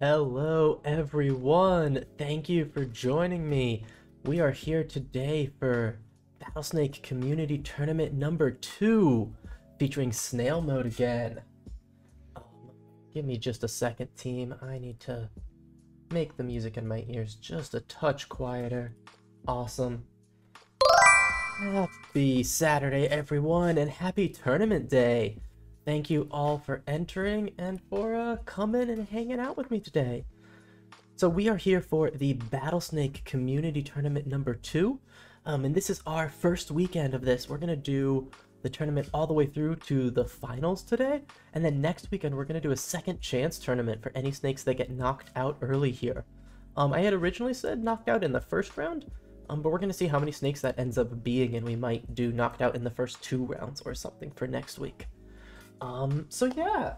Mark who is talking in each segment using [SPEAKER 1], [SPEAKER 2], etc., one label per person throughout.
[SPEAKER 1] Hello everyone! Thank you for joining me. We are here today for Battlesnake Community Tournament number 2, featuring Snail Mode again. Um, Give me just a second, team. I need to make the music in my ears just a touch quieter. Awesome. Happy Saturday, everyone, and happy tournament day! Thank you all for entering and for coming and hanging out with me today. So we are here for the Battlesnake Community Tournament number 2, and this is our first weekend of this. We're going to do the tournament all the way through to the finals today, and then next weekend we're going to do a second chance tournament for any snakes that get knocked out early here. I had originally said knocked out in the first round, but we're going to see how many snakes that ends up being, and we might do knocked out in the first 2 rounds or something for next week. So yeah,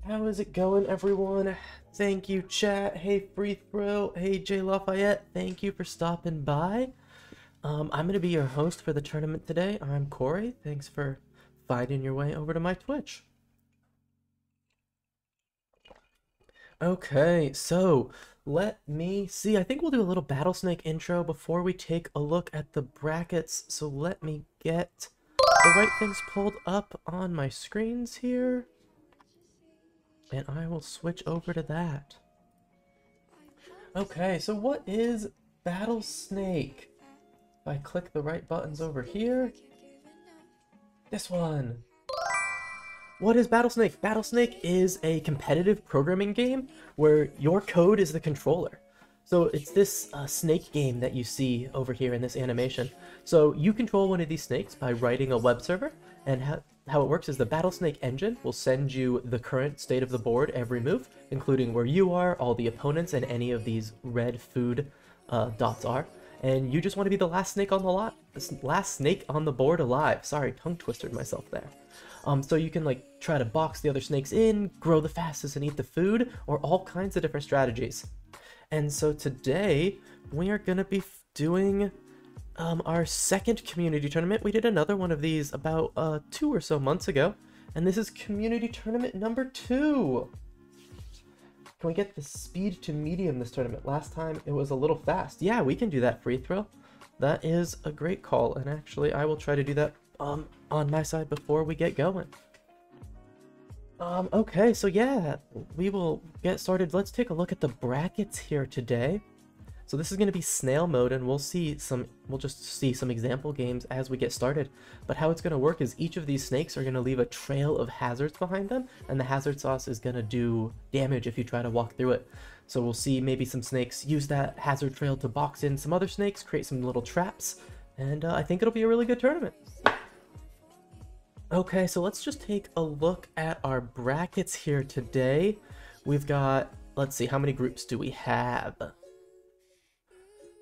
[SPEAKER 1] how is it going, everyone? Thank you, chat. Hey, Free Throw. Hey, Jay Lafayette. Thank you for stopping by. I'm going to be your host for the tournament today. I'm Corey. Thanks for finding your way over to my Twitch. Okay, so let me see. I think we'll do a little Battlesnake intro before we take a look at the brackets. So let me get the right things pulled up on my screens here, and I will switch over to that. Okay, so what is Battlesnake? If I click the right buttons over here, this one. What is Battlesnake? Battlesnake is a competitive programming game where your code is the controller. So it's this snake game that you see over here in this animation. So you control one of these snakes by writing a web server, and how it works is the Battlesnake engine will send you the current state of the board every move, including where you are, all the opponents, and any of these red food dots are. And you just want to be the last snake on the last snake on the board alive. Sorry, tongue twisted myself there. So you can like try to box the other snakes in, grow the fastest, and eat the food, or all kinds of different strategies. And so today we are going to be doing our second community tournament. We did another one of these about 2 or so months ago, and this is community tournament number 2. Can we get the speed to medium this tournament? Last time it was a little fast. Yeah, we can do that, Free Throw. That is a great call, and actually I will try to do that on my side before we get going. Okay, so yeah, we will get started. Let's take a look at the brackets here today. So this is going to be Snail Mode, and we'll just see some example games as we get started. But how it's going to work is each of these snakes are going to leave a trail of hazards behind them, and the hazard sauce is going to do damage if you try to walk through it. So we'll see maybe some snakes use that hazard trail to box in some other snakes, create some little traps, and I think it'll be a really good tournament. Okay, so let's just take a look at our brackets here today. We've got, let's see, how many groups do we have?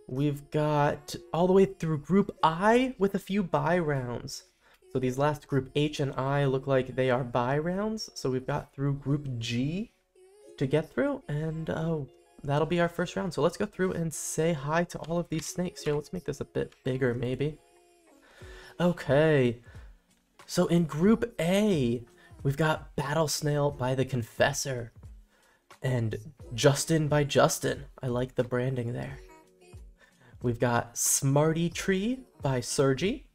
[SPEAKER 1] We've got all the way through Group I with a few bye rounds. So these last Group H and I look like they are bye rounds. So we've got through Group G to get through, and that'll be our first round. So let's go through and say hi to all of these snakes. Here, let's make this a bit bigger maybe. Okay. So in Group A, we've got Battle Snail by the Confessor and Justin by Justin. I like the branding there. We've got Smarty Tree by Sergi.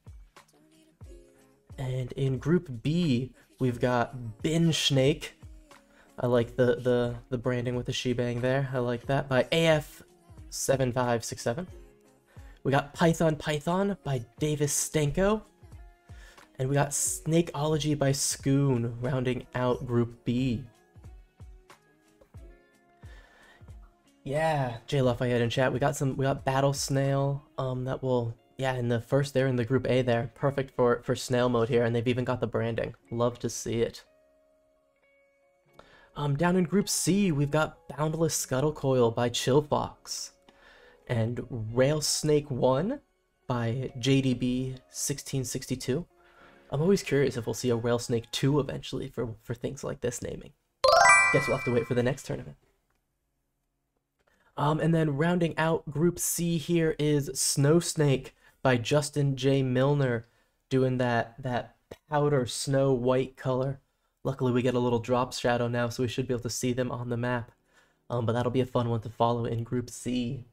[SPEAKER 1] And in Group B, we've got Bin Snake. I like the branding with the shebang there. I like that, by AF7567. We got Python Python by Davis Stanko. And we got Snakeology by Scoon, rounding out Group B. Yeah, Jay Lafayette in chat. We got Battle Snail. That will, yeah, in the first there in the Group A there, perfect for Snail Mode here, and they've even got the branding. Love to see it. Down in Group C, we've got Boundless Scuttle Coil by Chill Fox, and Rail Snake 1 by JDB1662. I'm always curious if we'll see a Rail Snake 2 eventually for things like this naming. Guess we'll have to wait for the next tournament. And then rounding out Group C here is Snow Snake by Justin J. Milner, doing that powder snow white color. Luckily we get a little drop shadow now, so we should be able to see them on the map. But that'll be a fun one to follow in Group C.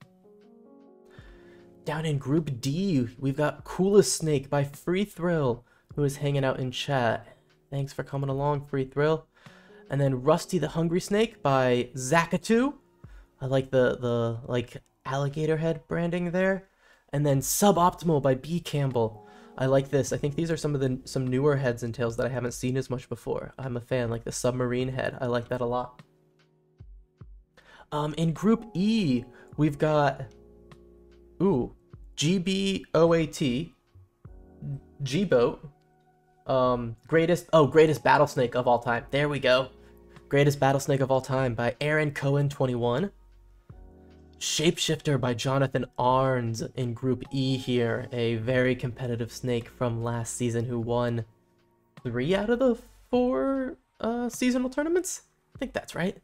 [SPEAKER 1] Down in Group D, we've got Coolest Snake by Free Thrill, who is hanging out in chat. Thanks for coming along, Free Thrill. And then Rusty the Hungry Snake by Zakatu. I like the like alligator head branding there. And then Suboptimal by B Campbell. I like this. I think these are some newer heads and tails that I haven't seen as much before. I'm a fan, like the submarine head. I like that a lot. In Group E, we've got GBOAT, G-Boat, greatest Battlesnake of all time. There we go. Greatest Battlesnake of all time by Aaron Cohen 21. Shapeshifter by Jonathan Arns in Group E here, a very competitive snake from last season who won 3 out of the 4 seasonal tournaments. I think that's right.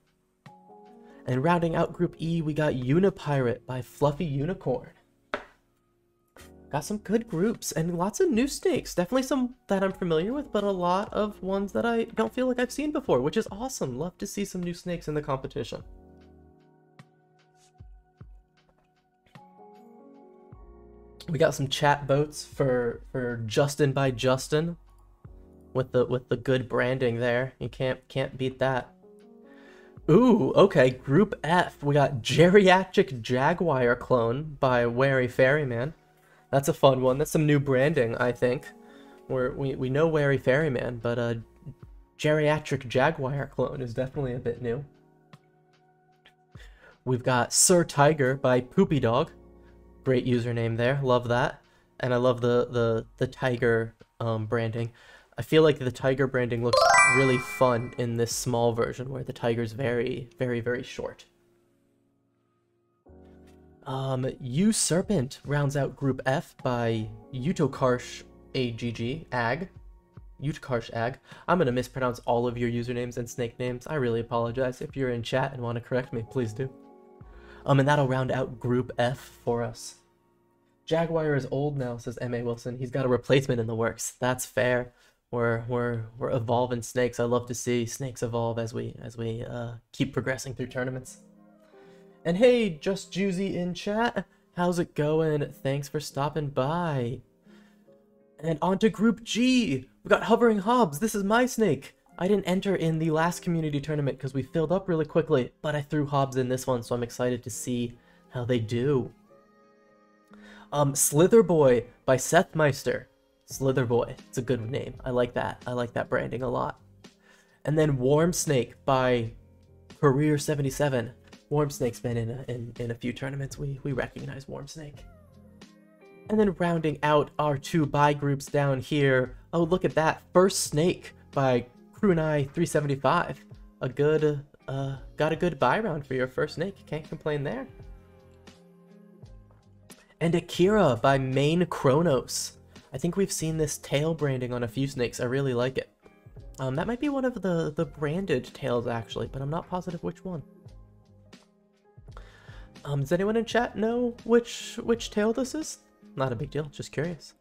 [SPEAKER 1] And rounding out Group E, we got Unipirate by Fluffy Unicorn. Got some good groups and lots of new snakes. Definitely some that I'm familiar with, but a lot of ones that I don't feel like I've seen before, which is awesome. Love to see some new snakes in the competition. We got some chat boats for Justin by Justin with the good branding there. You can't beat that. Ooh, okay, Group F. We got Geriatric Jaguar Clone by Wary Ferryman. That's a fun one. That's some new branding, I think. We know Wary Ferryman, but Geriatric Jaguar Clone is definitely a bit new. We've got Sir Tiger by Poopy Dog. Great username there. Love that. And I love the tiger branding. I feel like the tiger branding looks really fun in this small version where the tiger's very, very, very short. U Serpent rounds out Group F by Utokarsh Ag. Utokarsh Ag. I'm gonna mispronounce all of your usernames and snake names. I really apologize. If you're in chat and want to correct me, please do. And that'll round out Group F for us. Jaguar is old now, says M.A. Wilson. He's got a replacement in the works. That's fair. We're evolving snakes. I love to see snakes evolve as we keep progressing through tournaments. And hey, Just Juicy in chat, how's it going? Thanks for stopping by. And on to Group G. We got Hovering Hobbs. This is my snake. I didn't enter in the last community tournament because we filled up really quickly, but I threw Hobbs in this one, so I'm excited to see how they do. Slither Boy by Seth Meister. Slither Boy, it's a good name. I like that. I like that branding a lot. And then Warm Snake by Career 77. Warm Snake's been in a few tournaments. We recognize Warm Snake. And then rounding out our 2 buy groups down here. Oh, look at that. First Snake by Krunai 375. A good got a good buy round for your first snake. Can't complain there. And Akira by Main Kronos. I think we've seen this tail branding on a few snakes. I really like it. That might be one of the branded tails actually, but I'm not positive which one. Does anyone in chat know which tail this is? Not a big deal, just curious.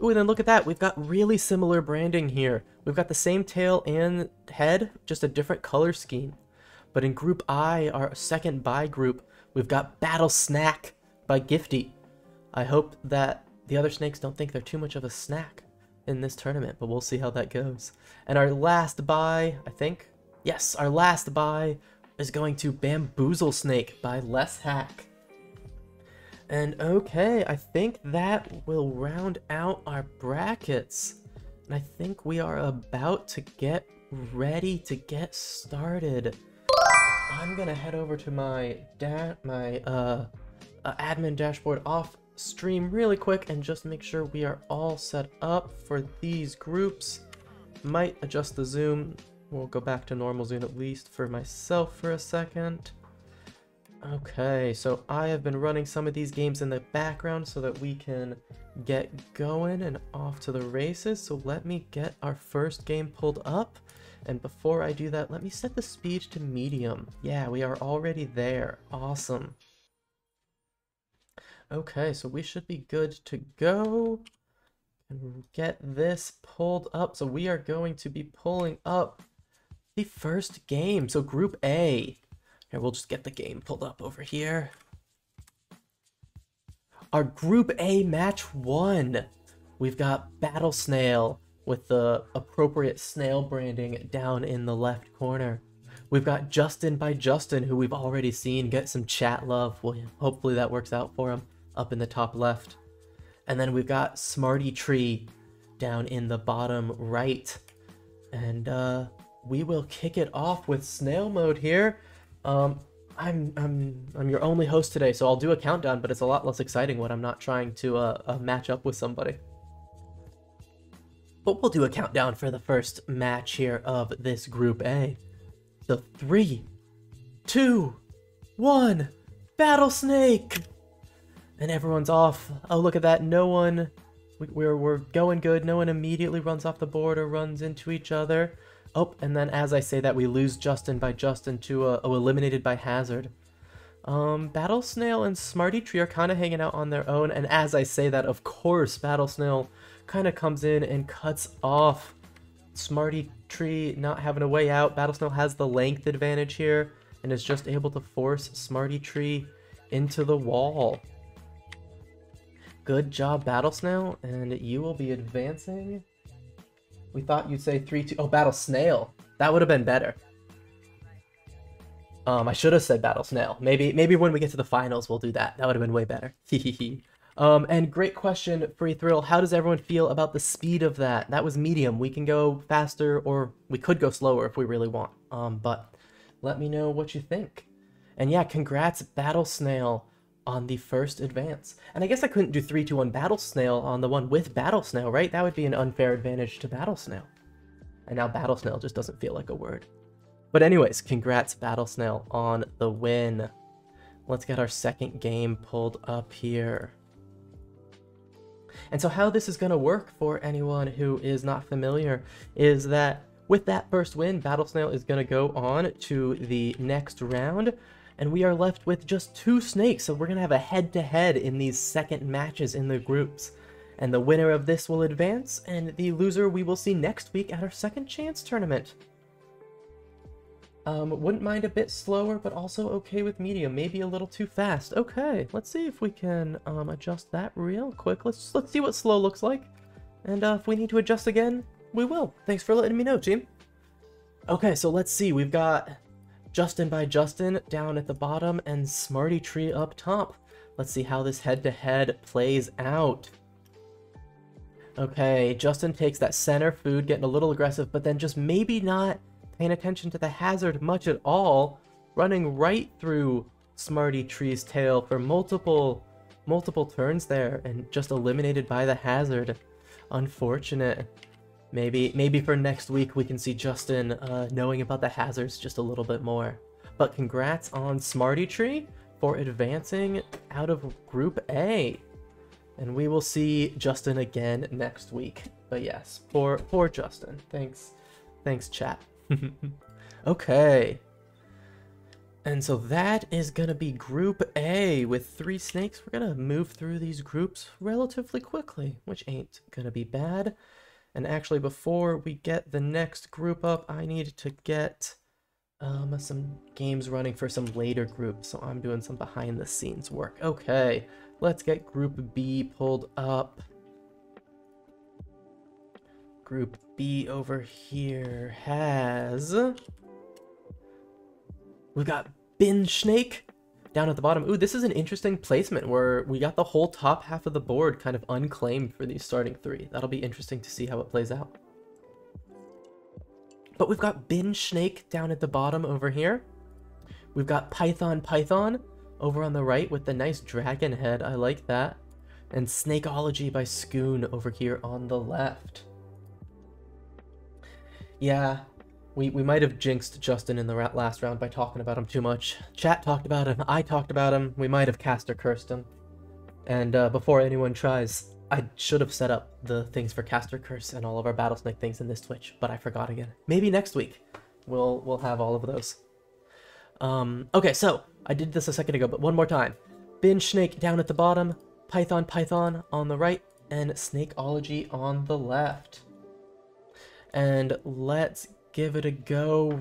[SPEAKER 1] Ooh, and then look at that. We've got really similar branding here. We've got the same tail and head, just a different color scheme. But in Group I, our second buy group, we've got Battle Snack by Gifty. I hope that the other snakes don't think they're too much of a snack in this tournament, but we'll see how that goes. And our last buy, I think, yes, our last buy is going to Bamboozle Snake by Less Hack. And okay, I think that will round out our brackets. And I think we are about to get ready to get started. I'm gonna head over to my admin dashboard off stream really quick and just make sure we are all set up for these groups. Might adjust the zoom. We'll go back to normal zoom at least for myself for a second. Okay, so I have been running some of these games in the background so that we can get going and off to the races. So let me get our first game pulled up. And before I do that, let me set the speed to medium. Yeah, we are already there. Awesome. Okay, so we should be good to go and get this pulled up. So we are going to be pulling up the first game. So Group A. Here, we'll just get the game pulled up over here. Our Group A match 1. We've got Battle Snail with the appropriate snail branding down in the left corner. We've got Justin by Justin, who we've already seen get some chat love. Well, hopefully that works out for him, up in the top left. And then we've got Smarty Tree down in the bottom right. And we will kick it off with Snail Mode here. I'm your only host today, so I'll do a countdown, but it's a lot less exciting when I'm not trying to match up with somebody. But we'll do a countdown for the first match here of this Group A. So 3, 2, 1, Battlesnake! And everyone's off. Oh, look at that. No one... We're going good. No one immediately runs off the board or runs into each other. Oh, and then as I say that, we lose Justin by Justin to eliminated by Hazard. Battle Snail and Smarty Tree are kind of hanging out on their own, and as I say that, of course, Battle Snail kind of comes in and cuts off Smarty Tree not having a way out. Battle Snail has the length advantage here and is just able to force Smarty Tree into the wall. Good job, Battle Snail, and you will be advancing. We thought you'd say 3-2. Oh, Battle Snail. That would have been better. I should have said Battle Snail. Maybe when we get to the finals, we'll do that. That would have been way better. And great question, Free Thrill. How does everyone feel about the speed of that? That was medium. We can go faster, or we could go slower if we really want. But let me know what you think. And yeah, congrats, Battle Snail, on the first advance. And I guess I couldn't do 3-2-1 Battle Snail on the one with Battle Snail, right? That would be an unfair advantage to Battle Snail. And now Battle Snail just doesn't feel like a word. But anyways, congrats, Battle Snail, on the win. Let's get our second game pulled up here. And so how this is going to work for anyone who is not familiar is that with that first win, Battle Snail is going to go on to the next round. And we are left with just 2 snakes, so we're going to have a head-to-head in these second matches in the groups. And the winner of this will advance, and the loser we will see next week at our Second Chance tournament. Wouldn't mind a bit slower, but also okay with medium. Maybe a little too fast. Okay, let's see if we can adjust that real quick. Let's see what slow looks like. And if we need to adjust again, we will. Thanks for letting me know, team. Okay, so let's see. We've got Justin by Justin down at the bottom and Smarty Tree up top. Let's see how this head-to-head plays out. Okay, Justin takes that center food, getting a little aggressive, but then just maybe not paying attention to the hazard much at all, running right through Smarty Tree's tail for multiple turns there, and just eliminated by the hazard. Unfortunate. Maybe for next week we can see Justin knowing about the hazards just a little bit more. But congrats on Smarty Tree for advancing out of Group A. And we will see Justin again next week. But yes, poor Justin. Thanks chat. Okay. And so that is going to be Group A with 3 snakes. We're going to move through these groups relatively quickly, which ain't going to be bad. And actually, before we get the next group up, I need to get some games running for some later groups. So I'm doing some behind-the-scenes work. Okay, let's get Group B pulled up. Group B over here has... We've got Bin Snake down at the bottom. Ooh, this is an interesting placement where we got the whole top half of the board kind of unclaimed for these starting 3. That'll be interesting to see how it plays out. But we've got Bin Snake down at the bottom over here. We've got Python over on the right with the nice dragon head. I like that. And Snakeology by Scoon over here on the left. Yeah, we might have jinxed Justin in the last round by talking about him too much. Chat talked about him, I talked about him, we might have caster cursed him. And before anyone tries, I should have set up the things for caster curse and all of our Battlesnake things in this Twitch, but I forgot again. Maybe next week we'll have all of those. Okay, so I did this a second ago, but one more time. Bin Snake down at the bottom, Python on the right, and Snakeology on the left. And let's give it a go.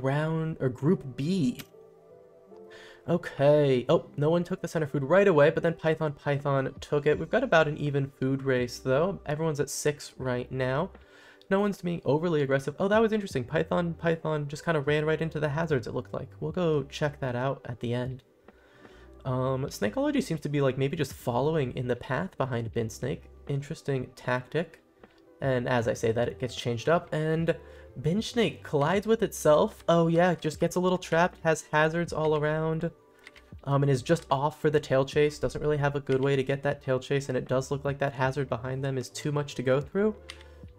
[SPEAKER 1] Group B. Okay. Oh, no one took the center food right away, but then Python took it. We've got about an even food race, though. Everyone's at 6 right now. No one's being overly aggressive. Oh, that was interesting. Python just kind of ran right into the hazards, it looked like. We'll go check that out at the end. Snakeology seems to be like maybe just following in the path behind Bin Snake. Interesting tactic. And as I say that, it gets changed up, and Bin Snake collides with itself. Oh yeah, it just gets a little trapped, has hazards all around, and is just off for the tail chase. Doesn't really have a good way to get that tail chase, and it does look like that hazard behind them is too much to go through,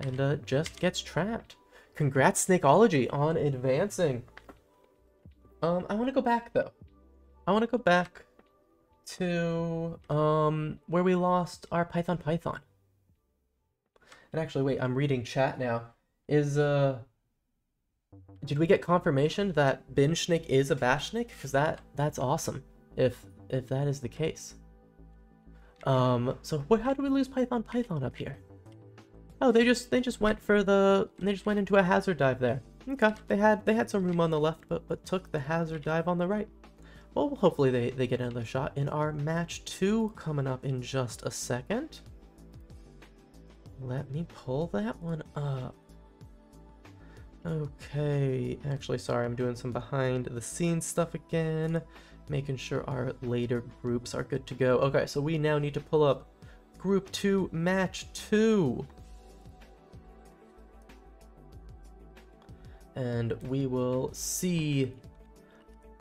[SPEAKER 1] and just gets trapped. Congrats, Snakeology, on advancing. I want to go back, though. I want to go back to where we lost our Python. And actually, wait, I'm reading chat now. Did we get confirmation that Bin Snake is a bash snake? Because that's awesome, if that is the case. So how do we lose Python up here? Oh, they just went into a hazard dive there. Okay, they had some room on the left, but took the hazard dive on the right. Well, hopefully they get another shot in our match 2 coming up in just a second. Let me pull that one up. Okay, actually, sorry, I'm doing some behind the scenes stuff again, making sure our later groups are good to go. Okay, so we now need to pull up Group 2, Match 2. And we will see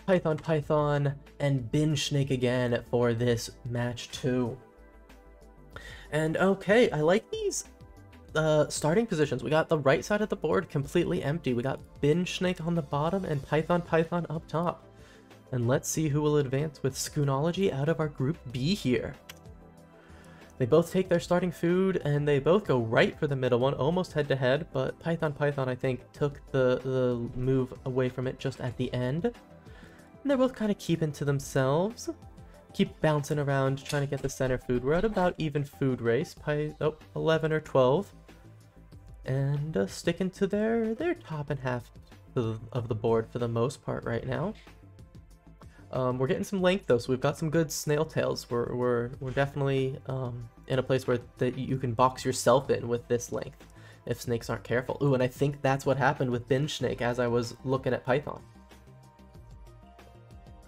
[SPEAKER 1] Python and Bin Snake again for this Match 2. And okay, I like these starting positions. We got the right side of the board completely empty. We got Bin Snake on the bottom and Python up top. And let's see who will advance with Schoonology out of our Group B here. They both take their starting food, and they both go right for the middle one, almost head-to-head, but Python, I think, took the move away from it just at the end. And they're both kind of keeping to themselves. Keep bouncing around, trying to get the center food. We're at about even food race, 11 or 12. And sticking to their top and half of the board for the most part right now. We're getting some length though, so we've got some good snail tails. We're definitely in a place where you can box yourself in with this length if snakes aren't careful. Ooh, and I think that's what happened with Bin Snake as I was looking at Python.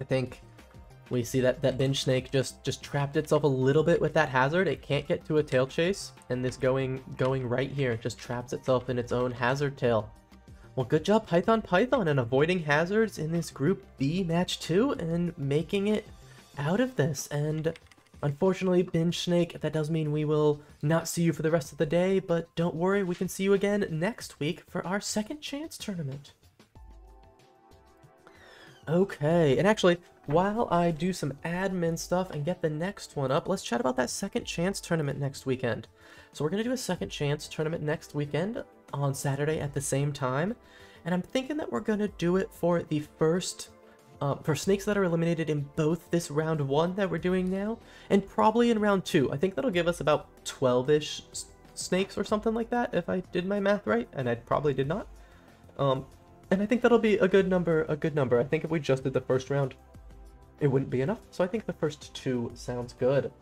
[SPEAKER 1] I think we see that Bin Snake just trapped itself a little bit with that hazard. It can't get to a tail chase, and this going right here just traps itself in its own hazard tail. Well, good job, Python, and avoiding hazards in this Group B Match 2 and making it out of this. And unfortunately, Bin Snake, that does mean we will not see you for the rest of the day, but don't worry, we can see you again next week for our Second Chance tournament. Okay, and actually, while I do some admin stuff and get the next one up, let's chat about that Second Chance tournament next weekend. So we're going to do a Second Chance tournament next weekend on Saturday at the same time, and I'm thinking that we're going to do it for the first, for snakes that are eliminated in both this round 1 that we're doing now, and probably in round 2. I think that'll give us about 12-ish snakes or something like that, if I did my math right, and I probably did not. And I think that'll be a good number, I think if we just did the first round, it wouldn't be enough, so I think the first 2 sounds good.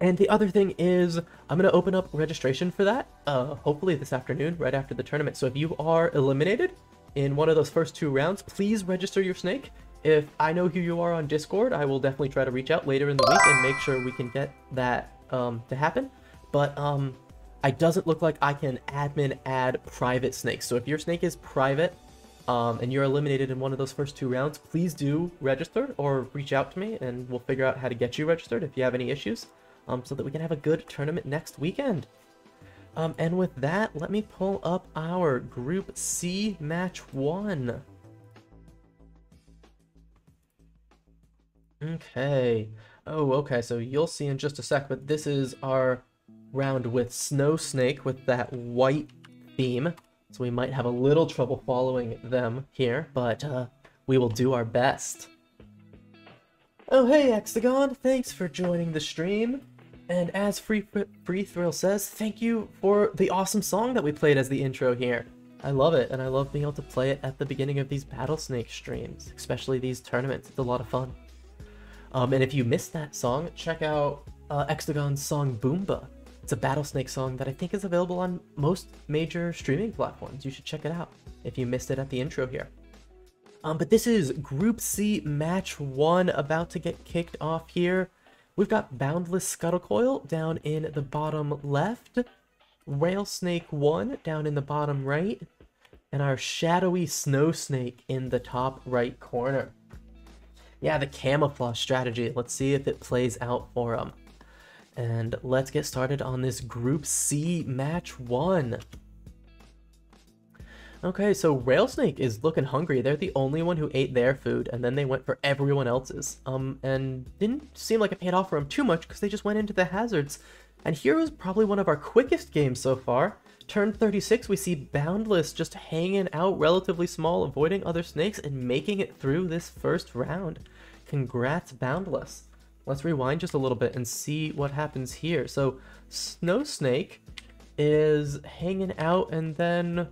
[SPEAKER 1] And the other thing is, I'm going to open up registration for that, hopefully this afternoon, right after the tournament. So if you are eliminated in one of those first 2 rounds, please register your snake. If I know who you are on Discord, I will definitely try to reach out later in the week and make sure we can get that to happen. But it doesn't look like I can admin add private snakes. So if your snake is private and you're eliminated in one of those first 2 rounds, please do register or reach out to me and we'll figure out how to get you registered if you have any issues. So that we can have a good tournament next weekend. And with that, let me pull up our Group C Match 1. Okay. Oh, okay, so you'll see in just a sec, but this is our round with Snow Snake with that white theme. So we might have a little trouble following them here, but we will do our best. Oh, hey, Hexagon, thanks for joining the stream. And as Free Thrill says, thank you for the awesome song that we played as the intro here. I love it, and I love being able to play it at the beginning of these Battlesnake streams, especially these tournaments. It's a lot of fun. And if you missed that song, check out Extagon's song Boomba. It's a Battlesnake song that I think is available on most major streaming platforms. You should check it out if you missed it at the intro here. But this is Group C Match 1 about to get kicked off here. We've got Boundless Scuttlecoil down in the bottom left, Railsnake 1 down in the bottom right, and our shadowy Snow Snake in the top right corner. Yeah, the camouflage strategy. Let's see if it plays out for them. And let's get started on this Group C Match 1. Okay, so Railsnake is looking hungry. They're the only one who ate their food, and then they went for everyone else's. And didn't seem like it paid off for them too much, because they just went into the hazards. And here was probably one of our quickest games so far. Turn 36, we see Boundless just hanging out relatively small, avoiding other snakes, and making it through this first round. Congrats, Boundless. Let's rewind just a little bit and see what happens here. So, Snow Snake is hanging out and then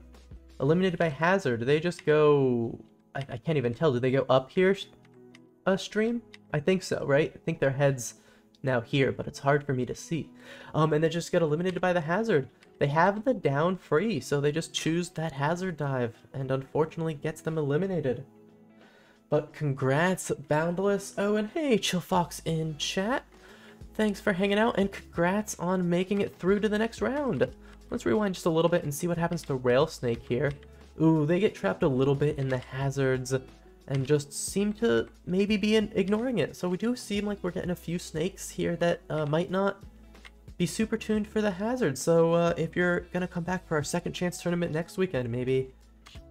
[SPEAKER 1] eliminated by hazard. Do they just go... I can't even tell. Do they go up here stream? I think so, right? I think their head's now here, but it's hard for me to see. And they just get eliminated by the hazard. They have the down free, so they just choose that hazard dive, and unfortunately gets them eliminated. But congrats, Boundless. Oh, and hey, Chill Fox in chat. Thanks for hanging out, and congrats on making it through to the next round. Let's rewind just a little bit and see what happens to Railsnake here. Ooh, they get trapped a little bit in the hazards and just seem to maybe be ignoring it. So we do seem like we're getting a few snakes here that might not be super tuned for the hazards. So if you're gonna come back for our second chance tournament next weekend, maybe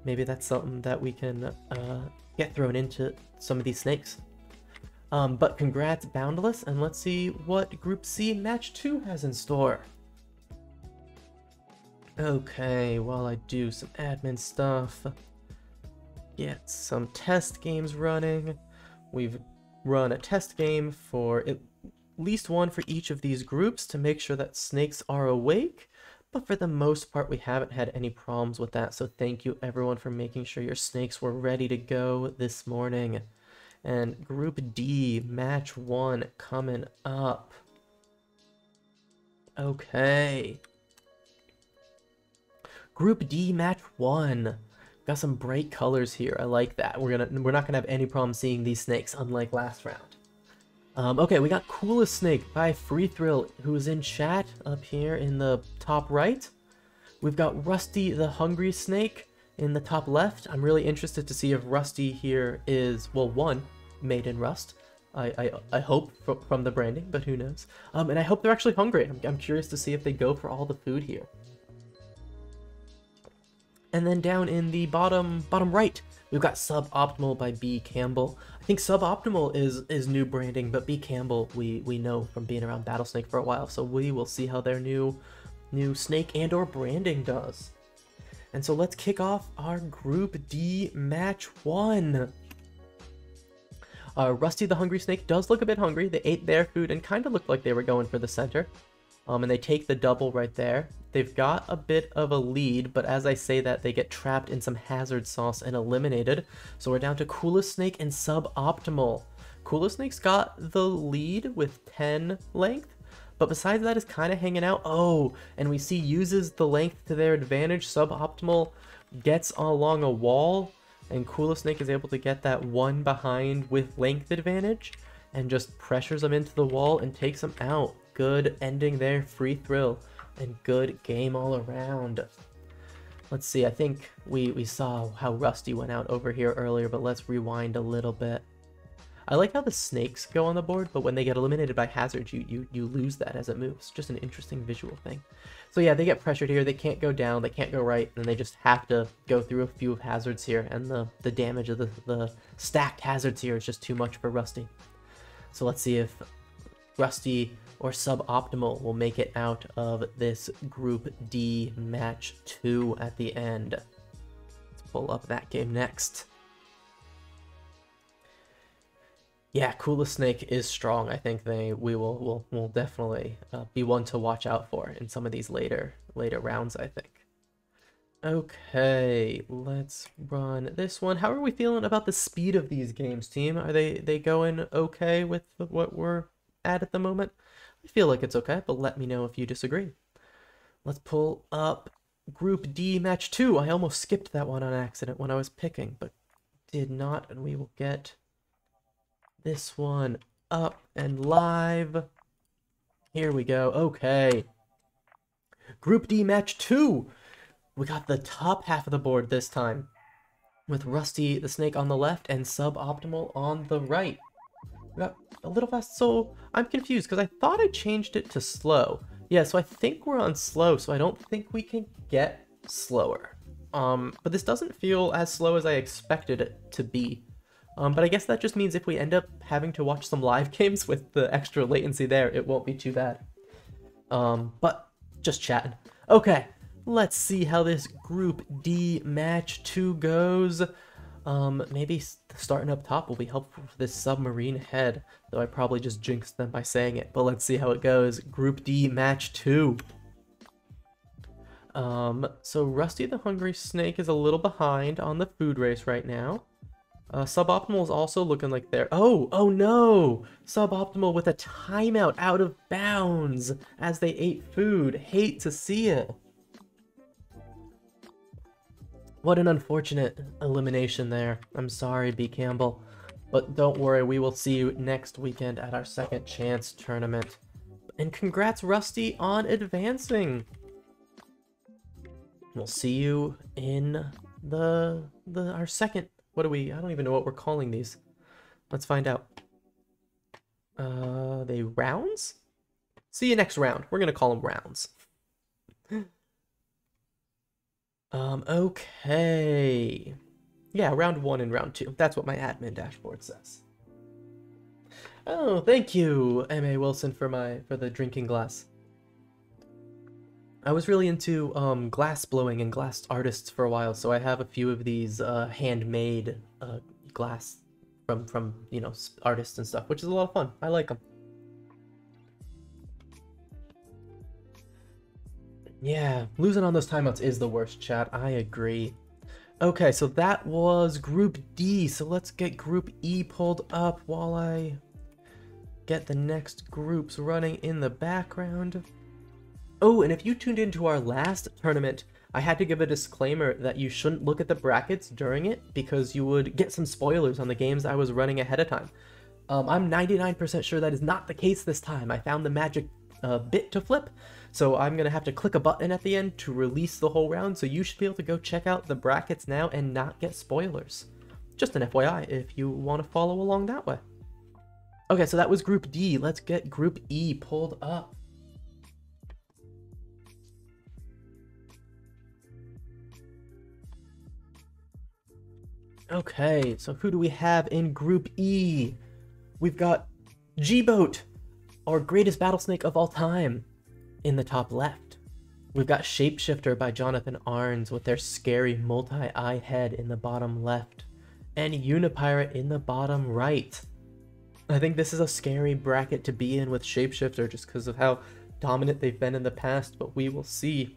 [SPEAKER 1] that's something that we can get thrown into some of these snakes. But congrats, Boundless, and let's see what Group C Match 2 has in store. Okay, while I do some admin stuff, get some test games running. We've run a test game for at least one for each of these groups to make sure that snakes are awake, but for the most part we haven't had any problems with that, so thank you everyone for making sure your snakes were ready to go this morning. And Group D, Match 1 coming up. Okay. Group D, Match 1. Got some bright colors here. I like that. We're not gonna have any problem seeing these snakes, unlike last round. Okay, we got Coolest Snake by Free Thrill, who's in chat up here in the top right. We've got Rusty the Hungry Snake in the top left. I'm really interested to see if Rusty here is, well, one, made in Rust. I hope from the branding, but who knows. And I hope they're actually hungry. I'm curious to see if they go for all the food here. And then down in the bottom right, we've got Suboptimal by B. Campbell. I think Suboptimal is new branding, but B. Campbell we know from being around Battlesnake for a while, so we will see how their new snake and or branding does. And so let's kick off our Group D Match 1. Rusty the Hungry Snake does look a bit hungry. They ate their food and kind of looked like they were going for the center. And they take the double right there. They've got a bit of a lead, but as I say that, they get trapped in some hazard sauce and eliminated. So we're down to Coolest Snake and Suboptimal. Coolest Snake's got the lead with 10 length, but besides that is kind of hanging out. Oh, and we see uses the length to their advantage. Suboptimal gets along a wall, and Coolest Snake is able to get that one behind with length advantage, and just pressures them into the wall and takes them out. Good ending there, Free Thrill, and good game all around. Let's see, I think we saw how Rusty went out over here earlier, but let's rewind a little bit. I like how the snakes go on the board, but when they get eliminated by hazard, you lose that as it moves. Just an interesting visual thing. So yeah, they get pressured here, they can't go down, they can't go right, and they just have to go through a few hazards here, and the damage of the stacked hazards here is just too much for Rusty. So let's see if Rusty or Suboptimal will make it out of this Group D Match 2 at the end. Let's pull up that game next. Yeah, Coolest Snake is strong. I think will definitely be one to watch out for in some of these later rounds, I think. Okay, let's run this one. How are we feeling about the speed of these games, team? Are they going okay with what we're at the moment? I feel like it's okay, but let me know if you disagree. Let's pull up Group D Match 2. I almost skipped that one on accident when I was picking, but did not, and we will get this one up and live. Here we go. Okay. Group D Match 2. We got the top half of the board this time, with Rusty the Snake on the left and Suboptimal on the right. We got a little fast, so I'm confused because I thought I changed it to slow. Yeah, so I think we're on slow, so I don't think we can get slower. But this doesn't feel as slow as I expected it to be. But I guess that just means if we end up having to watch some live games with the extra latency there, it won't be too bad. But just chatting. Okay. Let's see how this Group D Match 2 goes. Maybe starting up top will be helpful for this submarine head, though I probably just jinxed them by saying it, but let's see how it goes. Group D Match 2. So Rusty the Hungry Snake is a little behind on the food race right now. Suboptimal is also looking like they're... Oh no! Suboptimal with a timeout out of bounds as they ate food. Hate to see it. What an unfortunate elimination there. I'm sorry, B. Campbell. But don't worry, we will see you next weekend at our Second Chance tournament. And congrats, Rusty, on advancing. We'll see you in our second... What do we... I don't even know what we're calling these. Let's find out. They rounds? See you next round. We're gonna call them rounds. Okay. Yeah, round 1 and round 2. That's what my admin dashboard says. Oh, thank you, M.A. Wilson, for the drinking glass. I was really into glass blowing and glass artists for a while, so I have a few of these handmade glass from you know, artists and stuff, which is a lot of fun. I like them. Yeah, losing on those timeouts is the worst, chat. I agree. Okay, so that was Group D. So let's get Group E pulled up while I get the next groups running in the background. Oh, and if you tuned into our last tournament, I had to give a disclaimer that you shouldn't look at the brackets during it because you would get some spoilers on the games I was running ahead of time. I'm 99% sure that is not the case this time. I found the magic bit to flip, so I'm gonna have to click a button at the end to release the whole round, so you should be able to go check out the brackets now and not get spoilers. Just an FYI if you want to follow along that way. Okay, so that was Group D. Let's get Group E pulled up. Okay, so who do we have in Group E? We've got G-Boat, our greatest battlesnake of all time, in the top left. We've got Shapeshifter by Jonathan Arns with their scary multi-eye head in the bottom left, and Unipirate in the bottom right. I think this is a scary bracket to be in with Shapeshifter just because of how dominant they've been in the past, but we will see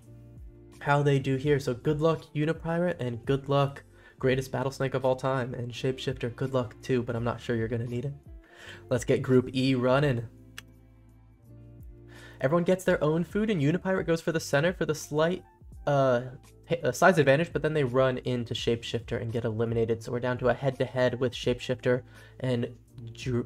[SPEAKER 1] how they do here. So good luck, Unipirate, and good luck, greatest battlesnake of all time, and Shapeshifter, good luck too, but I'm not sure you're gonna need it. Let's get Group E running. Everyone gets their own food, and Unipirate goes for the center for the slight size advantage, but then they run into Shapeshifter and get eliminated. So we're down to a head-to-head with Shapeshifter and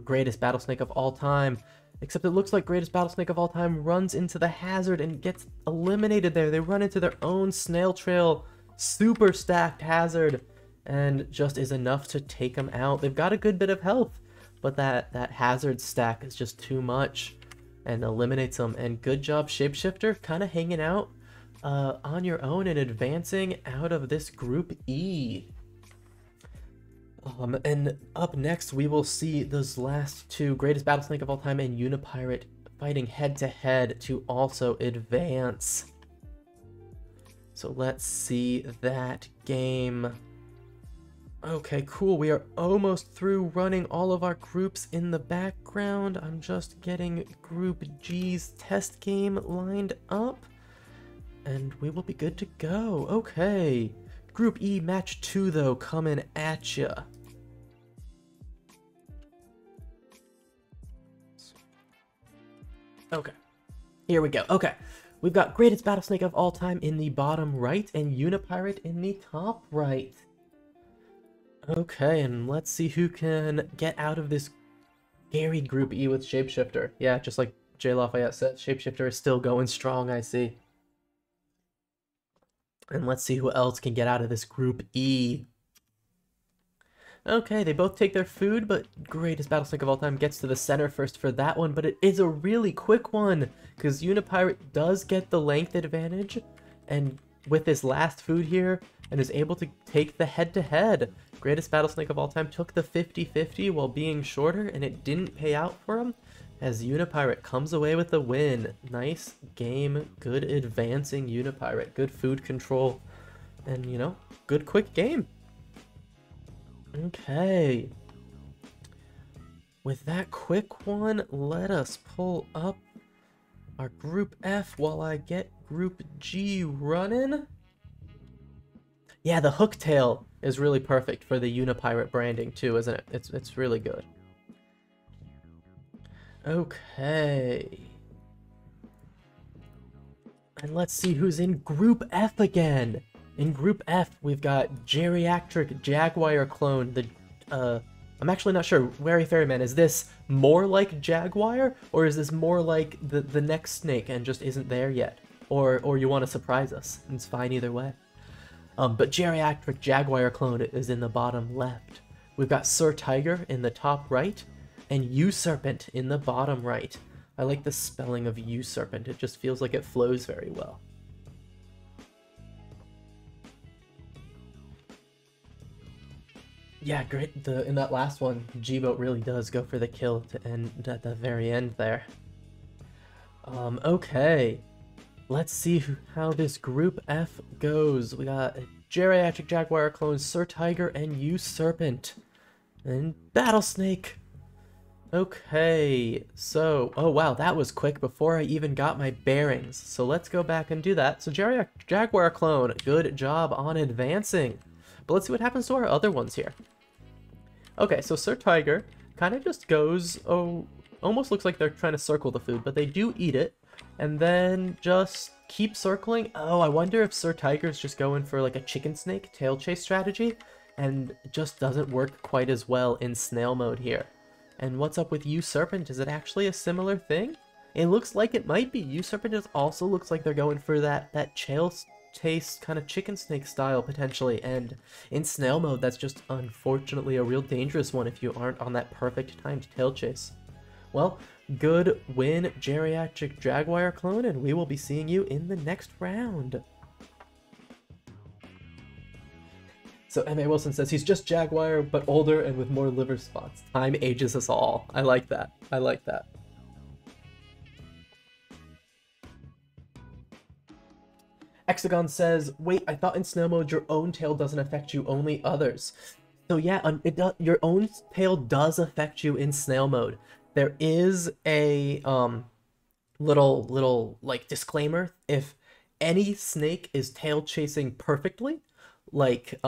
[SPEAKER 1] greatest battlesnake of all time. Except it looks like greatest battlesnake of all time runs into the hazard and gets eliminated there. They run into their own snail trail super stacked hazard and just is enough to take them out. They've got a good bit of health, but that hazard stack is just too much and eliminates them. And good job, Shapeshifter, kind of hanging out on your own and advancing out of this Group E. And up next, we will see those last two, greatest battlesnake of all time and Unipirate, fighting head-to-head to also advance. So let's see that game. Okay, cool. We are almost through running all of our groups in the background. I'm just getting Group G's test game lined up. and we will be good to go. Okay. Group E match 2, though, coming at ya. Okay. Here we go. Okay. We've got Greatest Battlesnake of all time in the bottom right and Unipirate in the top right. Okay, and let's see who can get out of this scary Group E with Shapeshifter. Yeah, just like J. Lafayette said, Shapeshifter is still going strong, I see. And let's see who else can get out of this Group E. Okay, they both take their food, but Greatest Battlesnake of all time gets to the center first for that one, but it is a really quick one, because Unipirate does get the length advantage, and with his last food here, and is able to take the head-to-head. Greatest Battlesnake of all time took the 50-50 while being shorter, and it didn't pay out for him, as Unipirate comes away with the win. Nice game, good advancing Unipirate, good food control, and, you know, good quick game. Okay. With that quick one, let us pull up our Group F while I get Group G running. Yeah, the hook tail is really perfect for the Unipirate branding too, isn't it? It's really good. Okay. And let's see who's in Group F again. In Group F, we've got Geriatric Jaguar Clone. I'm actually not sure. Wary Ferryman, is this more like Jaguar, or is this more like the next snake and just isn't there yet? Or you want to surprise us? It's fine either way. But Geriatric Jaguar Clone is in the bottom left. We've got Sir Tiger in the top right, and Usurpant in the bottom right. I like the spelling of Usurpant. It just feels like it flows very well. Yeah, great. In that last one, G-Boat really does go for the kill to end at the very end there. Okay. Let's see how this Group F goes. We got Geriatric Jaguar Clone, Sir Tiger, and Usurpant. And Battlesnake. Okay, so... Oh, wow, that was quick before I even got my bearings. So let's go back and do that. So Geriatric Jaguar Clone, good job on advancing. But let's see what happens to our other ones here. Okay, so Sir Tiger kind of just goes, almost looks like they're trying to circle the food, but they do eat it, and then just keep circling. Oh, I wonder if Sir Tiger's just going for like a chicken snake tail chase strategy, and it just doesn't work quite as well in Snail Mode here. And what's up with Usurpant? Is it actually a similar thing? It looks like it might be. Usurpant also looks like they're going for that chase kind of chicken snake style potentially, and in Snail Mode that's just unfortunately a real dangerous one if you aren't on that perfect timed tail chase. Well, good win, Geriatric Jaguar Clone, and we will be seeing you in the next round. So M.A. Wilson says he's just Jaguar but older and with more liver spots. Time ages us all. I like that. I like that. Hexagon says, wait, I thought in Snail Mode your own tail doesn't affect you, only others. So yeah, your own tail does affect you in Snail Mode. There is a little like disclaimer. If any snake is tail chasing perfectly, like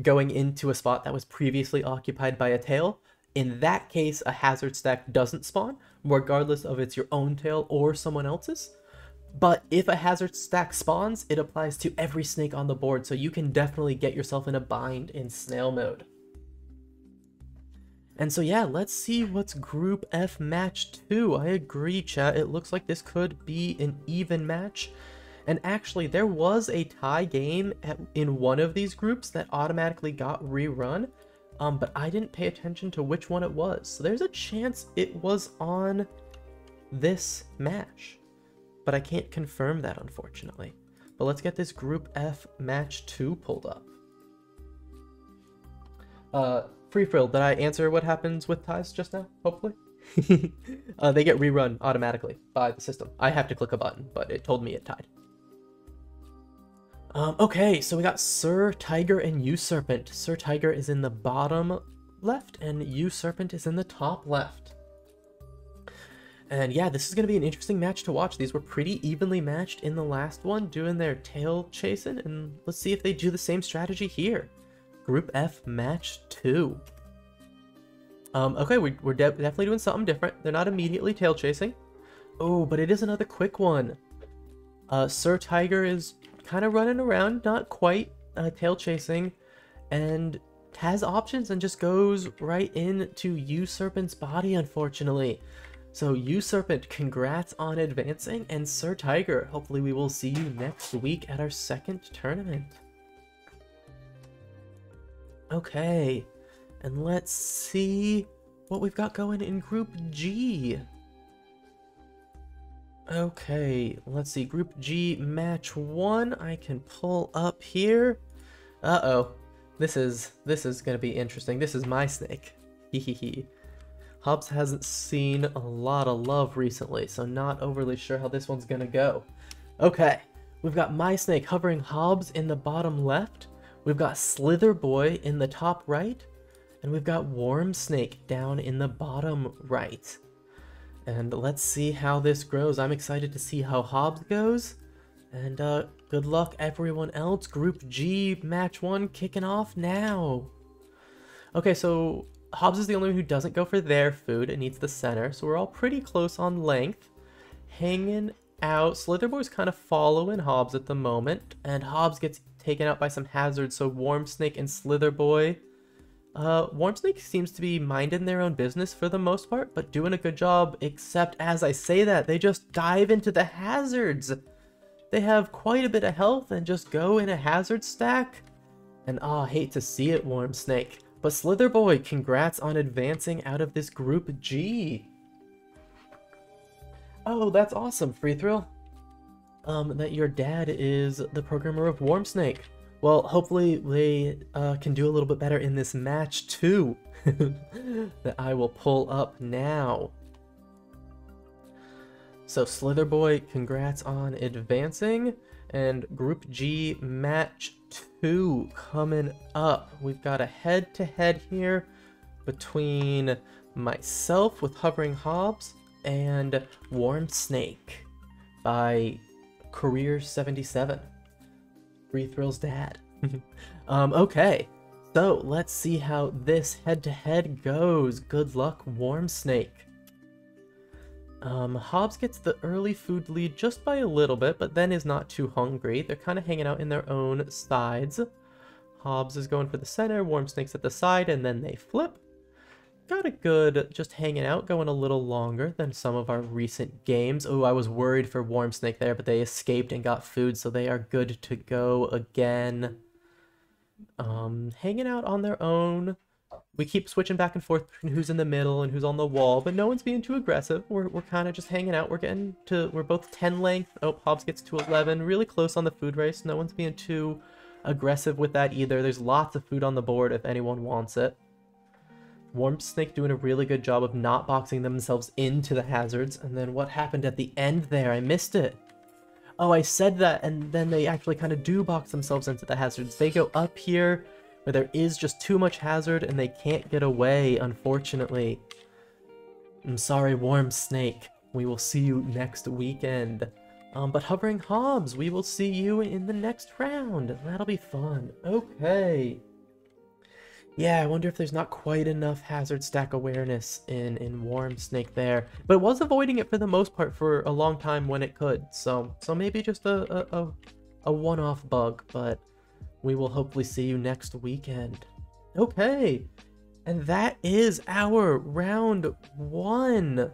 [SPEAKER 1] going into a spot that was previously occupied by a tail, in that case a hazard stack doesn't spawn, regardless of it's your own tail or someone else's. But if a hazard stack spawns, it applies to every snake on the board, so you can definitely get yourself in a bind in Snail Mode. And so yeah, let's see what's Group F match 2. I agree, chat. It looks like this could be an even match. And actually, there was a tie game in one of these groups that automatically got rerun, but I didn't pay attention to which one it was. So there's a chance it was on this match, but I can't confirm that, unfortunately. But let's get this Group F match 2 pulled up. Free Frill, did I answer what happens with ties just now? Hopefully. They get rerun automatically by the system. I have to click a button, but it told me it tied. Okay, so we got Sir Tiger and Usurpant. Sir Tiger is in the bottom left, and Usurpant is in the top left. And yeah, this is going to be an interesting match to watch. These were pretty evenly matched in the last one, doing their tail chasing, and let's see if they do the same strategy here. Group F match 2. Okay, we're definitely doing something different. They're not immediately tail chasing. Oh, but it is another quick one. Sir Tiger is kind of running around, not quite tail chasing, and has options and just goes right into Usurpant's body, unfortunately. So Usurpant, congrats on advancing, and Sir Tiger, hopefully we will see you next week at our second tournament. Okay, and let's see what we've got going in Group G. Okay, let's see, Group G match 1, I can pull up here. Uh-oh, this is gonna be interesting. This is my snake. Hehehe. Hobbs hasn't seen a lot of love recently, so not overly sure how this one's gonna go. Okay, we've got my snake hovering Hobbs in the bottom left, we've got Slither Boy in the top right, and we've got Worm Snake down in the bottom right. And let's see how this grows. I'm excited to see how Hobbs goes. And good luck everyone else. Group G match 1 kicking off now. Okay, so Hobbs is the only one who doesn't go for their food. It needs the center, so we're all pretty close on length. Hanging out. Slitherboy's kind of following Hobbs at the moment, and Hobbs gets taken out by some hazards, so Worm Snake and Slitherboy. Worm Snake seems to be minding their own business for the most part, but doing a good job, except as I say that, they just dive into the hazards. They have quite a bit of health and just go in a hazard stack. And I hate to see it, Worm Snake. But Slitherboy, congrats on advancing out of this Group G. Oh, that's awesome, Free Thrill. That your dad is the programmer of Worm Snake. Well, hopefully they can do a little bit better in this match too. That I will pull up now. So Slitherboy, congrats on advancing. And Group G match 2 coming up. We've got a head-to-head here between myself with Hovering Hobbs and Worm Snake by Career77. Free Thrill's dad. Okay, so let's see how this head-to-head goes. Good luck, Worm Snake. Hobbs gets the early food lead just by a little bit, but then is not too hungry. They're kind of hanging out in their own sides. Hobbs is going for the center, Worm Snake's at the side, and then they flip. Got a good just hanging out, going a little longer than some of our recent games. Oh, I was worried for Worm Snake there, but they escaped and got food, so they are good to go again. Hanging out on their own. We keep switching back and forth between who's in the middle and who's on the wall, but no one's being too aggressive. We're kind of just hanging out. We're both 10 length. Oh, Hobbs gets to 11. Really close on the food race. No one's being too aggressive with that either. There's lots of food on the board if anyone wants it. Worm Snake doing a really good job of not boxing themselves into the hazards. And then what happened at the end there? I missed it. Oh, I said that, and then they actually kind of do box themselves into the hazards. They go up here where there is just too much hazard and they can't get away, unfortunately. I'm sorry, Worm Snake. We will see you next weekend. But Hovering Hobbs, we will see you in the next round. That'll be fun. Okay. Yeah, I wonder if there's not quite enough hazard stack awareness in Worm Snake there. But it was avoiding it for the most part for a long time when it could. So maybe just a one-off bug, but we will hopefully see you next weekend. Okay, and that is our round 1.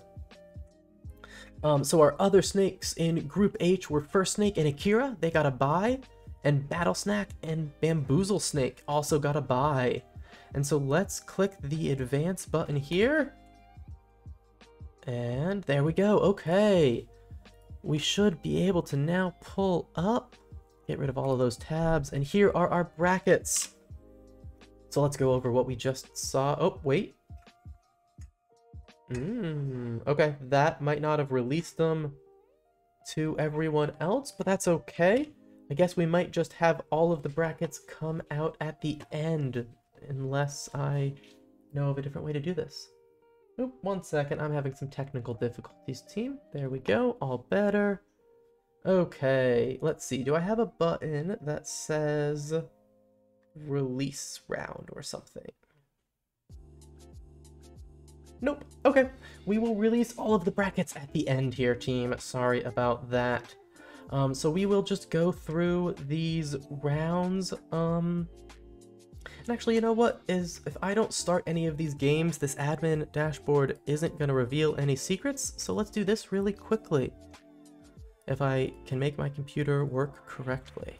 [SPEAKER 1] So our other snakes in Group H were First Snake and Akira. They got a bye. And Battlesnake and Bamboozle Snake also got a bye. And so let's click the advance button here. And there we go. Okay. We should be able to now pull up. Get rid of all of those tabs. And here are our brackets. So let's go over what we just saw. Oh, wait. Okay, that might not have released them to everyone else, but that's okay. I guess we might just have all of the brackets come out at the end, unless I know of a different way to do this. Oop, 1 second. I'm having some technical difficulties, team. There we go. All better. Okay, let's see. Do I have a button that says release round or something? Nope. Okay. We will release all of the brackets at the end here, team. Sorry about that. So we will just go through these rounds. And actually, you know what? If I don't start any of these games, this admin dashboard isn't going to reveal any secrets. So let's do this really quickly. If I can make my computer work correctly.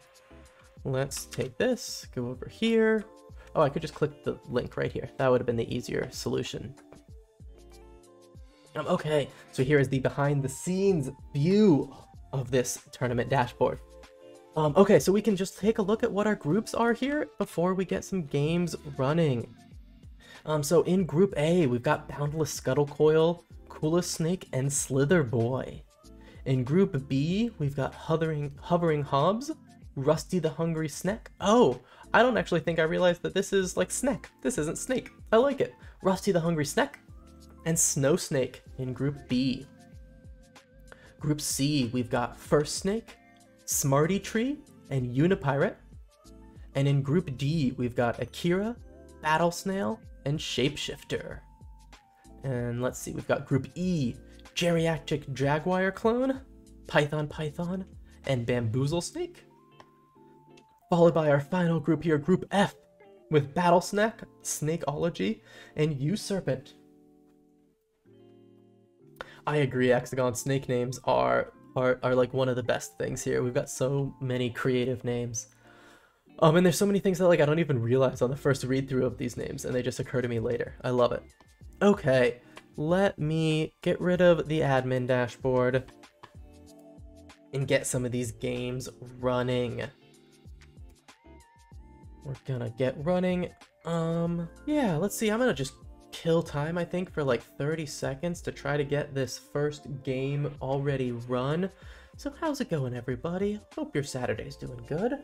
[SPEAKER 1] Let's take this, go over here. Oh, I could just click the link right here. That would have been the easier solution. Okay, so here is the behind the scenes view of this tournament dashboard. Okay, so we can just take a look at what our groups are here before we get some games running. So in Group A, we've got Boundless Scuttlecoil, Coolest Snake, and Slither Boy. In Group B, we've got Hovering Hobbs, Rusty the Hungry Snack. Oh, I don't actually think I realized that this is like Snack. This isn't Snake. I like it. Rusty the Hungry Snack and Snow Snake in Group B. Group C, we've got First Snake, Smarty Tree, and Unipirate. And in Group D, we've got Akira, Battle Snail, and Shapeshifter. And let's see, we've got Group E, Geriatric Jaguar Clone, Python, and Bamboozle Snake. Followed by our final group here, Group F, with Battle Snack, Snakeology, and Usurpant. I agree, Hexagon snake names are like one of the best things here. We've got so many creative names. And there's so many things that like I don't even realize on the first read through of these names, and they just occur to me later. I love it. Okay, let me get rid of the admin dashboard and get some of these games running. We're gonna get running. Yeah, let's see. I'm gonna just kill time, I think, for like 30 seconds to try to get this first game already run. So how's it going, everybody? Hope your Saturday's doing good.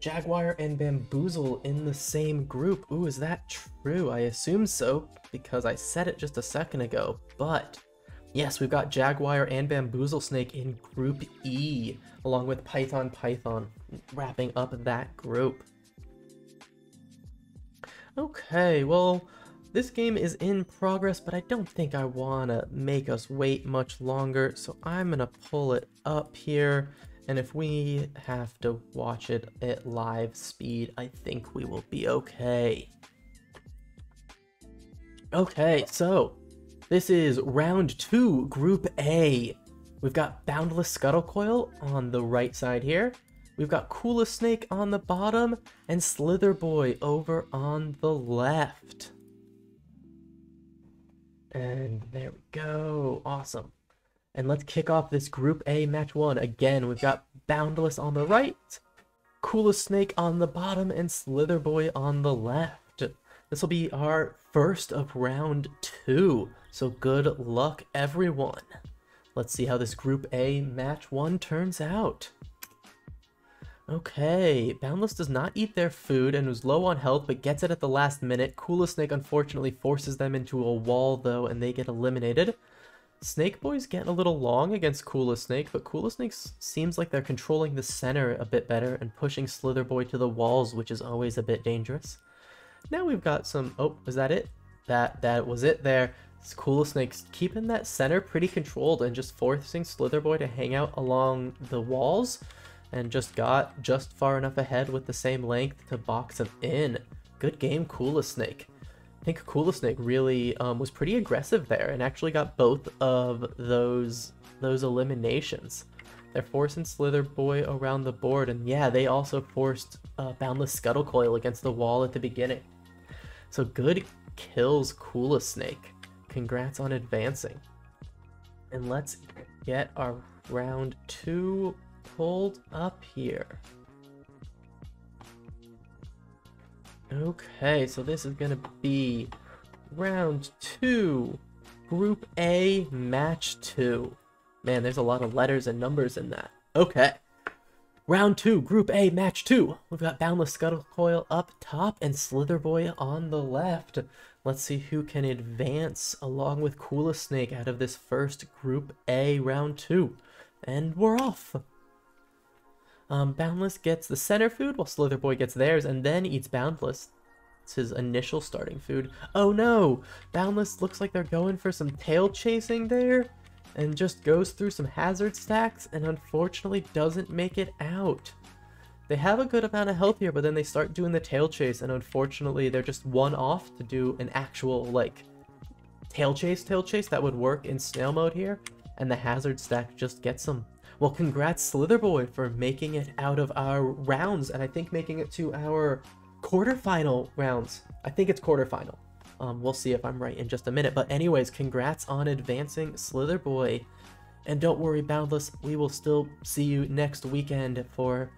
[SPEAKER 1] Jaguar and Bamboozle in the same group. Ooh, is that true? I assume so, because I said it just a second ago, but yes, we've got Jaguar and Bamboozle Snake in Group E, along with Python, wrapping up that group. Okay, well, this game is in progress, but I don't think I want to make us wait much longer, so I'm going to pull it up here, and if we have to watch it at live speed, I think we will be okay. Okay, so this is round 2, Group A. We've got Boundless Scuttlecoil on the right side here. We've got Coolest Snake on the bottom and Slither Boy over on the left. And there we go. Awesome. And let's kick off this Group A match 1. Again, we've got Boundless on the right, Coolest Snake on the bottom, and Slither Boy on the left. This will be our first of round 2. So good luck, everyone. Let's see how this Group A match 1 turns out. Okay, Boundless does not eat their food and was low on health, but gets it at the last minute. Coolest Snake unfortunately forces them into a wall, though, and they get eliminated. Snake Boy's getting a little long against Coolest Snake, but Coolest Snake seems like they're controlling the center a bit better and pushing Slither Boy to the walls, which is always a bit dangerous. Now we've got some... Oh, was that it? That was it there. Coolest Snake's keeping that center pretty controlled and just forcing Slither Boy to hang out along the walls. And just got just far enough ahead with the same length to box him in. Good game, Coolest Snake. I think Coolest Snake really was pretty aggressive there and actually got both of those eliminations. They're forcing Slither Boy around the board, and yeah, they also forced Boundless Scuttlecoil against the wall at the beginning. So good kills, Coolest Snake. Congrats on advancing. And let's get our round 2 pulled up here. Okay, so this is gonna be round 2, Group A, match 2. Man, there's a lot of letters and numbers in that. Okay. Round 2, Group A, Match 2. We've got Boundless Scuttle Coil up top and Slither Boy on the left. Let's see who can advance along with Coolest Snake out of this first Group A Round 2. And we're off. Boundless gets the center food while Slither Boy gets theirs and then eats Boundless. It's his initial starting food. Oh no! Boundless looks like they're going for some tail chasing there. And just goes through some hazard stacks and unfortunately doesn't make it out. They have a good amount of health here, but then they start doing the tail chase and unfortunately they're just one off to do an actual like tail chase that would work in Snail Mode here, and the hazard stack just gets them. Well, congrats Slither Boy for making it out of our rounds, and I think making it to our quarterfinal rounds. I think it's quarterfinal. We'll see if I'm right in just a minute. But anyways, congrats on advancing, Slither Boy. And don't worry, Boundless, we will still see you next weekend for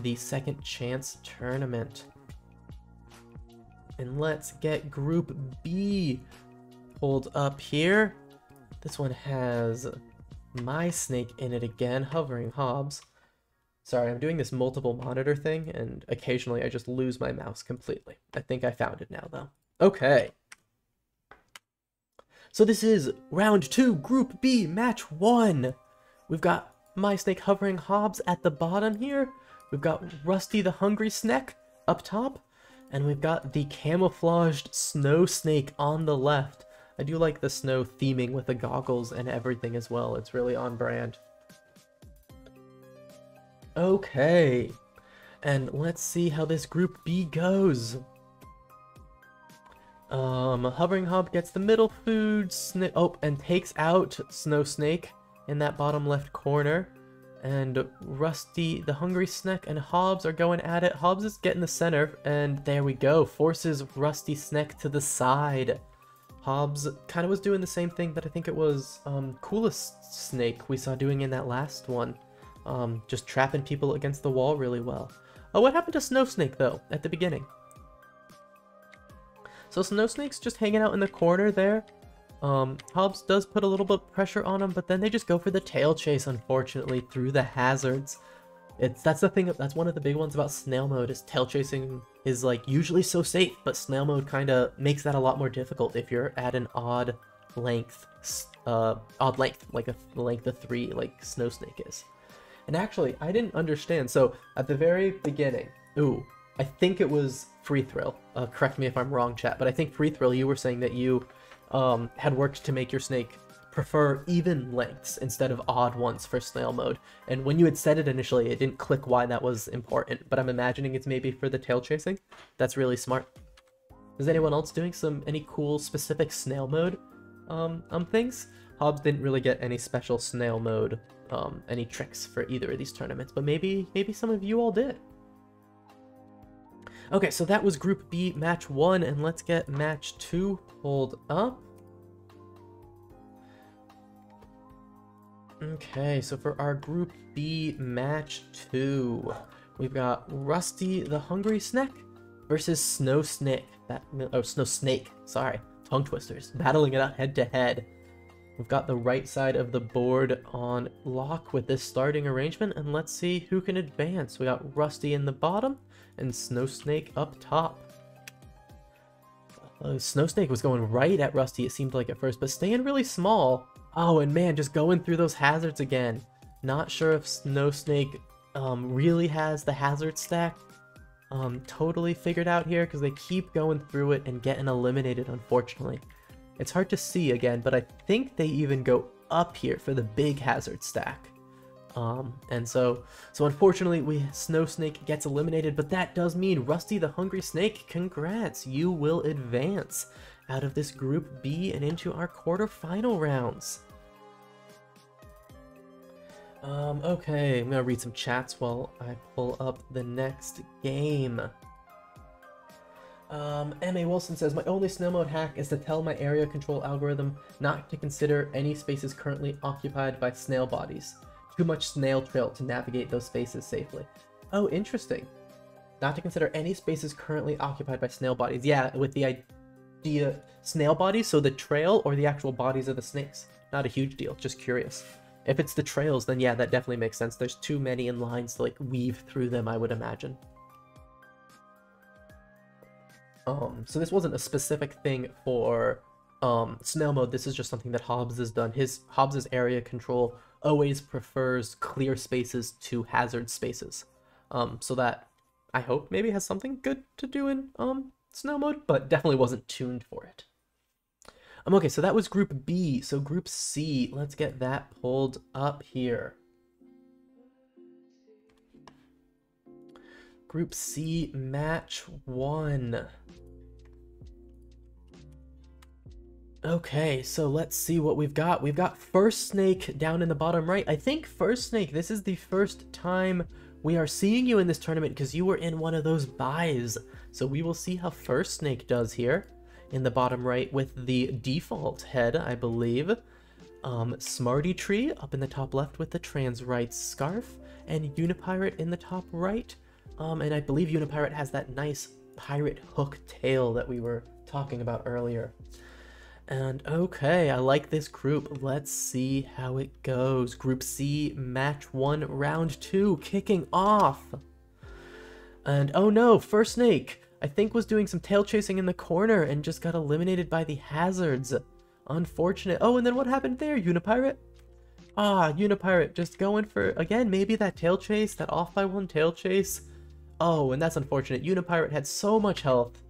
[SPEAKER 1] the Second Chance Tournament. And let's get Group B pulled up here. This one has my snake in it again, Hovering Hobbs. Sorry, I'm doing this multiple monitor thing, and occasionally I just lose my mouse completely. I think I found it now, though. Okay. So this is round 2, Group B, Match 1. We've got my snake Hovering Hobbs at the bottom here. We've got Rusty the Hungry Snake up top. And we've got the camouflaged Snow Snake on the left. I do like the snow theming with the goggles and everything as well. It's really on brand. Okay. And let's see how this Group B goes. Hovering Hob gets the middle food, and takes out Snow Snake in that bottom left corner. And Rusty, the Hungry Snake, and Hobbs are going at it. Hobbs is getting the center, and there we go. Forces Rusty Snake to the side. Hobbs kind of was doing the same thing that I think it was Coolest Snake we saw doing in that last one. Just trapping people against the wall really well. Oh, what happened to Snow Snake, though, at the beginning? So Snow Snake's just hanging out in the corner there. Hobbs does put a little bit of pressure on him, but then they just go for the tail chase, unfortunately, through the hazards. That's the thing, that's one of the big ones about Snail Mode, is tail chasing is like usually so safe, but Snail Mode kind of makes that a lot more difficult if you're at an odd length, like a length of 3, like Snow Snake is. And actually, I didn't understand, so at the very beginning, I think it was Free Thrill. Correct me if I'm wrong, chat, but I think Free Thrill, you were saying that you had worked to make your snake prefer even lengths instead of odd ones for Snail Mode. And when you had said it initially, it didn't click why that was important, but I'm imagining it's maybe for the tail chasing. That's really smart. Is anyone else doing any cool specific Snail Mode things? Hobbs didn't really get any special Snail Mode, any tricks for either of these tournaments, but maybe some of you all did. Okay, so that was Group B, Match 1, and let's get Match 2 pulled up. Okay, so for our Group B, Match 2, we've got Rusty the Hungry Snake versus Snow Snake. Snow Snake, sorry, tongue twisters, battling it out head-to-head. We've got the right side of the board on lock with this starting arrangement, and let's see who can advance. We got Rusty in the bottom and Snow Snake up top. Snow Snake was going right at Rusty, it seemed like at first, but staying really small. Oh, and man, just going through those hazards again. Not sure if Snow Snake really has the hazard stack totally figured out here, because they keep going through it and getting eliminated, unfortunately. It's hard to see again, but I think they even go up here for the big hazard stack. And so unfortunately, Snow Snake gets eliminated, but that does mean Rusty the Hungry Snake, congrats, you will advance out of this Group B and into our quarterfinal rounds. Okay, I'm gonna read some chats while I pull up the next game. M.A. Wilson says, my only Snail Mode hack is to tell my area control algorithm not to consider any spaces currently occupied by snail bodies. Too much snail trail to navigate those spaces safely. Oh, interesting. Not to consider any spaces currently occupied by snail bodies. Yeah, with the idea, snail bodies, so the trail or the actual bodies of the snakes. Not a huge deal, just curious. If it's the trails, then yeah, that definitely makes sense. There's too many in lines to like weave through them, I would imagine. So this wasn't a specific thing for Snail Mode. This is just something that Hobbs has done. Hobbs's area control always prefers clear spaces to hazard spaces. So that I hope maybe has something good to do in Snail Mode, but definitely wasn't tuned for it. Okay, so that was Group B. So Group C, let's get that pulled up here. Group C, match 1. Okay, so let's see what we've got. We've got First Snake down in the bottom right. I think First Snake, this is the first time we are seeing you in this tournament because you were in one of those buys. So we will see how First Snake does here in the bottom right with the default head, I believe. Smarty Tree up in the top left with the trans rights scarf, and Unipirate in the top right. And I believe Unipirate has that nice pirate hook tail that we were talking about earlier. And okay, I like this group. Let's see how it goes. Group C, match 1, round 2, kicking off. And oh no, First Snake, I think was doing some tail chasing in the corner and just got eliminated by the hazards. Unfortunate. Oh, and then what happened there, Unipirate? Ah, Unipirate just going for, again, maybe that tail chase, that off by 1 tail chase. Oh, and that's unfortunate. Unipirate had so much health,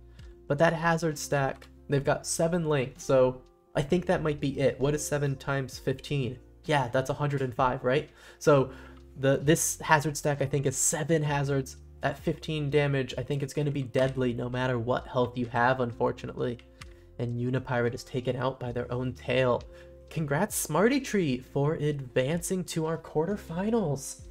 [SPEAKER 1] but that hazard stack, they've got 7 length, so I think that might be it. What is 7 times 15? Yeah, that's 105, right? So this hazard stack, I think, is 7 hazards at 15 damage. I think it's going to be deadly no matter what health you have, unfortunately. And Unipirate is taken out by their own tail. Congrats, Smarty Tree, for advancing to our quarterfinals.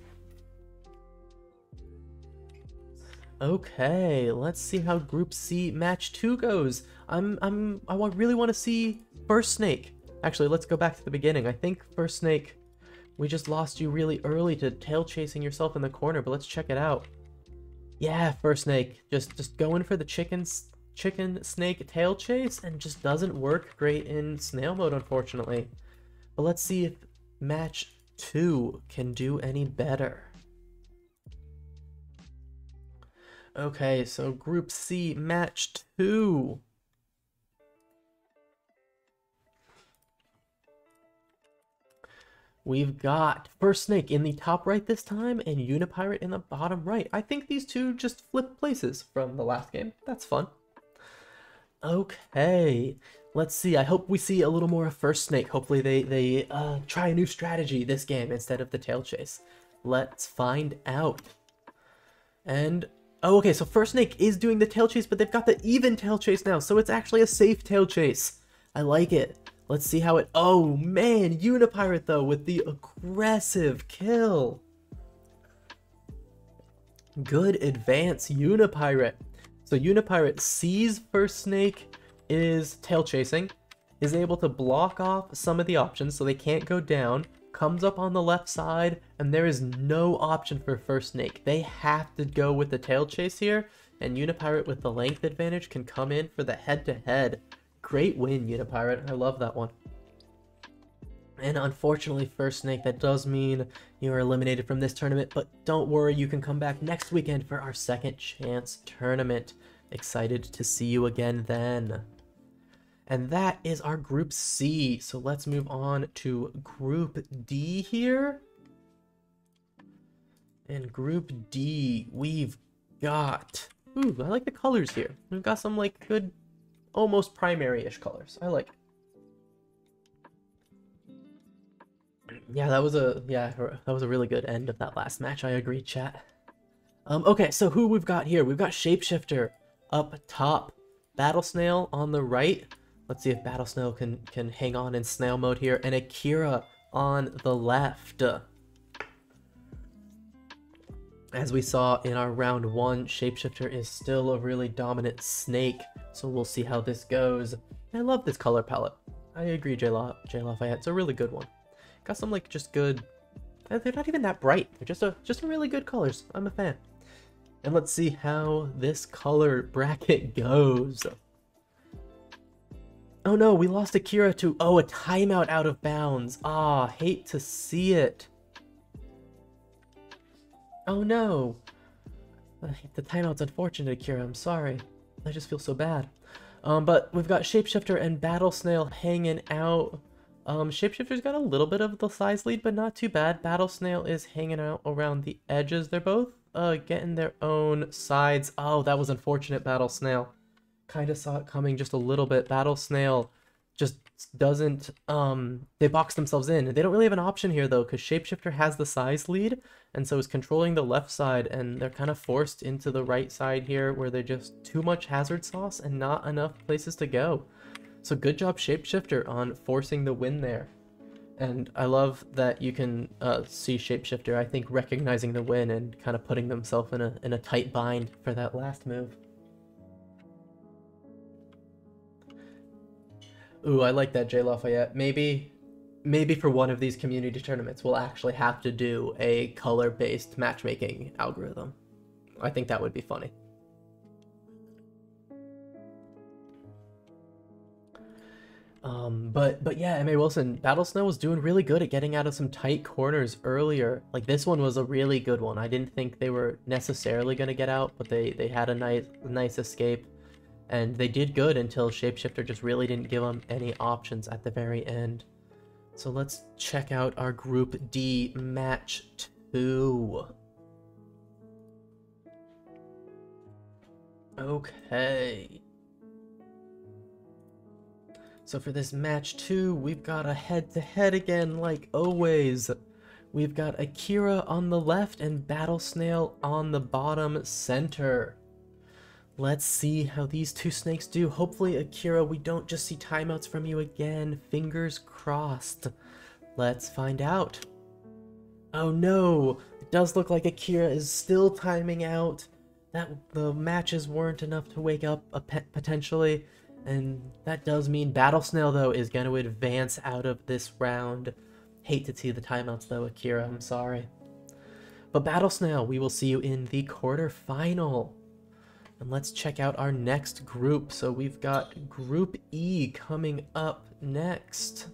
[SPEAKER 1] Okay, let's see how Group C match 2 goes. I really want to see First Snake. Actually, let's go back to the beginning. I think First Snake, we just lost you really early to tail chasing yourself in the corner, but let's check it out. Yeah, First Snake, just going for the chicken snake tail chase and just doesn't work great in Snail Mode, unfortunately. But let's see if match 2 can do any better. Okay, so Group C, match 2. We've got First Snake in the top right this time, and Unipirate in the bottom right. I think these two just flipped places from the last game. That's fun. Okay, let's see. I hope we see a little more of First Snake. Hopefully they try a new strategy this game instead of the tail chase. Let's find out. And oh, okay, so First Snake is doing the tail chase, but they've got the even tail chase now, so it's actually a safe tail chase. I like it. Let's see how it... Oh, man, Unipirate, though, with the aggressive kill. Good advance, Unipirate. So Unipirate sees First Snake is tail chasing, is able to block off some of the options so they can't go down, comes up on the left side, and there is no option for First Snake. They have to go with the tail chase here, and Unipirate with the length advantage can come in for the head-to-head. Great win, Unipirate. I love that one. And unfortunately, First Snake, that does mean you are eliminated from this tournament, but don't worry, you can come back next weekend for our second chance tournament. Excited to see you again then. And that is our Group C. So let's move on to Group D here. And Group D, we've got... Ooh, I like the colors here. We've got some, like, good, almost primary-ish colors. I like it. Yeah, that was a really good end of that last match. I agree, chat. Okay, so who we've got here? We've got Shapeshifter up top, Battle Snail on the right. Let's see if Battle Snail can hang on in Snail Mode here, and Akira on the left. As we saw in our round 1, Shapeshifter is still a really dominant snake, so we'll see how this goes. I love this color palette. I agree, J Lafayette. It's a really good one. Got some like just good. They're not even that bright. They're just really good colors. I'm a fan. And let's see how this color bracket goes. Oh no, we lost Akira to, oh, a timeout out of bounds. Ah, hate to see it. Oh no. The timeout's unfortunate, Akira, I'm sorry. I just feel so bad. But we've got Shapeshifter and Battle Snail hanging out. Shapeshifter's got a little bit of the size lead, but not too bad. Battle Snail is hanging out around the edges. They're both getting their own sides. Oh, that was unfortunate, Battle Snail. Kind of saw it coming just a little bit. Battle Snail just doesn't, they box themselves in. They don't really have an option here, though, because Shapeshifter has the size lead, and so is controlling the left side, and they're kind of forced into the right side here, where they're just too much hazard sauce and not enough places to go. So good job, Shapeshifter, on forcing the win there. And I love that you can see Shapeshifter, I think, recognizing the win and kind of putting themselves in a tight bind for that last move. Ooh, I like that, Jay Lafayette. Maybe for one of these community tournaments, we'll actually have to do a color-based matchmaking algorithm. I think that would be funny. But yeah, M.A. Wilson, Battle Snow was doing really good at getting out of some tight corners earlier. Like, this one was a really good one. I didn't think they were necessarily going to get out, but they had a nice escape. And they did good until Shapeshifter just really didn't give them any options at the very end. So let's check out our Group D Match 2. Okay. So for this Match 2, we've got a head-to-head again, like always. We've got Akira on the left and Battle Snail on the bottom center. Let's see how these two snakes do. Hopefully, Akira, we don't just see timeouts from you again. Fingers crossed. Let's find out. Oh no! It does look like Akira is still timing out. The matches weren't enough to wake up potentially. And that does mean Battle Snail, though, is going to advance out of this round. Hate to see the timeouts, though, Akira. I'm sorry. But Battle Snail, we will see you in the quarterfinal. And let's check out our next group. So we've got Group E coming up next.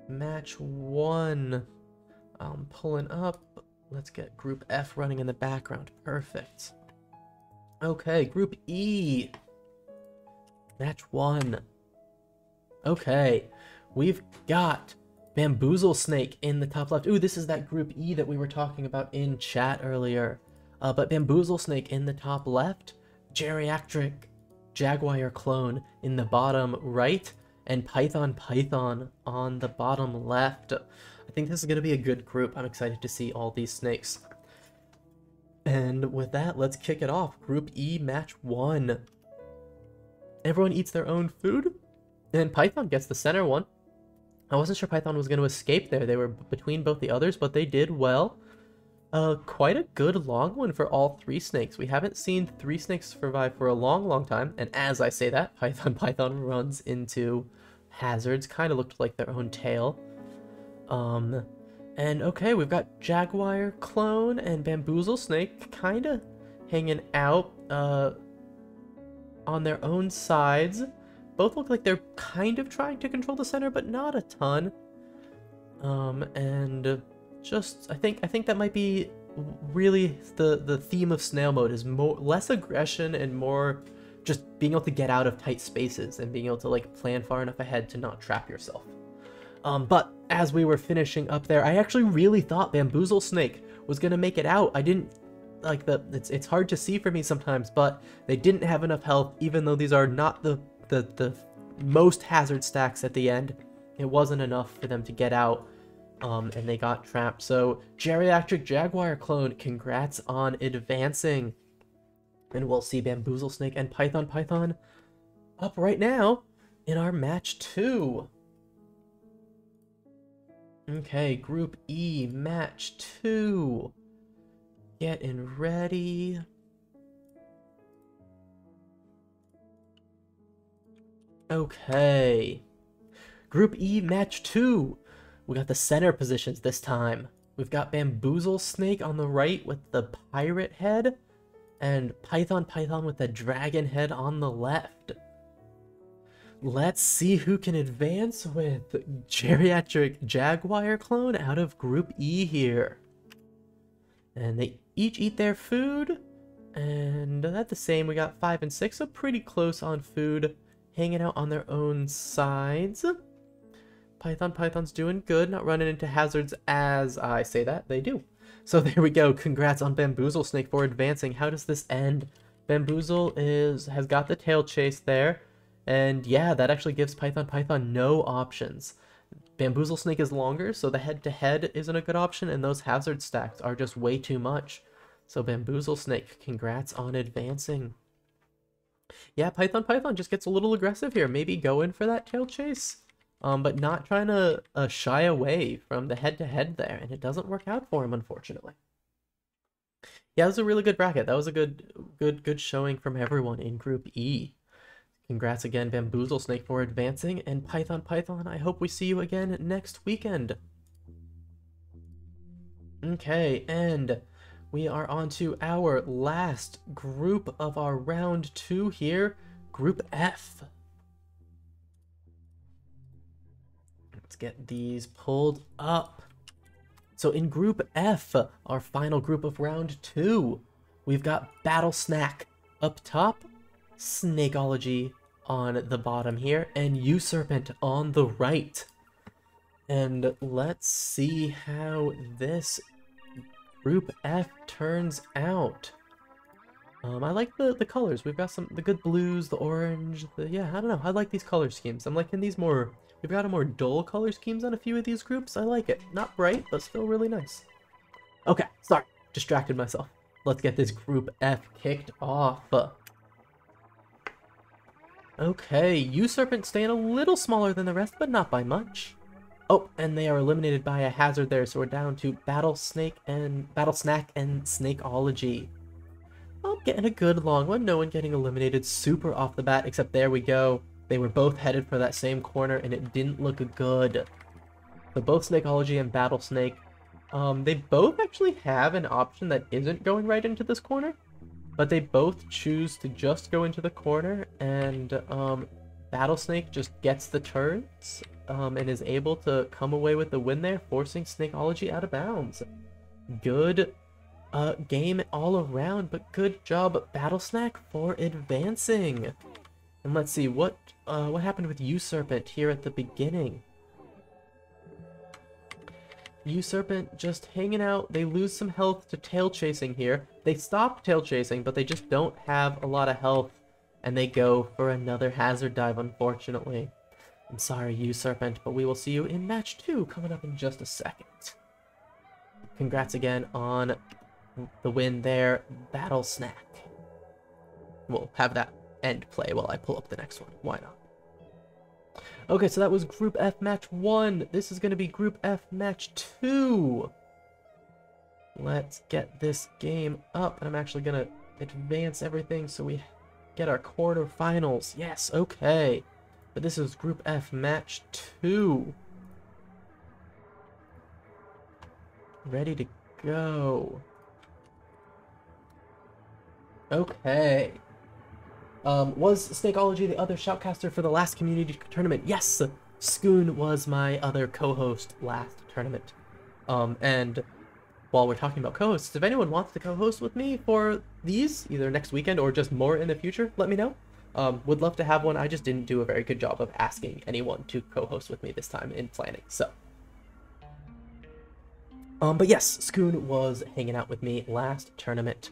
[SPEAKER 1] Match 1. I'm pulling up. Let's get Group F running in the background. Perfect. Okay, Group E. Match 1. Okay, we've got Bamboozle Snake in the top left. Ooh, this is that Group E that we were talking about in chat earlier. But Bamboozle Snake in the top left. Geriatric Jaguar clone in the bottom right, and Python on the bottom left. I think this is going to be a good group. I'm excited to see all these snakes. And with that, let's kick it off. Group E, Match 1. Everyone eats their own food, and Python gets the center one. I wasn't sure Python was going to escape there. They were between both the others, but they did well. Quite a good long one for all three snakes. We haven't seen three snakes survive for a long time, and as I say that, Python runs into hazards. Kind of looked like their own tail. And okay, we've got Jaguar Clone and Bamboozle Snake kind of hanging out, on their own sides. Both look like they're kind of trying to control the center, but not a ton. And just I think that might be really the theme of Snail Mode, is less aggression and more just being able to get out of tight spaces and being able to like plan far enough ahead to not trap yourself. But as we were finishing up there, I actually really thought Bamboozle Snake was gonna make it out. I didn't like it's hard to see for me sometimes, but they didn't have enough health, even though these are not the most hazard stacks at the end. It wasn't enough for them to get out. And they got trapped. So, Geriatric Jaguar Clone, congrats on advancing. And we'll see Bamboozle Snake and Python up right now in our Match 2. Okay, Group E, Match 2. Getting ready. Okay. Group E, Match 2. We got the center positions this time. We've got Bamboozle Snake on the right with the pirate head, and Python with the dragon head on the left. Let's see who can advance with Geriatric Jaguar clone out of Group E here. And they each eat their food, and that's the same. We got 5 and 6, so pretty close on food, hanging out on their own sides. Python's doing good, not running into hazards as I say that. They do. So there we go. Congrats on Bamboozle Snake for advancing. How does this end? Bamboozle has got the tail chase there. And yeah, that actually gives Python no options. Bamboozle Snake is longer, so the head-to-head isn't a good option, and those hazard stacks are just way too much. So Bamboozle Snake, congrats on advancing. Yeah, Python just gets a little aggressive here. Maybe go in for that tail chase, but not trying to shy away from the head-to-head there, and it doesn't work out for him, unfortunately. Yeah, that was a really good bracket. That was a good showing from everyone in Group E. Congrats again, Bamboozle Snake, for advancing, and Python, I hope we see you again next weekend. Okay, and we are on to our last group of our round 2 here, Group F. Let's get these pulled up. So in Group F, our final group of round 2, we've got Battlesnake up top, Snakeology on the bottom here, and Usurpant on the right. And let's see how this Group F turns out. I like the colors. We've got the good blues, the orange, yeah, I don't know. I like these color schemes. I'm liking these more. We've got a more dull color schemes on a few of these groups. I like it. Not bright, but still really nice. Okay, sorry. Distracted myself. Let's get this Group F kicked off. Okay, Usurpant staying a little smaller than the rest, but not by much. Oh, and they are eliminated by a hazard there, so we're down to Battlesnake and Snakeology. Oh, getting a good long one. No one getting eliminated super off the bat, except there we go. They were both headed for that same corner, and it didn't look good. So both Snakeology and Battlesnake, they both actually have an option that isn't going right into this corner. But they both choose to just go into the corner, and Battlesnake just gets the turns and is able to come away with the win there, forcing Snakeology out of bounds. Good game all around, but good job, Battlesnake, for advancing. And let's see, what happened with Usurpant here at the beginning? Usurpant just hanging out. They lose some health to tail chasing here. They stop tail chasing, but they just don't have a lot of health, and they go for another hazard dive, unfortunately. I'm sorry, Usurpant, but we will see you in match 2 coming up in just a second. Congrats again on the win there, Battlesnake. We'll have that end play while I pull up the next one. Why not? Okay, so that was Group F match 1. This is going to be Group F match 2. Let's get this game up. And I'm actually going to advance everything so we get our quarterfinals. Yes, okay. But this is Group F match 2. Ready to go. Okay. Was Snakeology the other shoutcaster for the last community tournament? Yes! Skoon was my other co-host last tournament. And while we're talking about co-hosts, if anyone wants to co-host with me for these, either next weekend or just more in the future, let me know. Would love to have one. I just didn't do a very good job of asking anyone to co-host with me this time in planning, so. But yes, Skoon was hanging out with me last tournament.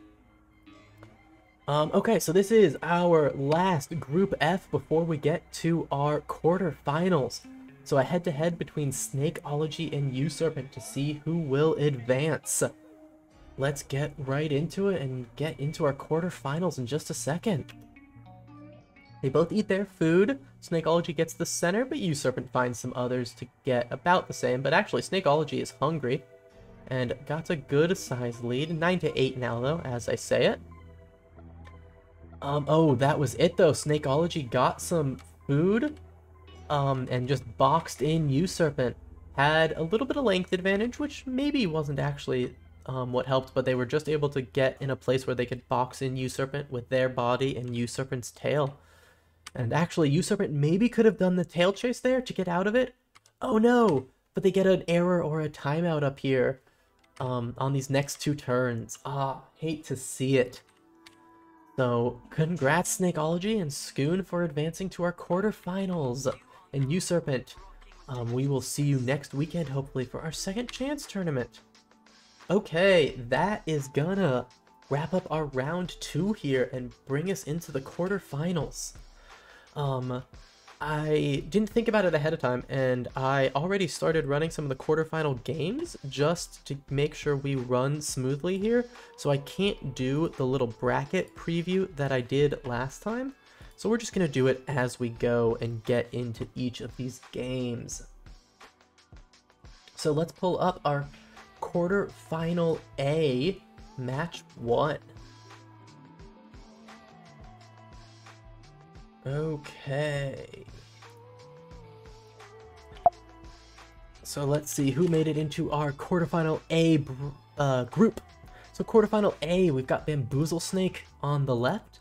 [SPEAKER 1] Okay, so this is our last Group F before we get to our quarterfinals. So a head-to-head between Snakeology and Usurpant to see who will advance. Let's get right into it and get into our quarterfinals in just a second. They both eat their food. Snakeology gets the center, but Usurpant finds some others to get about the same. But actually, Snakeology is hungry and got a good size lead. 9-8 now, though, as I say it. Oh, that was it though. Snakeology got some food, and just boxed in Usurpant. Had a little bit of length advantage, which maybe wasn't actually, what helped, but they were just able to get in a place where they could box in Usurpant with their body and Usurpant's tail. And actually, Usurpant maybe could have done the tail chase there to get out of it. Oh no! But they get an error or a timeout up here on these next 2 turns. Ah, hate to see it. So, congrats Snakeology and Scoon for advancing to our quarterfinals. And Usurpant, we will see you next weekend, hopefully, for our second chance tournament. Okay, that is gonna wrap up our round 2 here and bring us into the quarterfinals. I didn't think about it ahead of time, and I already started running some of the quarterfinal games just to make sure we run smoothly here, so I can't do the little bracket preview that I did last time. So we're just going to do it as we go and get into each of these games. So let's pull up our quarterfinal A, match 1. Okay. So let's see who made it into our quarterfinal A group. So quarterfinal A, we've got Bamboozle Snake on the left,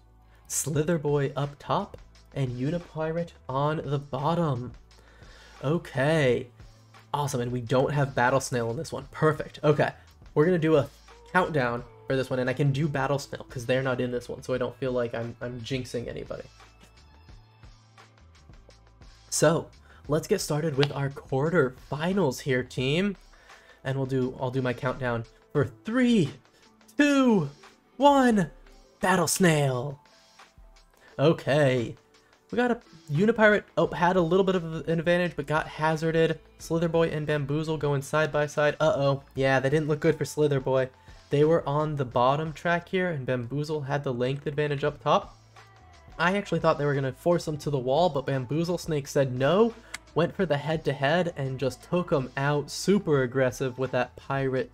[SPEAKER 1] Slither Boy up top, and Unipirate on the bottom. Okay. Awesome, and we don't have Battle Snail in this one. Perfect. Okay. We're gonna do a countdown for this one, and I can do Battle Snail because they're not in this one, so I don't feel like I'm jinxing anybody. So, let's get started with our quarterfinals here, team. And I'll do my countdown for 3, 2, 1, Battle Snail. Okay. We got a Unipirate, had a little bit of an advantage, but got hazarded. Slither Boy and Bamboozle going side by side. Uh-oh. Yeah, that didn't look good for Slither Boy. They were on the bottom track here, and Bamboozle had the length advantage up top. I actually thought they were going to force him to the wall, but Bamboozle Snake said no, went for the head-to-head, and just took him out super aggressive with that pirate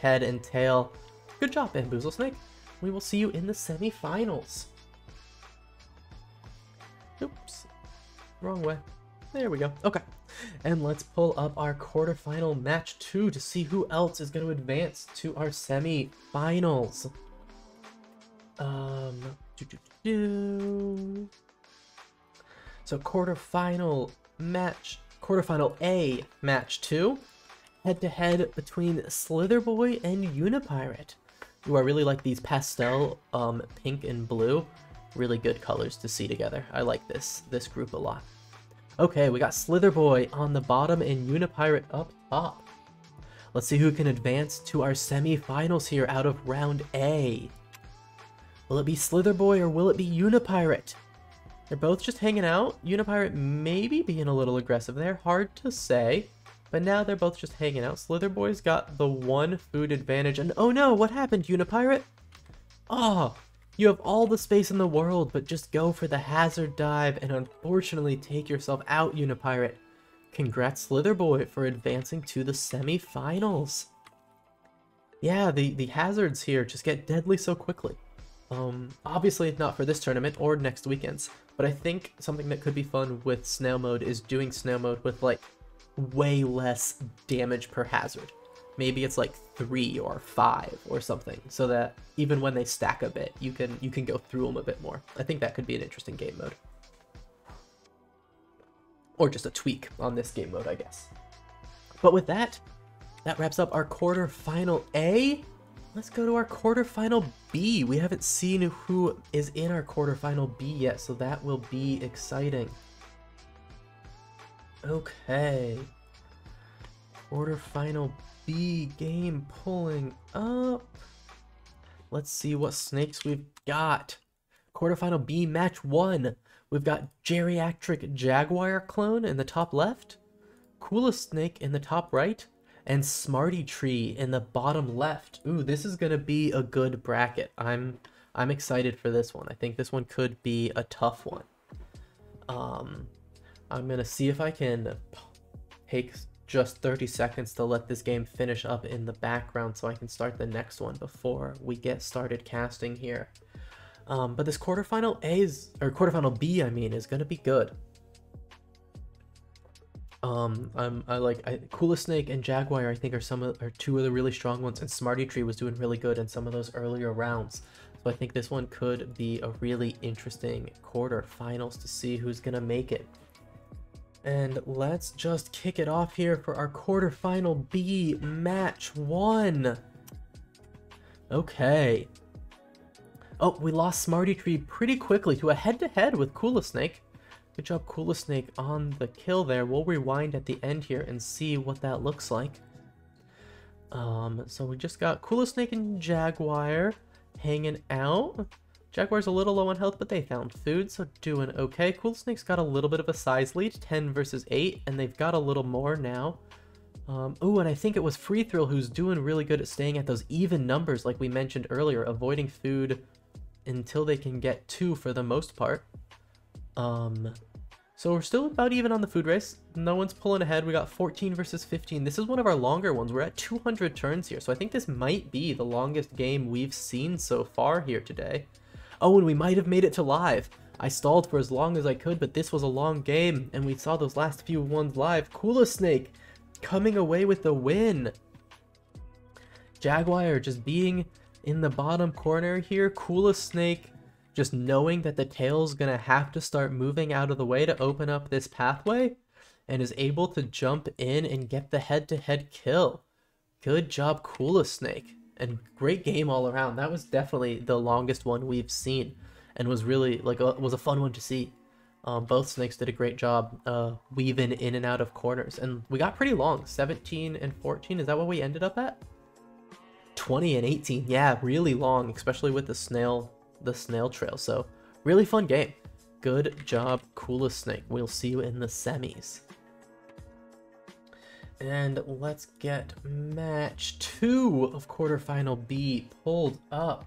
[SPEAKER 1] head and tail. Good job, Bamboozle Snake. We will see you in the semifinals. Oops. Wrong way. There we go. Okay. And let's pull up our quarterfinal match 2 to see who else is going to advance to our semifinals. So quarterfinal A, match 2, head-to-head between Slither Boy and Unipirate. Ooh, I really like these pastel pink and blue. Really good colors to see together. I like this group a lot. Okay, we got Slither Boy on the bottom and Unipirate up top. Let's see who can advance to our semifinals here out of round A. Will it be Slither Boy or will it be Unipirate? They're both just hanging out. Unipirate maybe being a little aggressive there. Hard to say. But now they're both just hanging out. Slither Boy's got the 1 food advantage. And oh no, what happened, Unipirate? Oh, you have all the space in the world, but just go for the hazard dive and unfortunately take yourself out, Unipirate. Congrats, Slither Boy, for advancing to the semifinals. Yeah, the hazards here just get deadly so quickly. Obviously not for this tournament or next weekend's, but I think something that could be fun with Snail Mode is doing Snail Mode with like way less damage per hazard. Maybe it's like 3 or 5 or something, so that even when they stack a bit, you can go through them a bit more. I think that could be an interesting game mode. Or just a tweak on this game mode, I guess. But with that wraps up our quarterfinal A. Let's go to our quarterfinal B. We haven't seen who is in our quarterfinal B yet, so that will be exciting. Okay. Quarterfinal B game pulling up. Let's see what snakes we've got. Quarterfinal B match 1. We've got Geriatric Jaguar Clone in the top left, Coolest Snake in the top right, and Smarty Tree in the bottom left. Ooh, this is gonna be a good bracket. I'm excited for this one. I think this one could be a tough one. I'm gonna see if I can take just 30 seconds to let this game finish up in the background so I can start the next one before we get started casting here. But this quarterfinal quarterfinal B, I mean, is gonna be good. Coolest Snake and Jaguar, I think, are 2 of the really strong ones, and Smarty Tree was doing really good in some of those earlier rounds. So I think this one could be a really interesting quarterfinals to see who's gonna make it. And let's just kick it off here for our quarterfinal B, match 1. Okay. Oh, we lost Smarty Tree pretty quickly to a head-to-head with Snake. Good job, Snake, on the kill there. We'll rewind at the end here and see what that looks like. So we just got Snake and Jaguar hanging out. Jaguar's a little low on health, but they found food, so doing okay. Snake's got a little bit of a size lead, 10 versus 8, and they've got a little more now. Ooh, and I think it was Free Thrill who's doing really good at staying at those even numbers like we mentioned earlier, avoiding food until they can get 2 for the most part. So we're still about even on the food race. No one's pulling ahead. We got 14 versus 15. This is one of our longer ones. We're at 200 turns here, so I think this might be the longest game we've seen so far here today. Oh, and we might have made it to live. I stalled for as long as I could, but this was a long game, and we saw those last few ones live. Snake coming away with the win. Jaguar just being in the bottom corner here. Snake just knowing that the tail's gonna have to start moving out of the way to open up this pathway, and is able to jump in and get the head-to-head kill. Good job, Snake. And great game all around. That was definitely the longest one we've seen, and was really was a fun one to see. Both snakes did a great job weaving in and out of corners, and we got pretty long. 17 and 14, is that what we ended up at? 20 and 18, yeah, really long, especially with the snail trail. So really fun game. Good job, Snake. We'll see you in the semis. And let's get match 2 of quarterfinal B pulled up.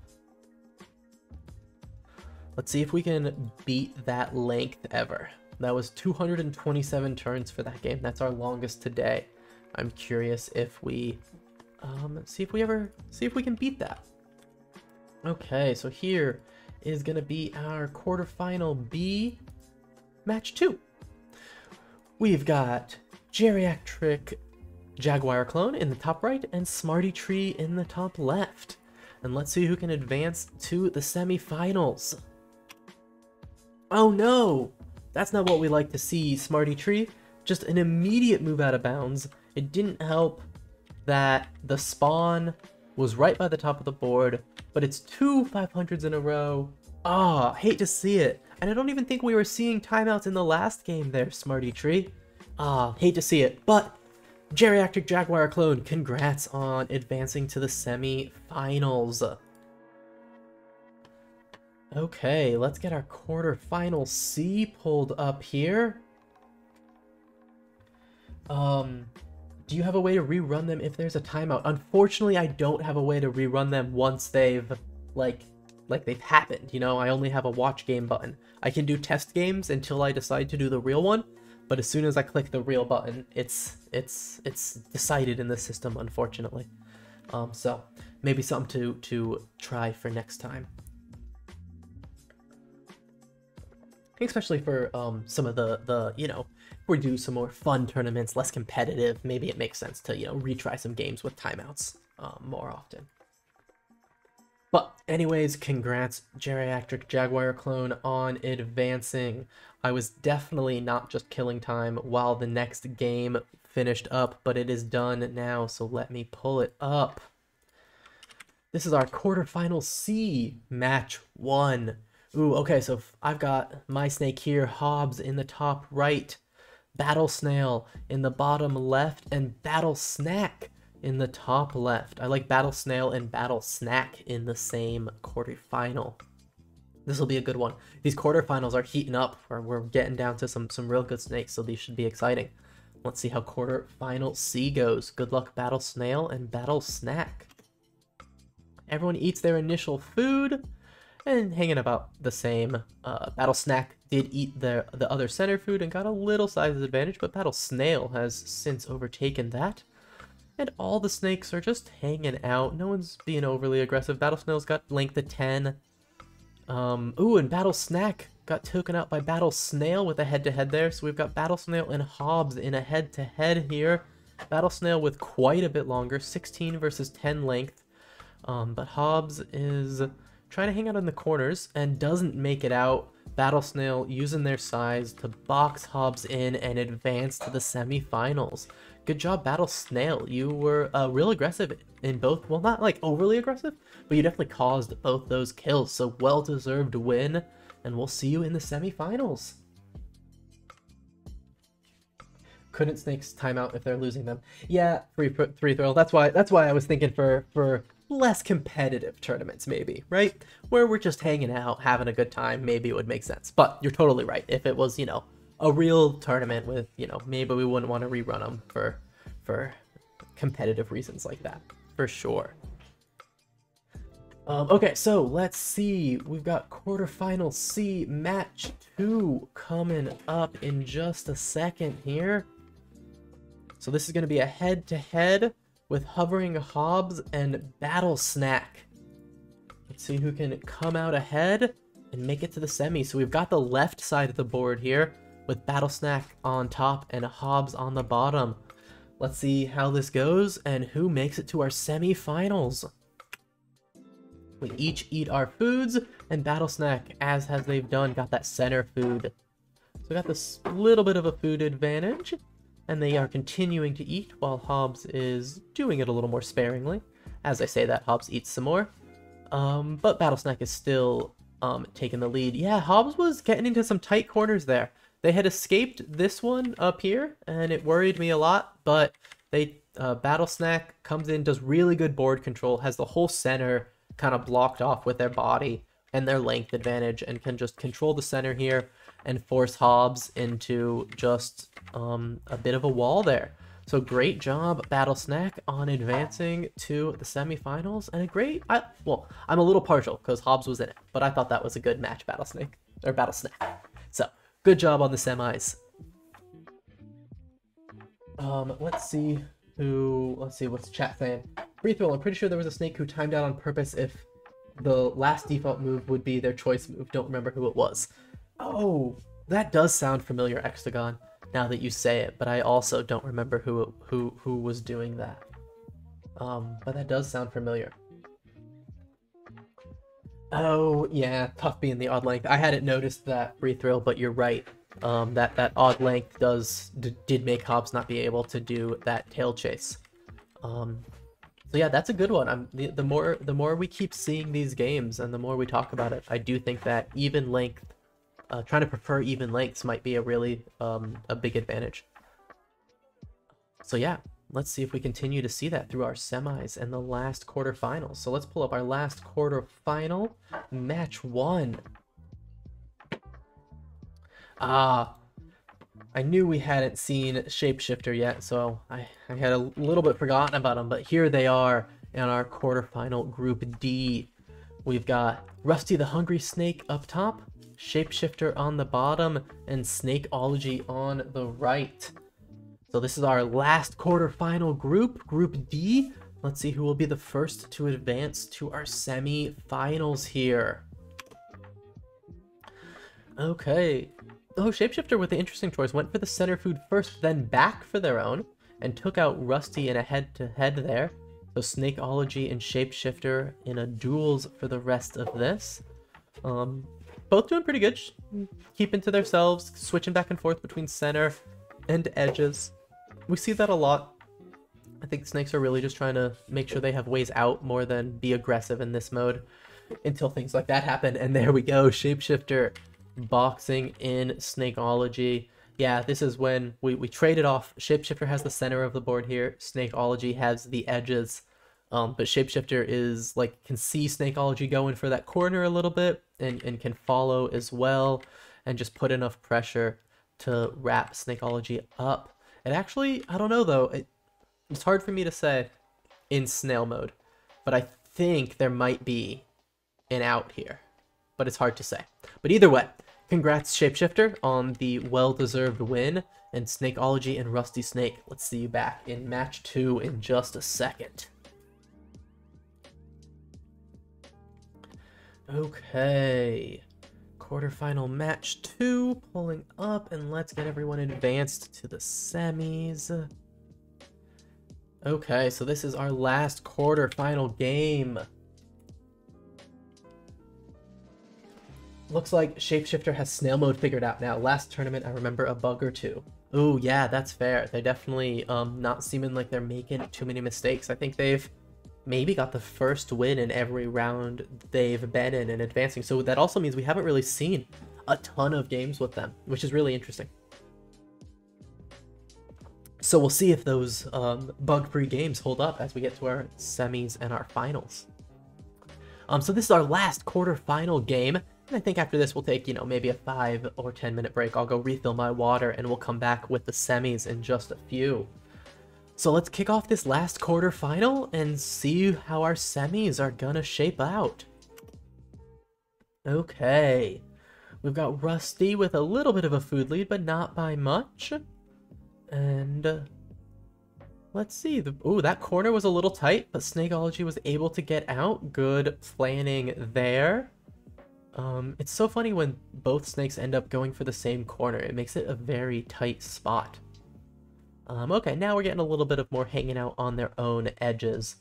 [SPEAKER 1] Let's see if we can beat that length ever. That was 227 turns for that game. That's our longest today. I'm curious if we see if we can beat that. Okay, so here is gonna be our quarterfinal B match 2. We've got Geriatric Jaguar Clone in the top right and Smarty Tree in the top left. And let's see who can advance to the semifinals. Oh no! That's not what we like to see, Smarty Tree. Just an immediate move out of bounds. It didn't help that the spawn was right by the top of the board, but it's 2 500s in a row. Ah, hate to see it. And I don't even think we were seeing timeouts in the last game there, Smarty Tree. Ah, hate to see it, but Geriatric Jaguar Clone, congrats on advancing to the semi-finals. Okay, let's get our quarterfinal C pulled up here. Do you have a way to rerun them if there's a timeout? Unfortunately, I don't have a way to rerun them once they've, like they've happened, you know? I only have a watch game button. I can do test games until I decide to do the real one. But as soon as I click the real button, it's decided in the system, unfortunately. So maybe something to try for next time. Especially for some of the you know, if we do some more fun tournaments, less competitive, maybe it makes sense to, you know, retry some games with timeouts more often. But anyways, congrats, Geriatric Jaguar Clone, on advancing. I was definitely not just killing time while the next game finished up, but it is done now, so let me pull it up. This is our quarterfinal C, match 1. Ooh, okay, so I've got my snake here, Hobbs in the top right, Battle Snail in the bottom left, and Battle Snack in the top left. I like Battle Snail and Battle Snack in the same quarterfinal. This will be a good one. These quarterfinals are heating up. We're getting down to some real good snakes, so these should be exciting. Let's see how quarterfinal C goes. Good luck, Battle Snail and Battle Snack. Everyone eats their initial food and hanging about the same. Battle Snack did eat the other center food and got a little size advantage, but Battle Snail has since overtaken that. And all the snakes are just hanging out. No one's being overly aggressive. Battle Snail's got length of 10. Ooh, and Battle Snack got taken out by Battle Snail with a head-to-head there. So we've got Battle Snail and Hobbs in a head-to-head here. Battle Snail with quite a bit longer, 16 versus 10 length. But Hobbs is trying to hang out in the corners and doesn't make it out. Battle Snail using their size to box Hobbs in and advance to the semifinals. Good job, Battle Snail. You were real aggressive in both. Well, not like overly aggressive, but you definitely caused both those kills. So well-deserved win, and we'll see you in the semifinals. Couldn't snakes timeout if they're losing them. Yeah, free throw. That's why I was thinking for less competitive tournaments, maybe, right? Where we're just hanging out, having a good time, maybe it would make sense. But you're totally right. If it was, you know, a real tournament with, you know, maybe we wouldn't want to rerun them for competitive reasons like that, for sure. Okay, so let's see. We've got quarterfinal C, match 2 coming up in just a second here. So this is going to be a head-to-head with Hovering Hobbs and Battle Snack. Let's see who can come out ahead and make it to the semi. So we've got the left side of the board here with Battle Snack on top and Hobbs on the bottom. Let's see how this goes and who makes it to our semi-finals. We each eat our foods, and Battle Snack, as they've done, got that center food. So we got this little bit of a food advantage, and they are continuing to eat while Hobbs is doing it a little more sparingly. As I say that, Hobbs eats some more. But Battle Snack is still taking the lead. Yeah, Hobbs was getting into some tight corners there. They had escaped this one up here, and it worried me a lot, but Battle Snack comes in, does really good board control, has the whole center kind of blocked off with their body and their length advantage, and can just control the center here and force Hobbs into just a bit of a wall there. So great job, Battle Snack, on advancing to the semifinals, and well, I'm a little partial because Hobbs was in it, but I thought that was a good match, Battle Snack. So good job on the semis. Let's see what's chat saying. Free throw, I'm pretty sure there was a snake who timed out on purpose if the last default move would be their choice move. Don't remember who it was. Oh, that does sound familiar, Hexagon, now that you say it, but I also don't remember who was doing that. But that does sound familiar. Oh, yeah, tough being the odd length. I hadn't noticed that free throw, but you're right. That odd length did make Hobbs not be able to do that tail chase. So yeah, that's a good one. The more we keep seeing these games and the more we talk about it, I do think that even length, trying to prefer even lengths might be a really a big advantage. So yeah, let's see if we continue to see that through our semis and the last quarterfinals. So let's pull up our last quarterfinal, match 1. I knew we hadn't seen Shapeshifter yet, so I had a little bit forgotten about them, but here they are in our quarterfinal Group D. We've got Rusty the Hungry Snake up top, Shapeshifter on the bottom, and Snakeology on the right. So this is our last quarterfinal group, Group D. Let's see who will be the first to advance to our semi-finals here. Okay. Oh, Shapeshifter with the interesting choice went for the center food first, then back for their own, and took out Rusty in a head-to-head there. So Snakeology and Shapeshifter in a duels for the rest of this. Both doing pretty good, keeping to themselves, switching back and forth between center and edges. We see that a lot. I think snakes are really just trying to make sure they have ways out more than be aggressive in this mode until things like that happen. And there we go, Shapeshifter boxing in Snakeology. Yeah, this is when we traded off. Shapeshifter has the center of the board here. Snakeology has the edges. But Shapeshifter is like, can see Snakeology going for that corner a little bit and can follow as well and just put enough pressure to wrap Snakeology up. And actually, I don't know though, it's hard for me to say in Snail Mode, but I think there might be an out here, but it's hard to say. But either way, congrats Shapeshifter on the well-deserved win, and Snakeology and Rusty Snake, let's see you back in match 2 in just a second. Okay, quarterfinal match 2 pulling up, and let's get everyone advanced to the semis. Okay, so this is our last quarterfinal game. Looks like Shapeshifter has Snail Mode figured out now. Last tournament, I remember a bug or two. Ooh, yeah, that's fair. They're definitely not seeming like they're making too many mistakes. I think they've maybe got the first win in every round they've been in and advancing. So that also means we haven't really seen a ton of games with them, which is really interesting. So we'll see if those bug-free games hold up as we get to our semis and our finals. So this is our last quarterfinal game, and I think after this we'll take, maybe a 5 or 10 minute break. I'll go refill my water, and we'll come back with the semis in just a few. So let's kick off this last quarterfinal and see how our semis are gonna shape out. Okay, we've got Rusty with a little bit of a food lead, but not by much. And let's see. Ooh, that corner was a little tight, but Snakeology was able to get out. Good planning there. It's so funny when both snakes end up going for the same corner. It makes it a very tight spot. Okay, now we're getting a little bit of more hanging out on their own edges.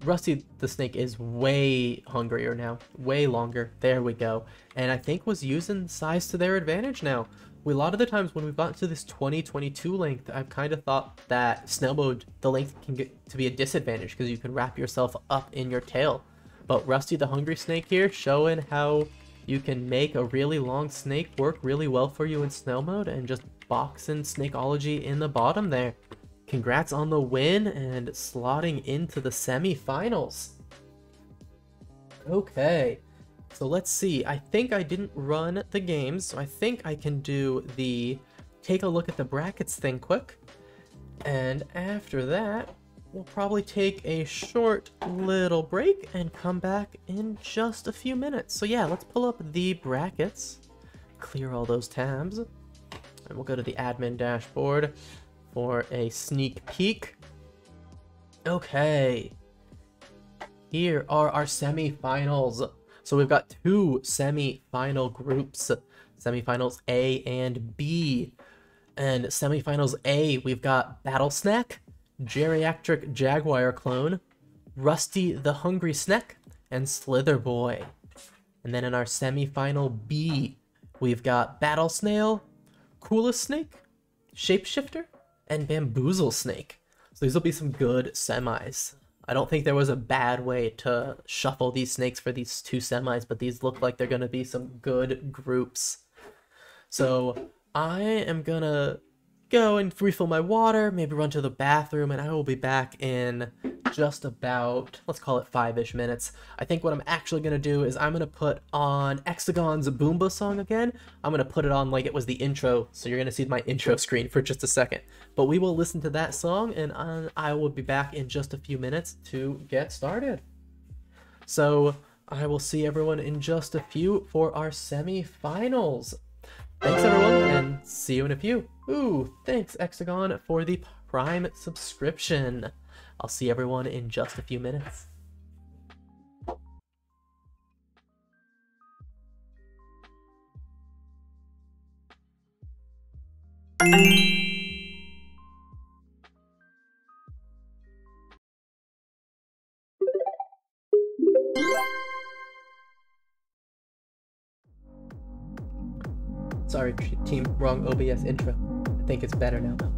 [SPEAKER 1] Rusty the snake is way hungrier now, way longer. There we go. And I think was using size to their advantage now. A lot of the times when we've gotten to this 20-22 length, I've kind of thought that Snail Mode, the length can get to be a disadvantage because you can wrap yourself up in your tail. But Rusty the hungry snake here showing how you can make a really long snake work really well for you in Snail Mode and just boxing Snakeology in the bottom there. Congrats on the win and slotting into the semi-finals. Okay. So let's see, I think I didn't run the games, so I think I can do the take a look at the brackets thing quick. And after that, we'll probably take a short little break and come back in just a few minutes. So yeah, let's pull up the brackets, clear all those tabs, and we'll go to the admin dashboard for a sneak peek. Okay, here are our semi-finals. So we've got two semi-final groups, semi-finals A and B. And semi-finals A, we've got Battlesnake, Geriatric Jaguar Clone, Rusty the Hungry Snake, and Slither Boy. And then in our semi-final B, we've got Battle Snail, Coolest Snake, Shapeshifter, and Bamboozle Snake. So these will be some good semis. I don't think there was a bad way to shuffle these snakes for these two semis, but these look like they're going to be some good groups. So I am going to go and refill my water, maybe run to the bathroom, and I will be back in just about, let's call it 5-ish minutes. I think what I'm actually going to do is I'm going to put on Hexagon's Boomba song again. I'm going to put it on like it was the intro, so you're going to see my intro screen for just a second. But we will listen to that song, and I will be back in just a few minutes to get started. So I will see everyone in just a few for our semi-finals. Thanks everyone, and see you in a few. Ooh, thanks Hexagon for the Prime subscription. I'll see everyone in just a few minutes. Sorry, team, wrong OBS intro. I think it's better now though.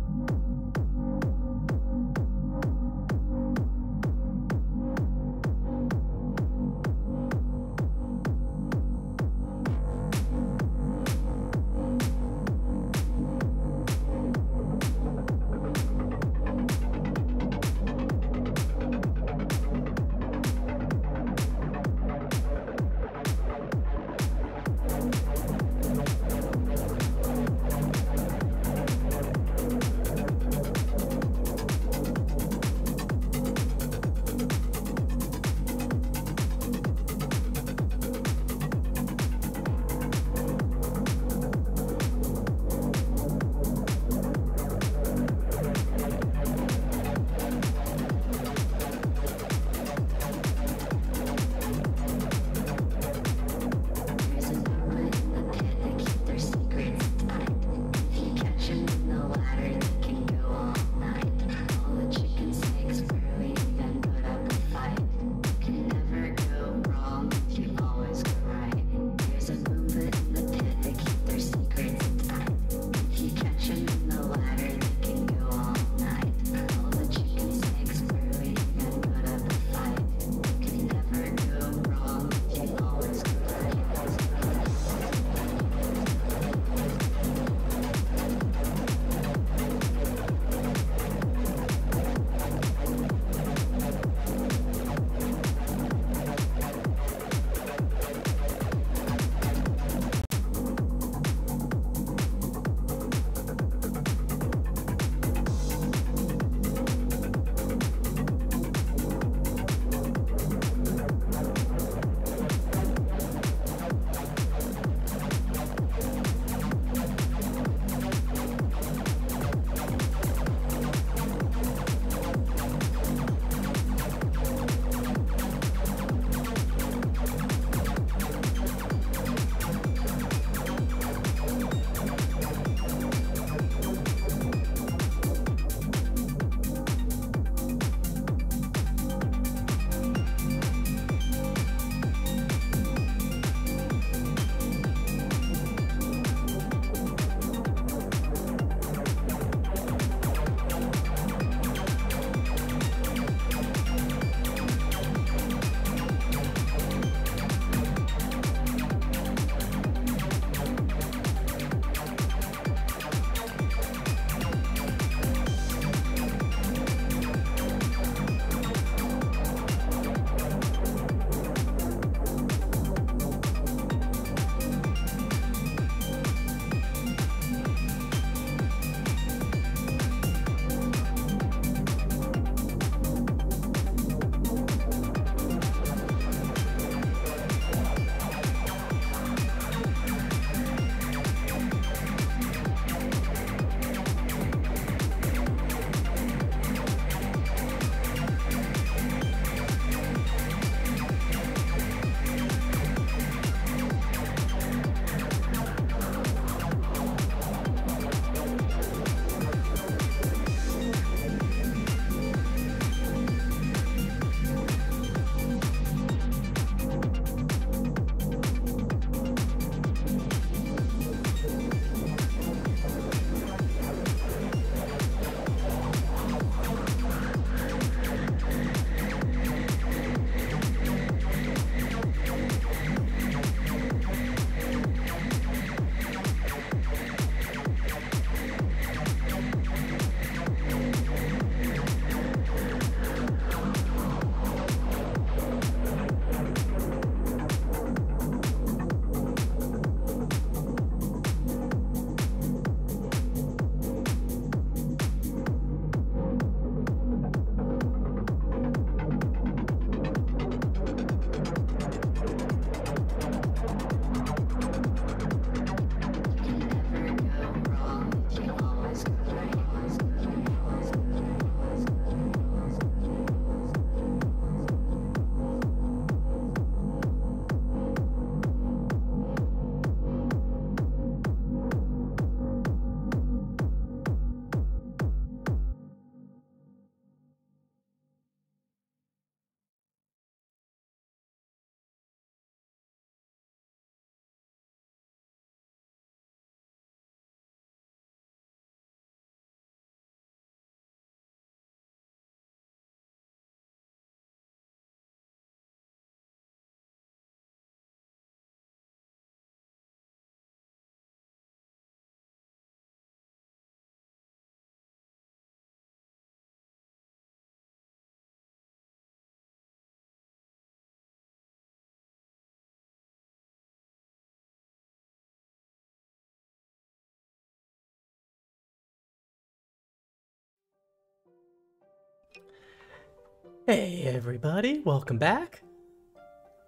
[SPEAKER 1] Hey everybody, welcome back.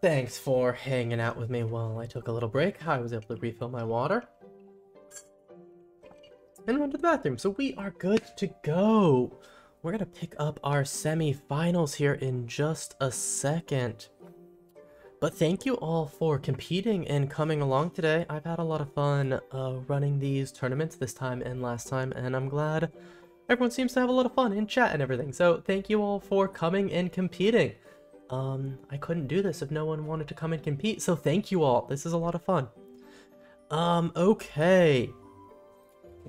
[SPEAKER 1] Thanks for hanging out with me while I took a little break. I was able to refill my water and run to the bathroom, so we are good to go. We're gonna pick up our semi-finals here in just a second. But thank you all for competing and coming along today. I've had a lot of fun running these tournaments this time and last time, and I'm glad everyone seems to have a lot of fun in chat and everything. So thank you all for coming and competing. I couldn't do this if no one wanted to come and compete, so thank you all. This is a lot of fun. Okay.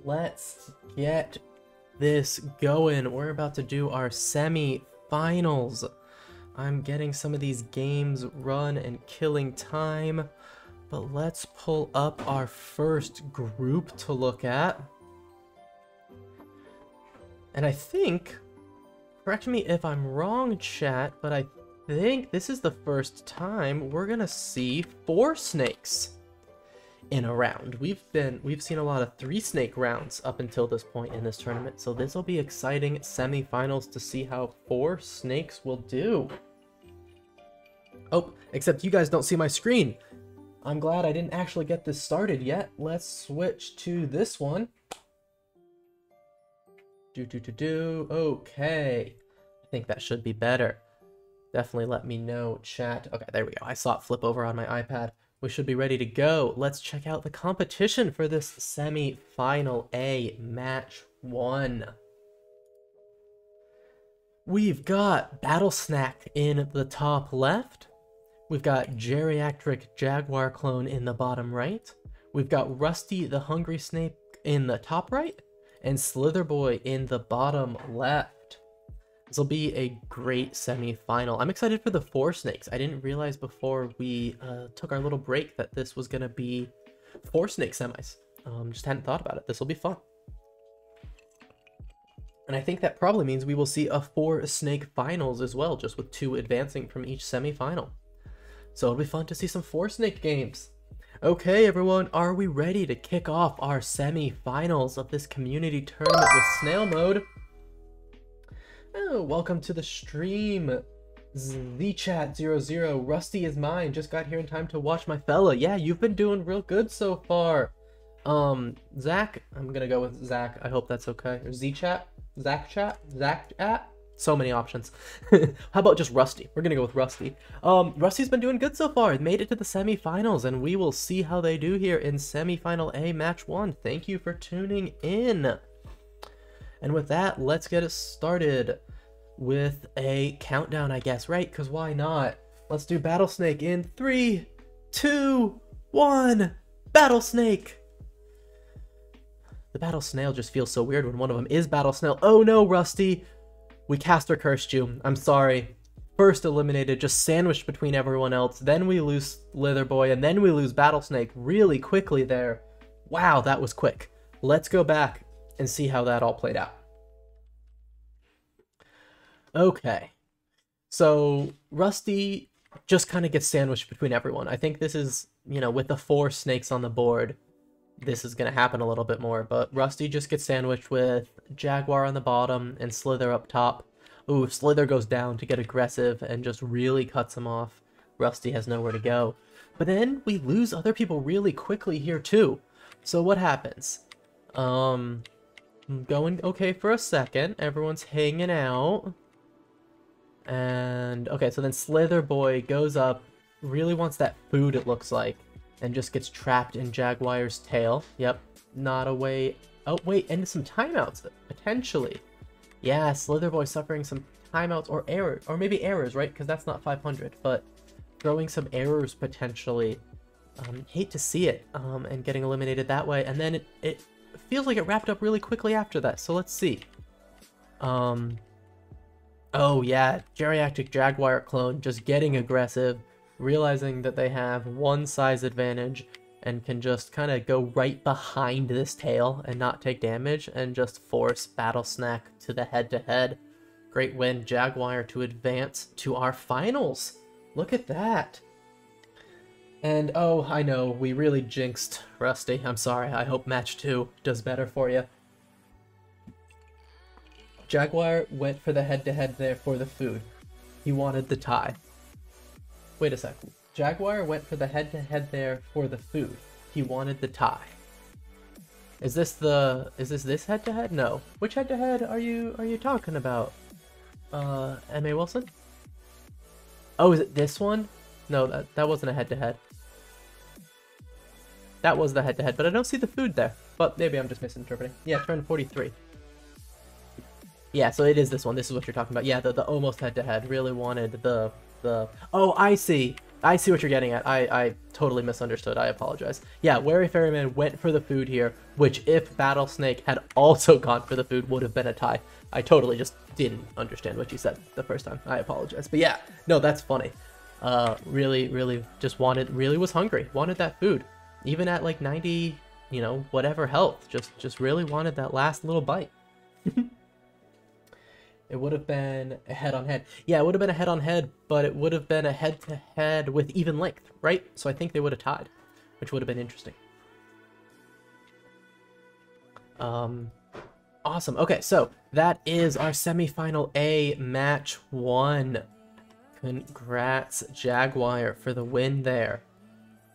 [SPEAKER 1] Let's get this going. We're about to do our semi-finals. I'm getting some of these games run and killing time, but let's pull up our first group to look at. And I think, correct me if I'm wrong, chat, but I think this is the first time we're gonna see 4 snakes in a round. We've seen a lot of 3 snake rounds up until this point in this tournament, so this will be exciting semi-finals to see how 4 snakes will do. Oh, except you guys don't see my screen. I'm glad I didn't actually get this started yet. Let's switch to this one. Okay. I think that should be better. Definitely let me know, chat. Okay, there we go. I saw it flip over on my iPad. We should be ready to go. Let's check out the competition for this semi-final A match 1. We've got Battlesnake in the top left. We've got Geriatric Jaguar Clone in the bottom right. We've got Rusty the Hungry Snake in the top right. And Slither Boy in the bottom left. This will be a great semi-final. I'm excited for the 4 snakes. I didn't realize before we took our little break that this was going to be 4 snake semis. Just hadn't thought about it. This will be fun. And I think that probably means we will see a 4 snake finals as well, just with 2 advancing from each semi-final. So it'll be fun to see some 4 snake games. Okay, everyone, are we ready to kick off our semi-finals of this community tournament with Snail Mode? Oh, welcome to the stream, TheChat00. Rusty is mine. Just got here in time to watch my fella. Yeah, you've been doing real good so far. Zach, I'm gonna go with Zach. I hope that's okay. Or Z-Chat, Zach at. So many options. How about just Rusty? We're gonna go with Rusty. Rusty's been doing good so far. Made it to the semi-finals, and we will see how they do here in semi-final A match 1. Thank you for tuning in. And with that, let's get it started with a countdown, I guess, right? Because why not? Let's do Battlesnake in 3, 2, 1. Battlesnake! The Battle Snail just feels so weird when one of them is Battle Snail. Oh no, Rusty! We cast or cursed you. I'm sorry. First eliminated, just sandwiched between everyone else. Then we lose Slither Boy, and then we lose Battlesnake really quickly there. Wow, that was quick. Let's go back and see how that all played out. Okay. So, Rusty just kind of gets sandwiched between everyone. I think this is, you know, with the 4 snakes on the board, this is going to happen a little bit more, but Rusty just gets sandwiched with Jaguar on the bottom and Slither up top. Ooh, Slither goes down to get aggressive and just really cuts him off. Rusty has nowhere to go. But then we lose other people really quickly here too. So what happens? I'm going okay for a second. Everyone's hanging out. And okay, so then Slither Boy goes up, really wants that food, it looks like, and just gets trapped in Jaguar's tail. Yep, not a way. Oh, wait, and some timeouts, potentially. Yeah, Slither Boy suffering some timeouts or errors, or maybe errors, right? Because that's not 500, but throwing some errors potentially. Hate to see it, and getting eliminated that way. And then it feels like it wrapped up really quickly after that, so let's see. Oh yeah, Geriatric Jaguar Clone just getting aggressive, realizing that they have 1 size advantage and can just kind of go right behind this tail and not take damage and just force Battlesnake to the head-to-head. Great win, Jaguar, to advance to our finals. Look at that. And oh, I know, we really jinxed Rusty. I'm sorry, I hope match 2 does better for you. Jaguar went for the head-to-head there for the food. He wanted the tie. Wait a second. Jaguar went for the head-to-head there for the food. He wanted the tie. Is this this head-to-head? No. Which head-to-head are you talking about? M.A. Wilson? Oh, is it this one? No, that wasn't a head-to-head. That was the head-to-head, but I don't see the food there. But maybe I'm just misinterpreting. Yeah, turn 43. Yeah, so it is this one. This is what you're talking about. Yeah, the almost head-to-head. Really wanted the... Oh, I see. I see what you're getting at. I totally misunderstood. I apologize. Yeah, Wary Ferryman went for the food here, which if Battlesnake had also gone for the food would have been a tie. I totally just didn't understand what you said the first time. I apologize. But yeah, no, that's funny. Really just really was hungry. Wanted that food. Even at like 90, you know, whatever health. Just really wanted that last little bite. It would have been a head-on-head. Yeah, it would have been a head-on-head, but it would have been a head-to-head with even length, right? So I think they would have tied, which would have been interesting. Awesome. Okay, so that is our semifinal A, match 1. Congrats, Jaguar, for the win there.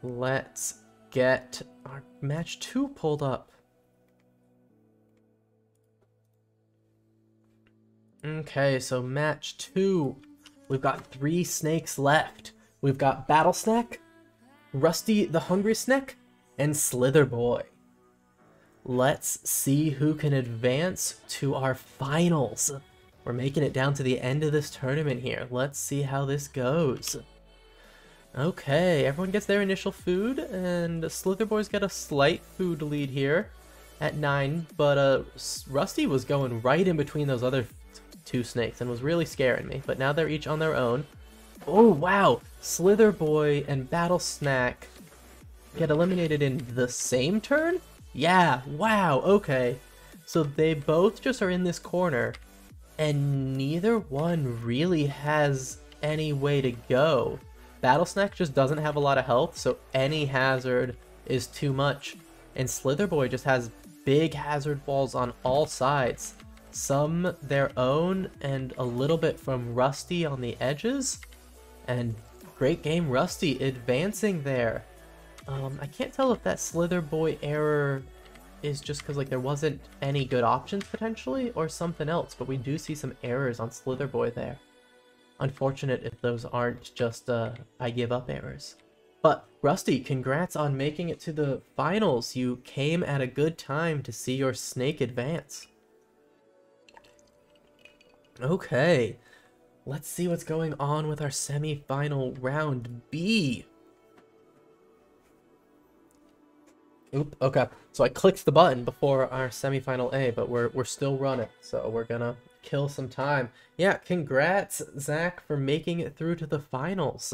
[SPEAKER 1] Let's get our match 2 pulled up. Okay, so match 2. We've got 3 snakes left. We've got Battlesnake, Rusty the Hungry Snake, and Slither Boy. Let's see who can advance to our finals. We're making it down to the end of this tournament here. Let's see how this goes. Okay, everyone gets their initial food, and Slither Boy's got a slight food lead here at 9, but Rusty was going right in between those other 2 snakes and was really scaring me, but now they're each on their own. Oh wow, Slither Boy and Battlesnake get eliminated in the same turn? Yeah, wow, okay. So they both just are in this corner, and neither one really has any way to go. Battlesnake just doesn't have a lot of health, so any hazard is too much. And Slither Boy just has big hazard walls on all sides. Some their own, and a little bit from Rusty on the edges. And great game, Rusty, advancing there. I can't tell if that Slither Boy error is just because like there wasn't any good options potentially, or something else, but we do see some errors on Slither Boy there. Unfortunate if those aren't just I give up errors. But Rusty, congrats on making it to the finals. You came at a good time to see your snake advance. Okay, let's see what's going on with our semi-final round B. Oop, okay, so I clicked the button before our semi-final A, but we're still running, so we're gonna kill some time. Yeah, congrats, Zach, for making it through to the finals.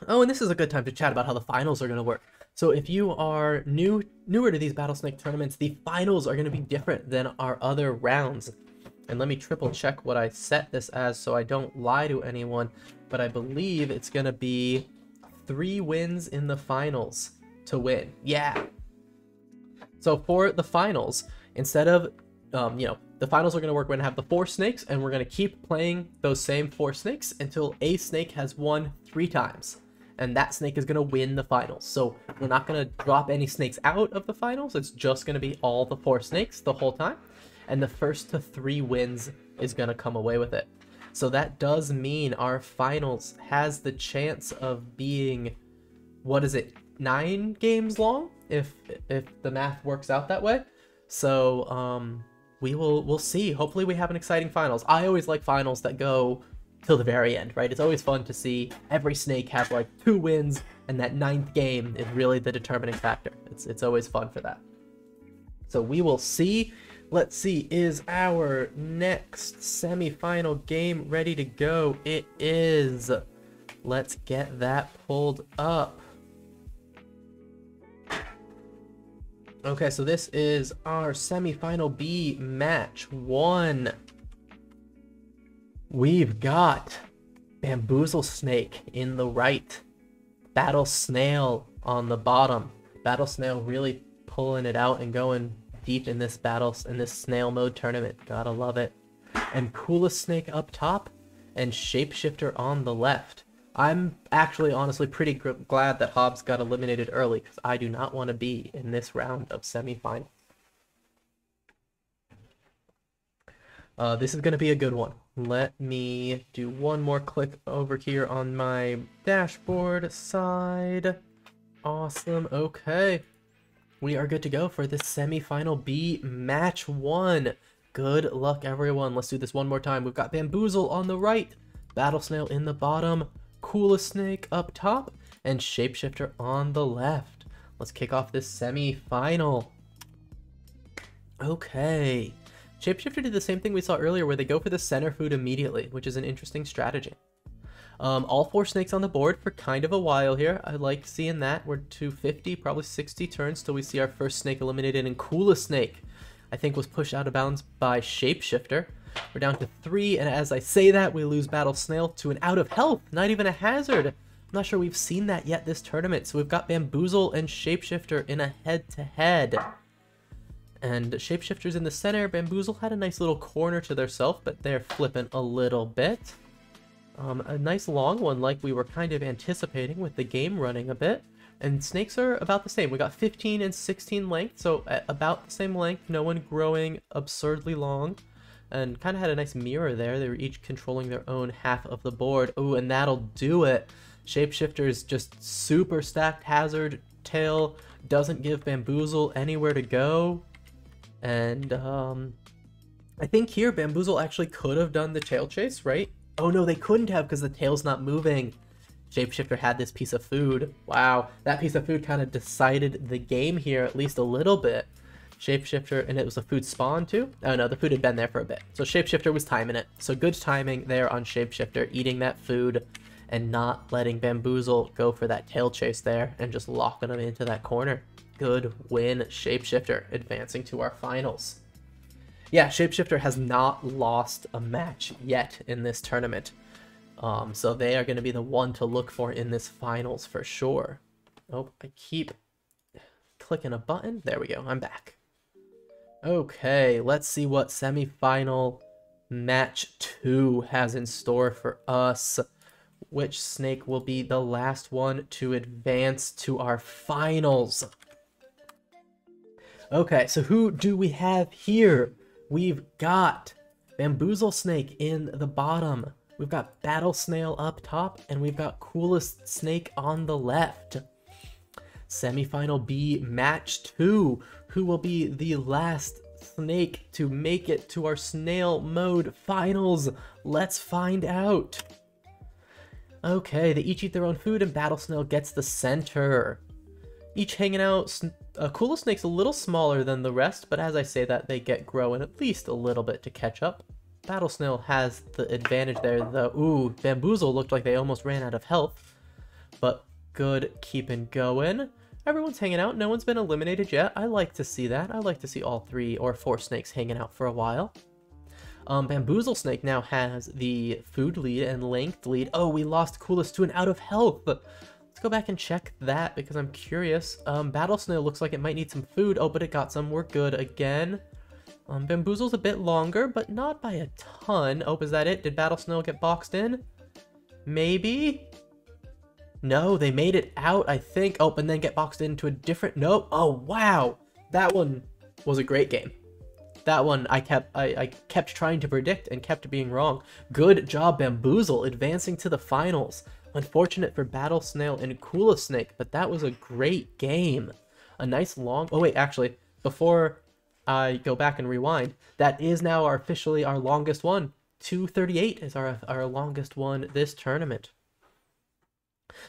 [SPEAKER 1] Oh, and this is a good time to chat about how the finals are gonna work. So if you are newer to these Battlesnake tournaments, the finals are going to be different than our other rounds. And let me triple check what I set this as so I don't lie to anyone, but I believe it's going to be 3 wins in the finals to win. Yeah. So for the finals, instead of, the finals are going to work, we're going to have the 4 snakes, and we're going to keep playing those same 4 snakes until a snake has won 3 times. And that snake is going to win the finals. So we're not going to drop any snakes out of the finals. It's just going to be all the 4 snakes the whole time. And the first to 3 wins is going to come away with it. So that does mean our finals has the chance of being, 9 games long? If the math works out that way. So we'll see. Hopefully we have an exciting finals. I always like finals that go till the very end, right? It's always fun to see every snake have like 2 wins, and that 9th game is really the determining factor. It's always fun for that. So we will see. Let's see, is our next semi-final game ready to go? It is. Let's get that pulled up. Okay, so this is our semi-final B, match 1. We've got Bamboozle Snake in the right, Battle Snail on the bottom. Battle Snail really pulling it out and going deep in this Snail Mode tournament. Gotta love it. and Coolest Snake up top, and Shapeshifter on the left. I'm actually honestly pretty glad that Hobbs got eliminated early, because I do not want to be in this round of semifinal. This is going to be a good one. Let me do one more click over here on my dashboard side. Awesome. Okay. We are good to go for this semifinal B match 1. Good luck, everyone. Let's do this one more time. We've got Bamboozle on the right, Battle Snail in the bottom, Coolest Snake up top, and Shapeshifter on the left. Let's kick off this semi-final. Okay. Shapeshifter did the same thing we saw earlier where they go for the center food immediately, which is an interesting strategy. All 4 snakes on the board for kind of a while here. I like seeing that. We're to 50, probably 60 turns till we see our first snake eliminated, and Coolest Snake, I think, was pushed out of bounds by Shapeshifter. We're down to 3, and as I say that, we lose Battle Snail to an out of health, not even a hazard. I'm not sure we've seen that yet this tournament, so we've got Bamboozle and Shapeshifter in a head-to-head. And Shapeshifter's in the center. Bamboozle had a nice little corner to theirself, but they're flipping a little bit. A nice long one like we were kind of anticipating with the game running a bit. And snakes are about the same. We got 15 and 16 length, so about the same length. No one growing absurdly long. And kind of had a nice mirror there. They were each controlling their own half of the board. Ooh, and that'll do it. Shapeshifter's just super stacked hazard tail. Doesn't give Bamboozle anywhere to go. And I think here Bamboozle actually could have done the tail chase, right? Oh no, they couldn't have because the tail's not moving. Shapeshifter had this piece of food. Wow, that piece of food kind of decided the game here at least a little bit. Shapeshifter, and it was a food spawn too? Oh no, the food had been there for a bit. So Shapeshifter was timing it. So good timing there on Shapeshifter, eating that food and not letting Bamboozle go for that tail chase there and just locking him into that corner. Good win, Shapeshifter, advancing to our finals. Yeah, Shapeshifter has not lost a match yet in this tournament. So they are going to be the one to look for in this finals for sure. Oh, I keep clicking a button. There we go, I'm back. Okay, let's see what semifinal match 2 has in store for us. Which snake will be the last one to advance to our finals? Okay, so who do we have here? We've got Bamboozle Snake in the bottom. We've got Battle Snail up top, and we've got Coolest Snake on the left. Semifinal B match 2. Who will be the last snake to make it to our Snail Mode finals? Let's find out. Okay, they each eat their own food, and Battle Snail gets the center. Each hanging out. Coolest Snake's a little smaller than the rest, but as I say that, they get growing at least a little bit to catch up. Battle Snail has the advantage there, though. Ooh, Bamboozle looked like they almost ran out of health, but good keeping going. Everyone's hanging out. No one's been eliminated yet. I like to see that. I like to see all 3 or 4 snakes hanging out for a while. Bamboozle Snake now has the food lead and length lead. Oh, we lost Coolest to an out of health. Let's go back and check that because I'm curious. Battle Snail looks like it might need some food. Oh, but it got some. We're good again. Bamboozle's a bit longer, but not by a ton. Oh, is that it? Did Battle Snail get boxed in? Maybe? No, they made it out, I think. Oh, and then get boxed into a different... Nope. Oh, wow. That one was a great game. That one I kept trying to predict and kept being wrong. Good job, Bamboozle, advancing to the finals. Unfortunate for Battle Snail and Coolest Snake, but that was a great game. A nice long... Oh, wait, actually, before I go back and rewind, that is now officially our longest one. 2:38 is our longest one this tournament.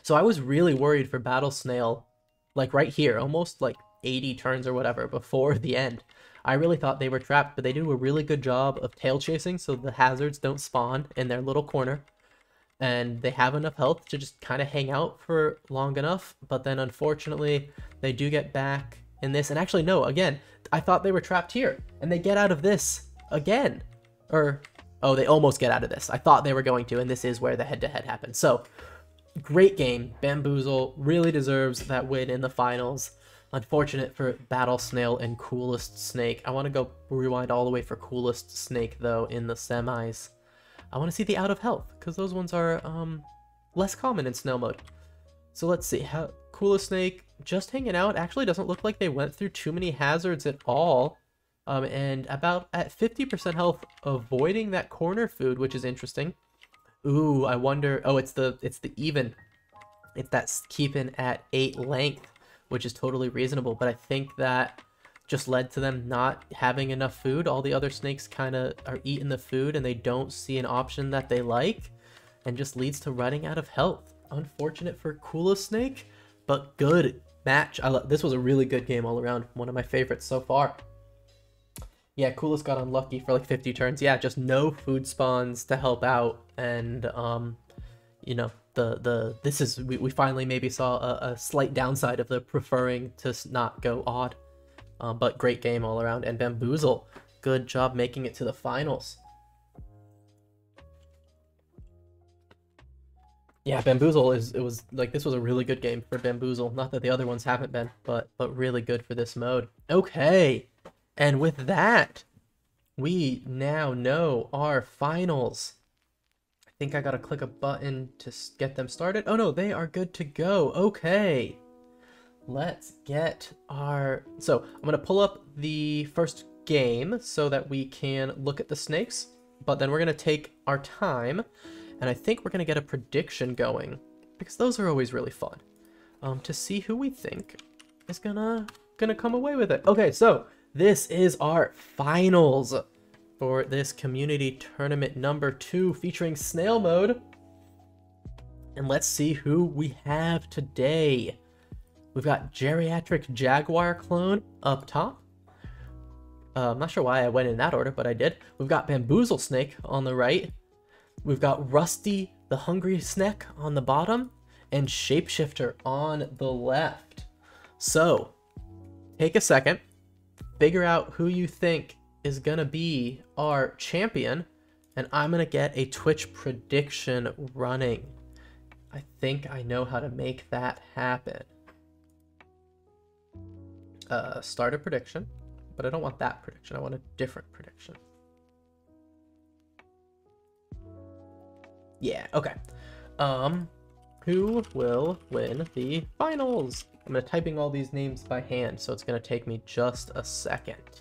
[SPEAKER 1] So I was really worried for Battle Snail, like right here, almost like 80 turns or whatever before the end. I really thought they were trapped, but they do a really good job of tail chasing so the hazards don't spawn in their little corner. And they have enough health to just kind of hang out for long enough, but then unfortunately they do get back in this. And actually, no, again, I thought they were trapped here, and they get out of this again. Or, oh, they almost get out of this. I thought they were going to, and this is where the head-to-head happens. So, great game. Bamboozle really deserves that win in the finals. Unfortunate for Battle Snail and Coolest Snake. I want to go rewind all the way for Coolest Snake, though, in the semis. I want to see the out of health, because those ones are less common in Snail Mode. So let's see. How Coolest Snake just hanging out. Actually doesn't look like they went through too many hazards at all. And about at 50% health, avoiding that corner food, which is interesting. Ooh, I wonder. Oh, it's the even. It's that keeping at 8 length, which is totally reasonable. But I think that just led to them not having enough food. All the other snakes kind of are eating the food and they don't see an option that they like, and just leads to running out of health. Unfortunate for Coolest Snake, but good match. This was a really good game all around. One of my favorites so far. Yeah, Coolest got unlucky for like 50 turns. Yeah, just no food spawns to help out. And, you know, we finally maybe saw a slight downside of the preferring to not go odd. But great game all around. And Bamboozle, good job making it to the finals. Yeah, Bamboozle this was a really good game for Bamboozle. Not that the other ones haven't been, but really good for this mode. Okay, and with that, we now know our finals. I think I gotta click a button to get them started. Oh no, they are good to go. Okay, let's get our... So I'm gonna pull up the first game so that we can look at the snakes, but then we're gonna take our time. And I think we're going to get a prediction going, because those are always really fun, to see who we think is gonna come away with it. Okay, so this is our finals for this community tournament number 2 featuring Snail Mode. And let's see who we have today. We've got Geriatric Jaguar Clone up top. I'm not sure why I went in that order, but I did. We've got Bamboozle Snake on the right. We've got Rusty the Hungry Snack on the bottom, and Shapeshifter on the left. So, take a second, figure out who you think is gonna be our champion, and I'm gonna get a Twitch prediction running. I think I know how to make that happen. Start a prediction, but I don't want that prediction, I want a different prediction. Yeah, okay. Who will win the finals? I'm typing all these names by hand, so it's gonna take me just a second.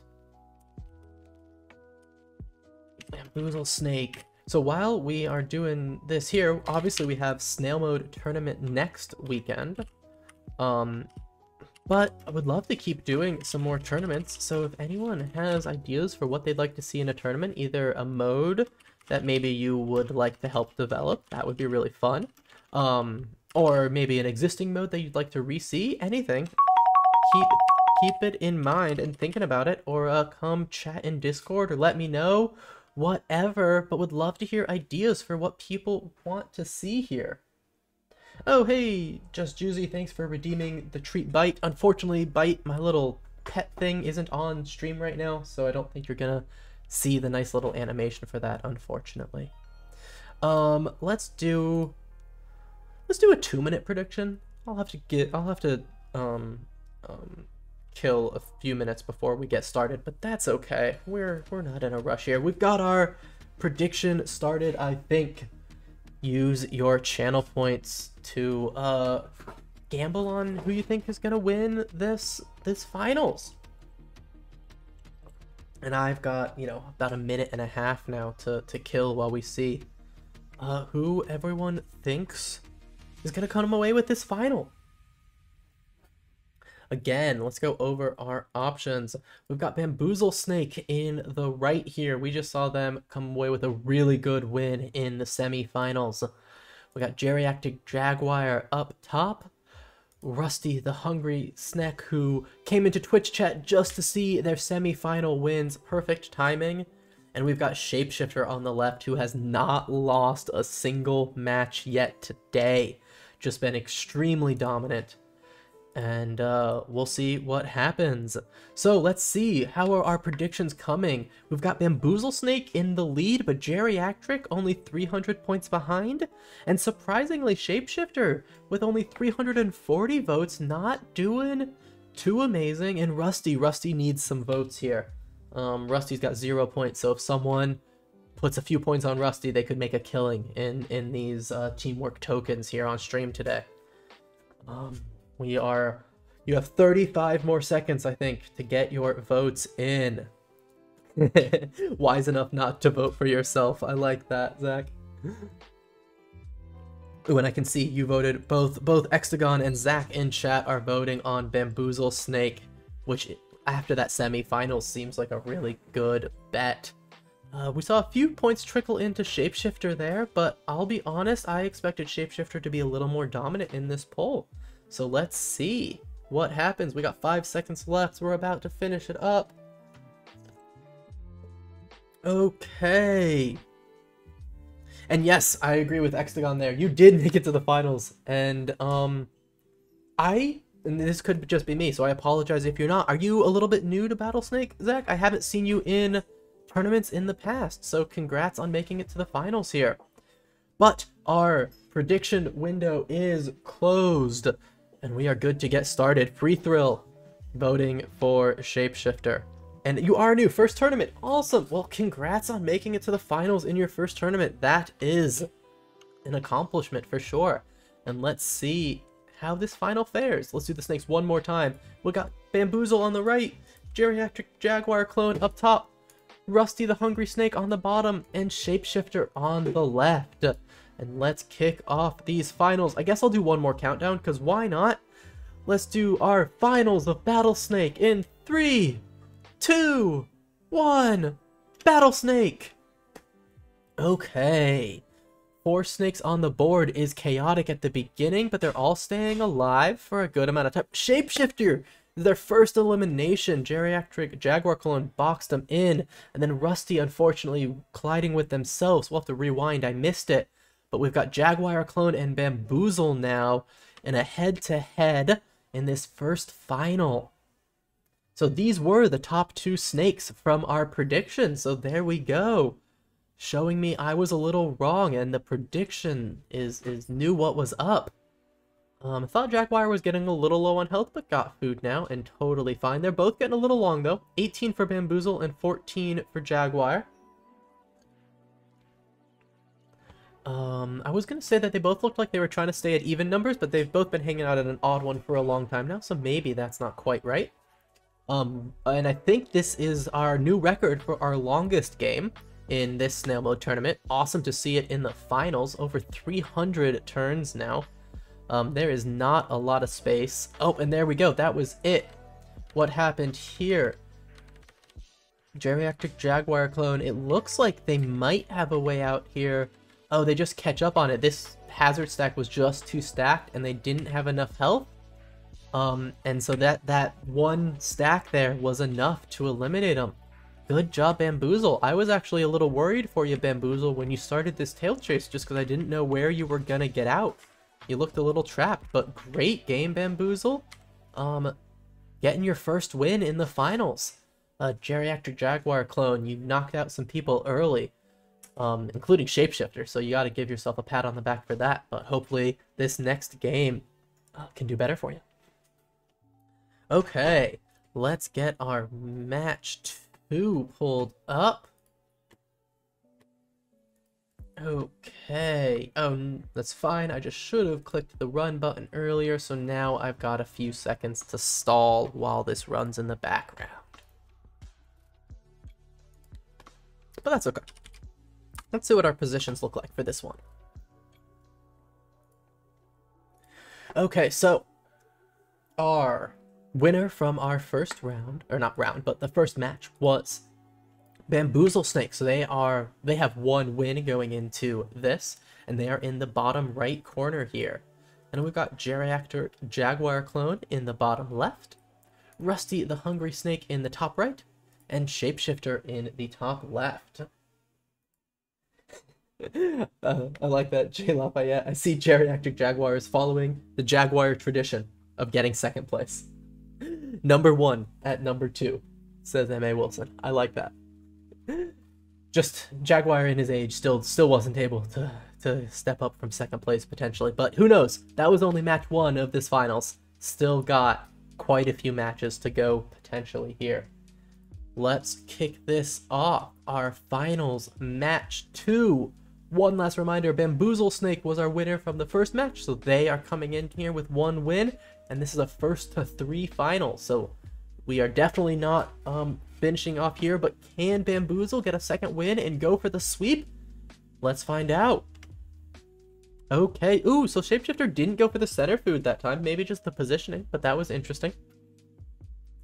[SPEAKER 1] Bamboozle Snake. So while we are doing this here, obviously we have Snail Mode tournament next weekend. But I would love to keep doing some more tournaments, so if anyone has ideas for what they'd like to see in a tournament, either a mode that maybe you would like to help develop, that would be really fun. Or maybe an existing mode that you'd like to re-see, anything. Keep it in mind and thinking about it, or come chat in Discord or let me know, whatever, but would love to hear ideas for what people want to see here. Oh, hey, Just Juicy, thanks for redeeming the treat Bite. Unfortunately, Bite, my little pet thing, isn't on stream right now, so I don't think you're gonna see the nice little animation for that, unfortunately. Let's do a 2-minute prediction. I'll have to kill a few minutes before we get started, but that's okay. We're not in a rush here. We've got our prediction started, I think. Use your channel points to gamble on who you think is gonna win this finals. And I've got, you know, about a minute and a half now to kill while we see who everyone thinks is gonna come away with this final. Again, let's go over our options. We've got Bamboozle Snake in the right here. We just saw them come away with a really good win in the semifinals. We got Geriatric Jaguar up top. Rusty the Hungry Snack, who came into Twitch chat just to see their semifinal wins. Perfect timing. And we've got Shapeshifter on the left, who has not lost a single match yet today. Just been extremely dominant. And we'll see what happens. So let's see, how are our predictions coming? We've got Bamboozle Snake in the lead, but Geriatric only 300 points behind. And surprisingly, Shapeshifter with only 340 votes, not doing too amazing. And Rusty needs some votes here. Rusty's got 0 points, so if someone puts a few points on Rusty, they could make a killing in these teamwork tokens here on stream today. You have 35 more seconds, I think, to get your votes in. Wise enough not to vote for yourself. I like that, Zach. Ooh, and I can see you voted, both Extagon and Zach in chat are voting on Bamboozle Snake, which after that semi-finals seems like a really good bet. We saw a few points trickle into Shapeshifter there, but I'll be honest, I expected Shapeshifter to be a little more dominant in this poll. So let's see what happens. We got 5 seconds left, so we're about to finish it up. Okay. And yes, I agree with Extagon there. You did make it to the finals. And and this could just be me, so I apologize if you're not. Are you a little bit new to Battlesnake, Zach? I haven't seen you in tournaments in the past, so congrats on making it to the finals here. But our prediction window is closed, and we are good to get started. Free Thrill voting for Shapeshifter. And you are new, first tournament, awesome. Well, congrats on making it to the finals in your first tournament. That is an accomplishment for sure. And let's see how this final fares. Let's do the snakes one more time. We got Bamboozle on the right, Geriatric Jaguar Clone up top, Rusty the Hungry Snake on the bottom, and Shapeshifter on the left. And let's kick off these finals. I guess I'll do one more countdown, because why not? Let's do our finals of Battlesnake in 3, 2, 1, Battlesnake! Okay. 4 snakes on the board is chaotic at the beginning, but they're all staying alive for a good amount of time. Shapeshifter! Their first elimination. Geriatric Jaguar Clone boxed them in, and then Rusty unfortunately colliding with themselves. We'll have to rewind, I missed it. But we've got Jaguar Clone and Bamboozle now in a head-to-head in this first final. So these were the top 2 snakes from our prediction. So there we go. Showing me I was a little wrong and the prediction knew what was up. I thought Jaguar was getting a little low on health, but got food now and totally fine. They're both getting a little long though. 18 for Bamboozle and 14 for Jaguar. I was going to say that they both looked like they were trying to stay at even numbers, but they've both been hanging out at an odd one for a long time now, so maybe that's not quite right. And I think this is our new record for our longest game in this Snail Mode tournament. Awesome to see it in the finals. Over 300 turns now. There is not a lot of space. Oh, and there we go. That was it. What happened here? Geriatric Jaguar Clone. It looks like they might have a way out here. Oh, they just catch up on it. This hazard stack was just too stacked and they didn't have enough health. And so that one stack there was enough to eliminate them. Good job, Bamboozle. I was actually a little worried for you, Bamboozle, when you started this tail chase, just because I didn't know where you were gonna get out. You looked a little trapped, but great game, Bamboozle. Getting your first win in the finals. Geriatric Jaguar Clone, you knocked out some people early, including Shapeshifter, so you gotta give yourself a pat on the back for that, but hopefully this next game can do better for you. Okay, let's get our match 2 pulled up. Okay, oh, that's fine. I just should have clicked the run button earlier, so now I've got a few seconds to stall while this runs in the background. But that's okay. Let's see what our positions look like for this one. Okay, so our winner from our first round, or not round, but the first match was Bamboozle Snake. So they have 1 win going into this, and they are in the bottom right corner here. And we've got Geriatric Jaguar Clone in the bottom left, Rusty the Hungry Snake in the top right, and Shapeshifter in the top left. I like that, J Lafayette. I see Geriatric Jaguar is following the Jaguar tradition of getting second place. Number 1 at number 2, says M.A. Wilson. I like that. Just Jaguar in his age still wasn't able to step up from second place potentially, but who knows? That was only match 1 of this finals. Still got quite a few matches to go potentially here. Let's kick this off. Our finals match 2. One last reminder, Bamboozle Snake was our winner from the first match, so they are coming in here with 1 win, and this is a first to 3 final, so we are definitely not finishing off here, but can Bamboozle get a second win and go for the sweep? Let's find out. Okay, ooh, so Shapeshifter didn't go for the center food that time, maybe just the positioning, but that was interesting.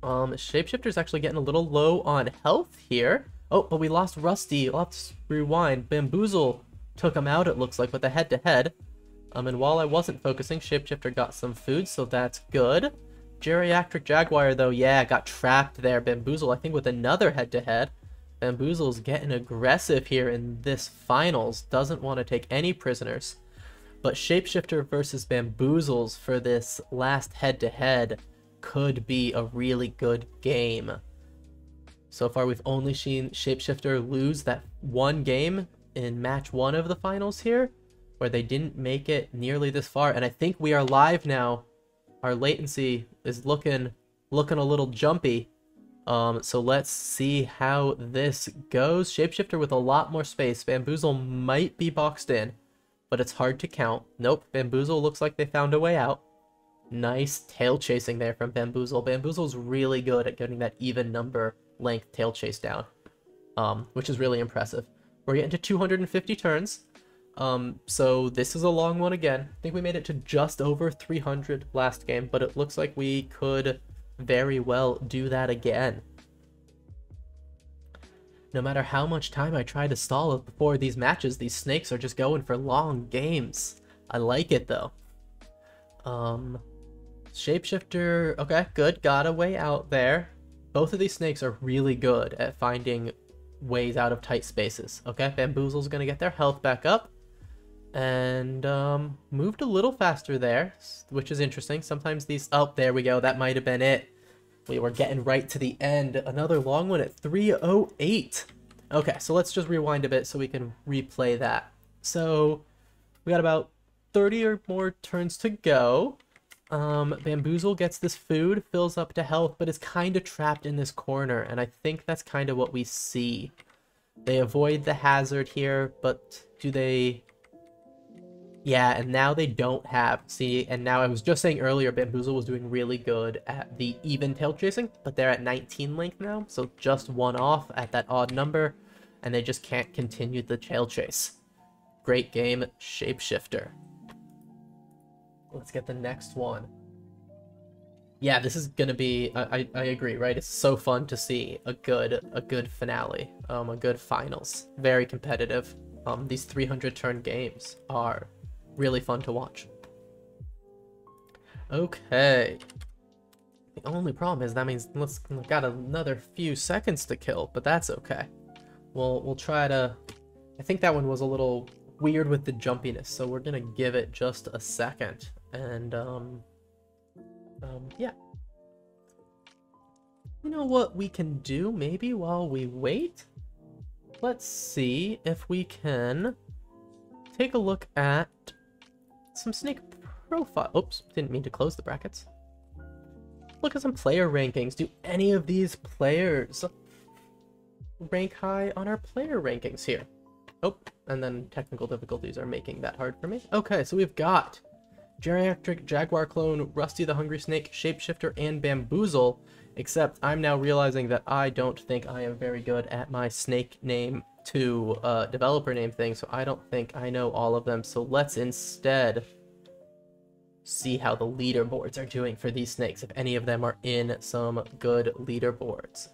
[SPEAKER 1] Shapeshifter's actually getting a little low on health here. Oh, but we lost Rusty. Let's rewind. Bamboozle took him out, it looks like, with a head-to-head. And while I wasn't focusing, Shapeshifter got some food, so that's good. Geriatric Jaguar, though, yeah, got trapped there. Bamboozle, I think, with another head-to-head. Bamboozle's getting aggressive here in this finals. Doesn't want to take any prisoners. But Shapeshifter versus Bamboozles for this last head-to-head could be a really good game. So far, we've only seen Shapeshifter lose that one game in match 1 of the finals here, where they didn't make it nearly this far. And I think we are live now. Our latency is looking a little jumpy. So let's see how this goes. Shapeshifter with a lot more space. Bamboozle might be boxed in, but it's hard to count. Nope, Bamboozle looks like they found a way out. Nice tail chasing there from Bamboozle. Bamboozle's really good at getting that even number length tail chase down, which is really impressive. We're getting to 250 turns, so this is a long one again. I think we made it to just over 300 last game, but it looks like we could very well do that again. No matter how much time I try to stall it before these matches, these snakes are just going for long games. I like it though. Shapeshifter, okay, good, got a way out there. Both of these snakes are really good at finding ways out of tight spaces. Okay, Bamboozle's gonna get their health back up. And moved a little faster there, which is interesting. Sometimes these, oh, there we go, that might have been it. We were getting right to the end. Another long one at 3:08. Okay, so let's just rewind a bit so we can replay that. So we got about 30 or more turns to go. Bamboozle gets this food, fills up to health, but is kind of trapped in this corner, and I think that's kind of what we see. They avoid the hazard here, but do they... Yeah, and now they don't have... See, and now I was just saying earlier, Bamboozle was doing really good at the even tail chasing, but they're at 19 length now, so just 1 off at that odd number, and they just can't continue the tail chase. Great game, Shapeshifter. Let's get the next one. Yeah, this is gonna be, I agree, right? It's so fun to see a good finale, a good finals. Very competitive. These 300 turn games are really fun to watch. Okay. The only problem is that means we've got another few seconds to kill, but that's okay. We'll try to... I think that one was a little weird with the jumpiness, so we're gonna give it just a second. And yeah. You know what we can do maybe while we wait? Let's see if we can take a look at some snake profile. Oops, didn't mean to close the brackets. Look at some player rankings. Do any of these players rank high on our player rankings here? Oh, and then technical difficulties are making that hard for me. Okay, so we've got Geriatric Jaguar Clone, Rusty the Hungry Snake, Shapeshifter, and Bamboozle, except I'm now realizing that I don't think I am very good at my snake name to developer name thing, so I don't think I know all of them. So let's instead see how the leaderboards are doing for these snakes, if any of them are in some good leaderboards.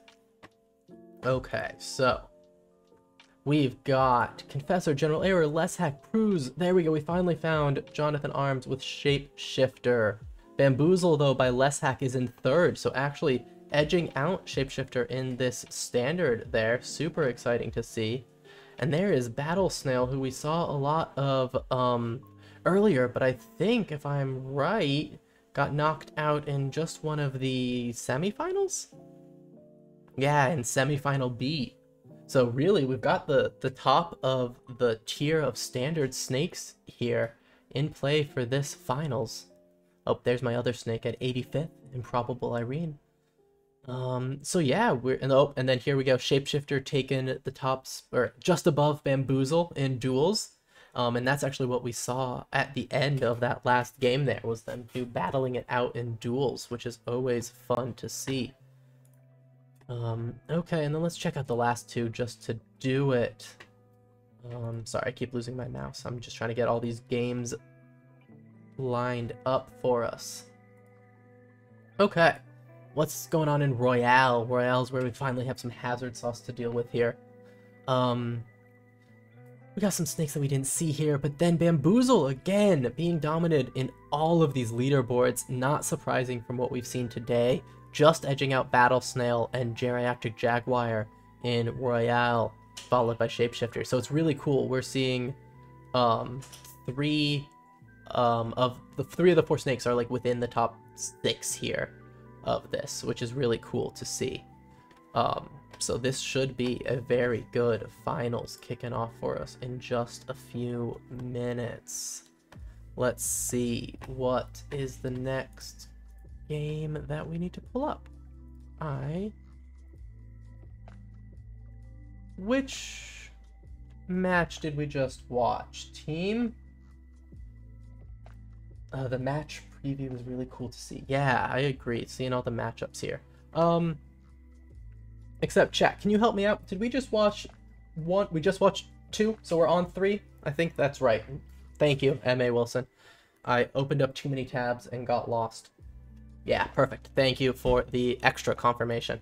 [SPEAKER 1] Okay, so we've got Confessor, General Error, Less Hack, Cruise. There we go. We finally found Jonathan Arms with Shapeshifter. Bamboozle, though, by Less Hack is in 3rd, so actually edging out Shapeshifter in this standard there. Super exciting to see. And there is Battle Snail, who we saw a lot of earlier, but I think, if I'm right, got knocked out in just one of the semifinals? Yeah, in semifinal B. So really, we've got the top of the tier of standard snakes here in play for this finals. Oh, there's my other snake at 85th, Improbable Irene. So yeah, and then here we go, Shapeshifter taking the tops, or just above Bamboozle in duels. And that's actually what we saw at the end of that last game there, was them battling it out in duels, which is always fun to see. Okay, and then let's check out the last two just to do it. Sorry, I keep losing my mouse. I'm just trying to get all these games lined up for us. Okay, what's going on in Royale? Royale's where we finally have some hazard sauce to deal with here. We got some snakes that we didn't see here, but then Bamboozle again being dominant in all of these leaderboards. Not surprising from what we've seen today. Just edging out Battle Snail and Geriatric Jaguar in Royale, followed by Shapeshifter. So it's really cool. We're seeing three of the four snakes are like within the top 6 here of this, which is really cool to see. So this should be a very good finals kicking off for us in just a few minutes. Let's see, what is the next game that we need to pull up? Which match did we just watch? Team? The match preview was really cool to see. Yeah, I agree, seeing all the matchups here. Except, chat, can you help me out? Did we just watch one? We just watched 2, so we're on 3? I think that's right. Thank you, M.A. Wilson. I opened up too many tabs and got lost. Yeah, perfect. Thank you for the extra confirmation.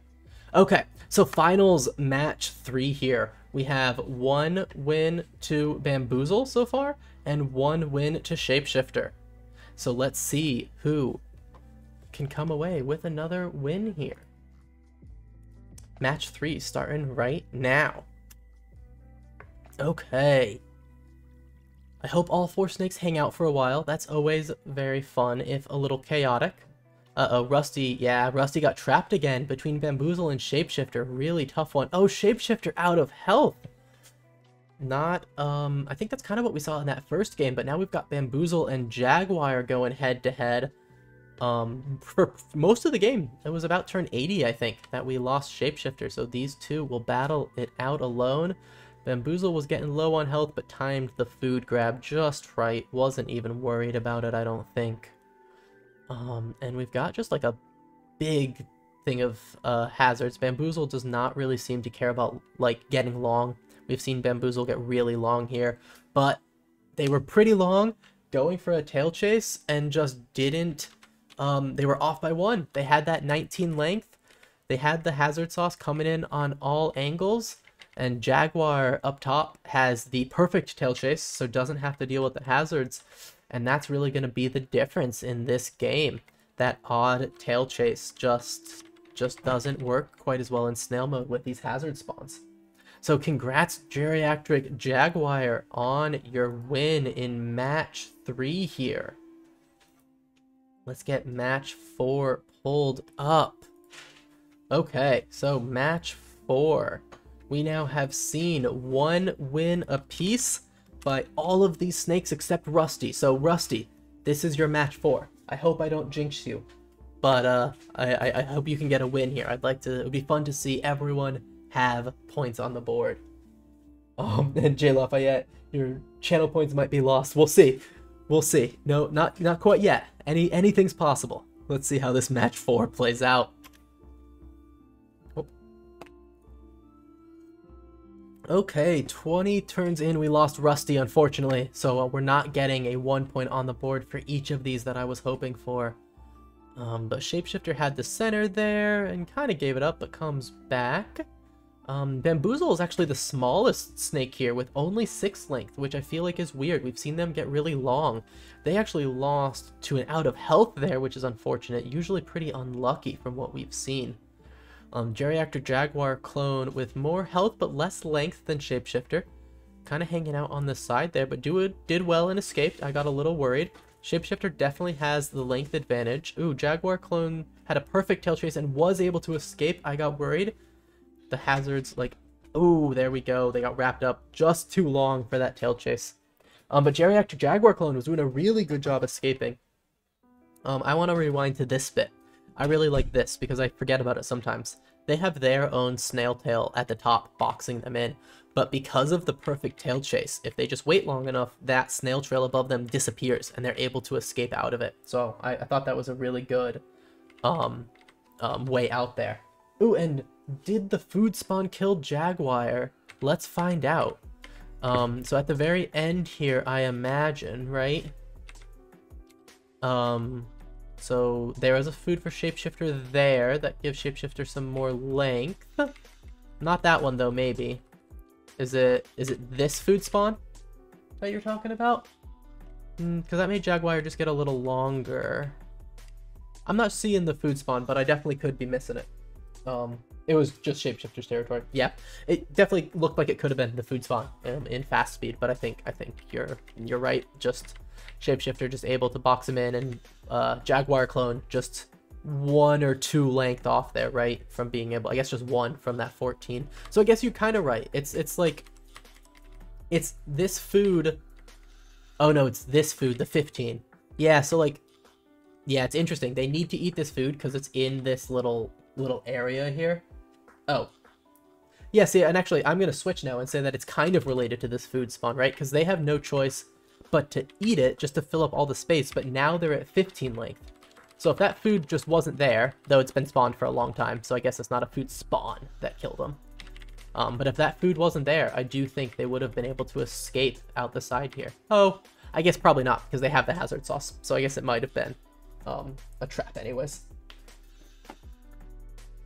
[SPEAKER 1] Okay, so finals match 3 here. We have 1 win to Bamboozle so far, and 1 win to Shapeshifter. So let's see who can come away with another win here. Match 3 starting right now. Okay. I hope all 4 snakes hang out for a while. That's always very fun, if a little chaotic. Uh-oh, Rusty. Yeah, Rusty got trapped again between Bamboozle and Shapeshifter. Really tough one. Oh, Shapeshifter out of health. Not, I think that's kind of what we saw in that first game, but now we've got Bamboozle and Jaguar going head-to-head. For most of the game, it was about turn 80, I think, that we lost Shapeshifter, so these two will battle it out alone. Bamboozle was getting low on health, but timed the food grab just right. Wasn't even worried about it, I don't think. And we've got just like a big thing of hazards. Bamboozle does not really seem to care about like getting long. We've seen Bamboozle get really long here, but they were pretty long, going for a tail chase, and just didn't. They were off by 1. They had that 19 length. They had the hazard sauce coming in on all angles, and Jaguar up top has the perfect tail chase, so doesn't have to deal with the hazards, and that's really going to be the difference in this game. That odd tail chase just doesn't work quite as well in Snail Mode with these hazard spawns. So congrats, Geriatric Jaguar, on your win in match 3 here. Let's get match 4 pulled up. Okay, so match 4. We now have seen 1 win apiece by all of these snakes except Rusty. So Rusty, this is your match 4. I hope I don't jinx you, but I hope you can get a win here. I'd like to. It would be fun to see everyone have points on the board. And J Lafayette, your channel points might be lost. We'll see. We'll see. No, not quite yet. Anything's possible. Let's see how this match 4 plays out. Oh. Okay, 20 turns in, we lost Rusty, unfortunately. So we're not getting a 1 point on the board for each of these that I was hoping for. But Shapeshifter had the center there and kind of gave it up, but comes back. Bamboozle is actually the smallest snake here with only 6 length, which I feel like is weird. We've seen them get really long. They actually lost to an out of health there, which is unfortunate. Usually pretty unlucky from what we've seen. Geriatric Jaguar clone with more health but less length than Shapeshifter. Kind of hanging out on the side there, but did well and escaped. I got a little worried. Shapeshifter definitely has the length advantage. Ooh, Jaguar clone had a perfect tail chase and was able to escape. I got worried. The hazards, like, ooh, there we go. They got wrapped up just too long for that tail chase. But Geriatric Jaguar clone was doing a really good job escaping. I want to rewind to this bit. I really like this because I forget about it sometimes. They have their own snail tail at the top boxing them in, but because of the perfect tail chase, if they just wait long enough, that snail trail above them disappears and they're able to escape out of it. So I thought that was a really good way out there. Ooh, and did the food spawn kill Jaguar? Let's find out. So at the very end here, I imagine, right? So there is a food for Shapeshifter there that gives Shapeshifter some more length. Not that one though, maybe. Is it this food spawn that you're talking about? Because that made Jaguar just get a little longer. I'm not seeing the food spawn, but I definitely could be missing it. It was just Shapeshifter's territory. Yeah, it definitely looked like it could have been the food spawn in fast speed, but I think you're right. Just Shapeshifter just able to box him in, and Jaguar clone just 1 or 2 length off there, right? From being able, I guess just 1 from that 14. So I guess you're kind of right. It's like, it's this food. Oh no, it's this food, the 15. Yeah, so like, yeah, it's interesting. They need to eat this food because it's in this little area here. Oh. Yeah, see, and actually, I'm going to switch now and say that it's kind of related to this food spawn, right? Because they have no choice but to eat it just to fill up all the space, but now they're at 15 length. So if that food just wasn't there, though it's been spawned for a long time, so I guess it's not a food spawn that killed them. But if that food wasn't there, I do think they would have been able to escape out the side here. Oh, I guess probably not, because they have the hazard sauce, so I guess it might have been a trap anyways.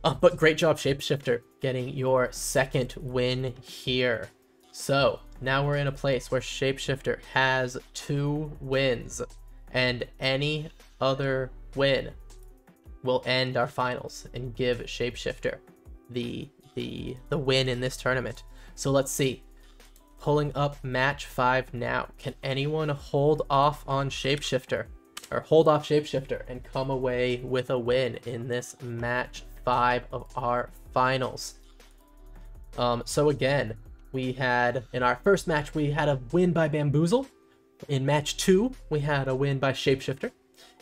[SPEAKER 1] But great job, Shapeshifter, getting your second win here. So now we're in a place where Shapeshifter has 2 wins, and any other win will end our finals and give Shapeshifter the win in this tournament. So let's see. Pulling up match 5 now. Can anyone hold off on Shapeshifter, or hold off Shapeshifter and come away with a win in this match 5 of our finals? So again, we had, in our first match, we had a win by Bamboozle. In match 2, we had a win by Shapeshifter.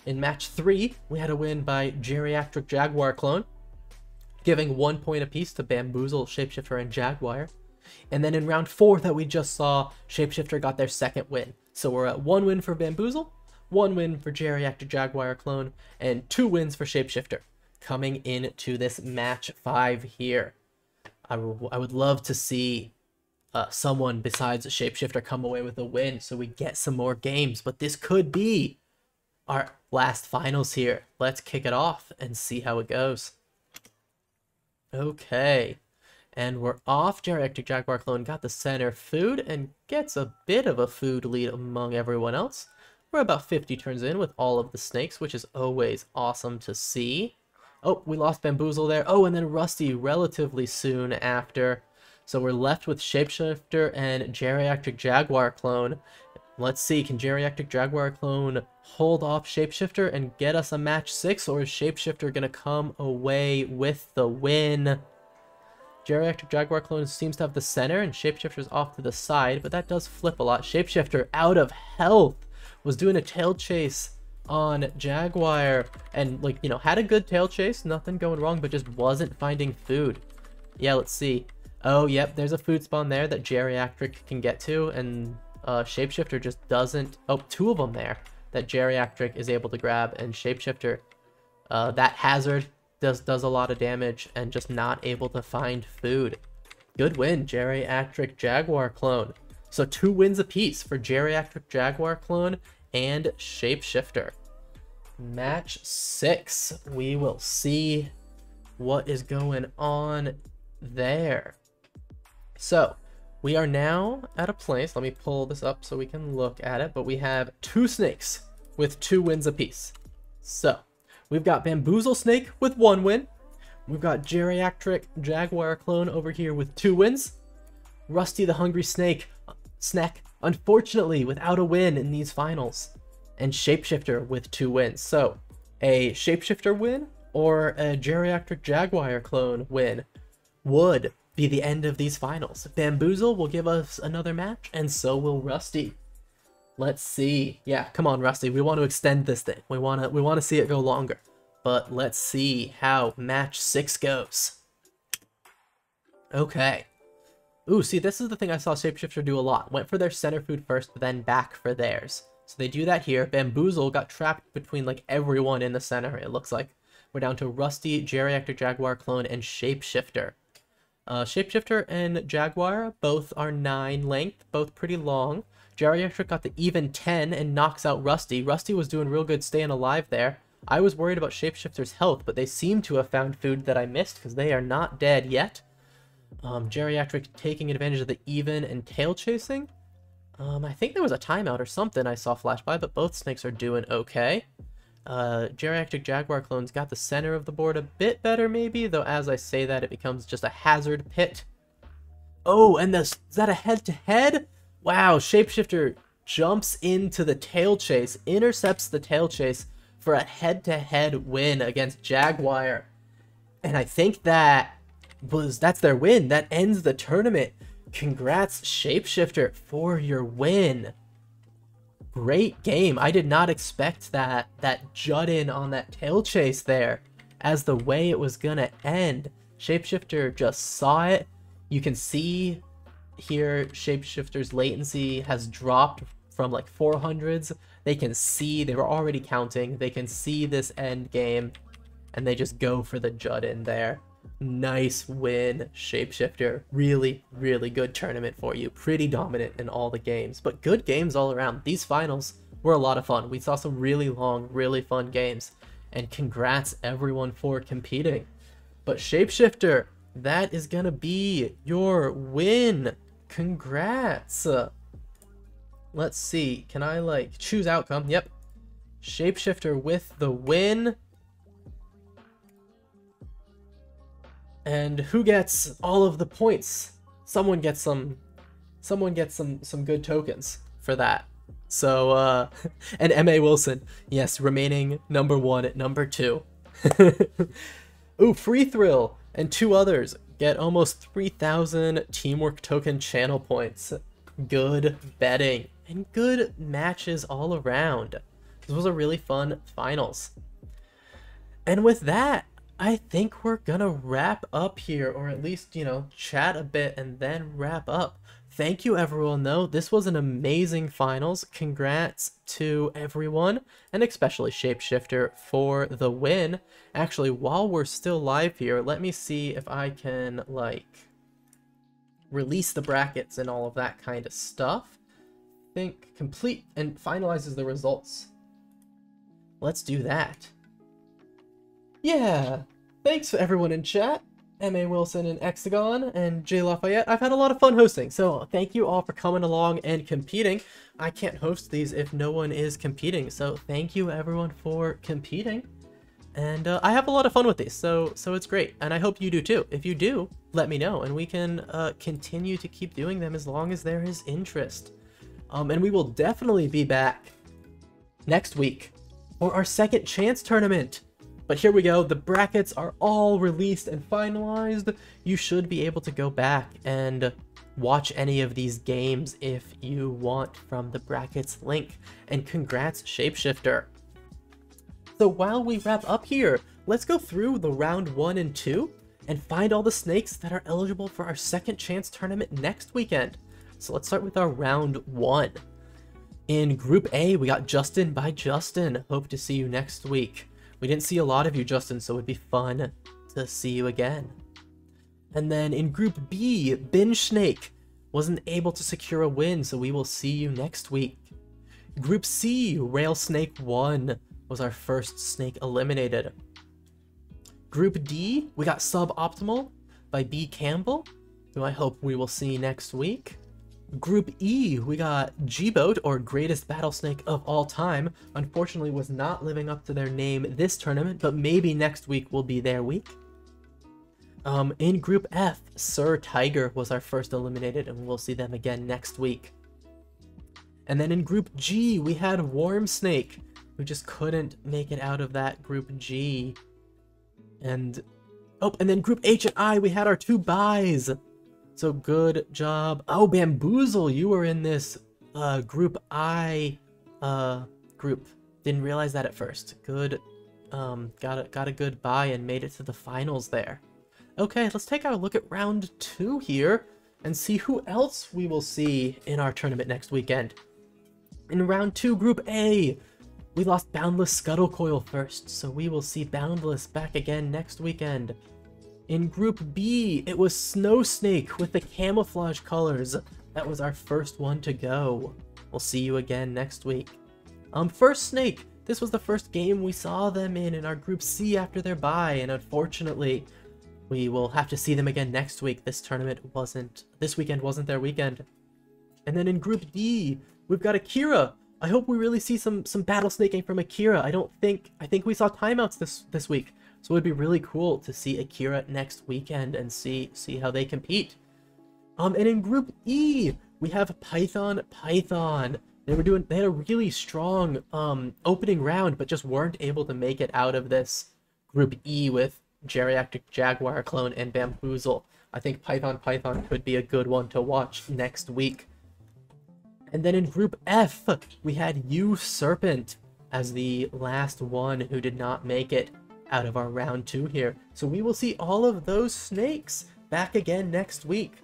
[SPEAKER 1] In match 3, we had a win by Geriatric Jaguar Clone, giving 1 point apiece to Bamboozle, Shapeshifter, and Jaguar. And then in round 4 that we just saw, Shapeshifter got their second win. So we're at 1 win for Bamboozle, 1 win for Geriatric Jaguar Clone, and 2 wins for Shapeshifter, coming into this match 5 here. I would love to see someone besides Shapeshifter come away with a win so we get some more games, but this could be our last finals here. Let's kick it off and see how it goes. Okay, and we're off. Geriatric Jaguar Clone got the center food and gets a bit of a food lead among everyone else. We're about 50 turns in with all of the snakes, which is always awesome to see. Oh, we lost Bamboozle there. Oh, and then Rusty relatively soon after. So we're left with Shapeshifter and Geriatric Jaguar Clone. Let's see, can Geriatric Jaguar Clone hold off Shapeshifter and get us a match 6, or is Shapeshifter going to come away with the win? Geriatric Jaguar Clone seems to have the center, and Shapeshifter's off to the side, but that does flip a lot. Shapeshifter, out of health, was doing a tail chase on Jaguar, and, like, you know, had a good tail chase, nothing going wrong, but just wasn't finding food. Yeah, let's see. Oh, yep, there's a food spawn there that Geriatric can get to, and Shapeshifter just doesn't. Oh, 2 of them there that Geriatric is able to grab, and Shapeshifter, that hazard does a lot of damage and just not able to find food. Good win, Geriatric Jaguar Clone. So 2 wins apiece for Geriatric Jaguar Clone and Shapeshifter. Match 6, we will see what is going on there. So we are now at a place, let me pull this up so we can look at it, but we have 2 snakes with 2 wins apiece. So we've got Bamboozle Snake with 1 win. We've got Geriatric Jaguar Clone over here with 2 wins. Rusty the Hungry Snack, unfortunately, without a win in these finals. And Shapeshifter with 2 wins. So a Shapeshifter win or a Geriatric Jaguar Clone win would be the end of these finals. Bamboozle will give us another match, and so will Rusty. Let's see. Yeah, come on, Rusty. We want to extend this thing. We want to see it go longer. But let's see how match 6 goes. Okay. Ooh, see, this is the thing I saw Shapeshifter do a lot. Went for their center food first, then back for theirs. So they do that here. Bamboozle got trapped between, like, everyone in the center, it looks like. We're down to Rusty, Geriatric Jaguar Clone, and Shapeshifter. Shapeshifter and Jaguar both are 9 length, both pretty long. Geriatric got the even 10 and knocks out Rusty. Rusty was doing real good staying alive there. I was worried about Shapeshifter's health, but they seem to have found food that I missed because they are not dead yet. Geriatric taking advantage of the even and tail chasing. I think there was a timeout or something I saw flash by, but both snakes are doing okay. Geriatric Jaguar Clone's got the center of the board a bit better maybe, though as I say that it becomes just a hazard pit. Oh, and is that a head-to-head? Wow, Shapeshifter jumps into the tail chase, intercepts the tail chase for a head-to-head win against Jaguar. And I think that's their win. That ends the tournament. Congrats, Shapeshifter, for your win. Great game. I did not expect that jut in on that tail chase there as the way it was gonna end. Shapeshifter just saw it. You can see here Shapeshifter's latency has dropped from like 400s. They can see, they were already counting, they can see this end game, and they just go for the jut in there. Nice win, Shapeshifter. Really, really good tournament for you. Pretty dominant in all the games, but good games all around. These finals were a lot of fun. We saw some really long, really fun games, and congrats everyone for competing. But Shapeshifter, that is gonna be your win. Congrats. Let's see, can I like choose outcome? Yep. Shapeshifter with the win. And who gets all of the points? Someone gets some good tokens for that. So and M.A. Wilson, yes, remaining number 1 at number 2. Ooh, Free Thrill and 2 others get almost 3,000 teamwork token channel points. Good betting and good matches all around. This was a really fun finals. And with that, I think we're gonna wrap up here, or at least, you know, chat a bit and then wrap up. Thank you everyone though, this was an amazing finals. Congrats to everyone, and especially Shapeshifter for the win. Actually, while we're still live here, let me see if I can, like, release the brackets and all of that kind of stuff. Think complete and finalizes the results. Let's do that. Yeah, thanks for everyone in chat. M.A. Wilson and Hexagon and J. Lafayette. I've had a lot of fun hosting, so thank you all for coming along and competing. I can't host these if no one is competing, so thank you everyone for competing. And I have a lot of fun with these, so it's great, and I hope you do too. If you do, let me know, and we can continue to keep doing them as long as there is interest. And we will definitely be back next week for our second chance tournament. But here we go, the brackets are all released and finalized. You should be able to go back and watch any of these games if you want from the brackets link. And congrats, Shapeshifter. So while we wrap up here, let's go through the round 1 and 2 and find all the snakes that are eligible for our second chance tournament next weekend. So let's start with our round 1. In Group A, we got Justin by Justin. Hope to see you next week. We didn't see a lot of you, Justin, so it'd be fun to see you again. And then in Group B, Binge Snake wasn't able to secure a win, so we will see you next week. Group C, Rail Snake 1 was our first snake eliminated. Group D, we got Suboptimal by B. Campbell, who I hope we will see next week. Group E, we got G-Boat, or Greatest Battlesnake of All Time. Unfortunately was not living up to their name this tournament, but maybe next week will be their week. In Group F, Sir Tiger was our first eliminated, and we'll see them again next week. And then in Group G, we had Warm Snake, who just couldn't make it out of that Group G. And then Group H and I, we had our 2 buys. So good job. Oh, Bamboozle, you were in this Group I group. Didn't realize that at first. Good. Got a good bye and made it to the finals there. Okay, let's take a look at round 2 here and see who else we will see in our tournament next weekend. In round 2, Group A, we lost Boundless Scuttlecoil first, so we will see Boundless back again next weekend. In Group B, it was Snow Snake with the camouflage colors. That was our first one to go. We'll see you again next week. First Snake, this was the first game we saw them in our Group C after their bye, and unfortunately, we will have to see them again next week. This weekend wasn't their weekend. And then in Group D, we've got Akira. I hope we really see some battlesnaking from Akira. I think we saw timeouts this week. So it would be really cool to see Akira next weekend and see how they compete. And in Group E, we have Python. They had a really strong opening round, but just weren't able to make it out of this Group E with Geriatric Jaguar Clone and Bamboozle. I think Python could be a good one to watch next week. And then in Group F, we had You Serpent as the last one who did not make it out of our round 2 here. So we will see all of those snakes back again next week.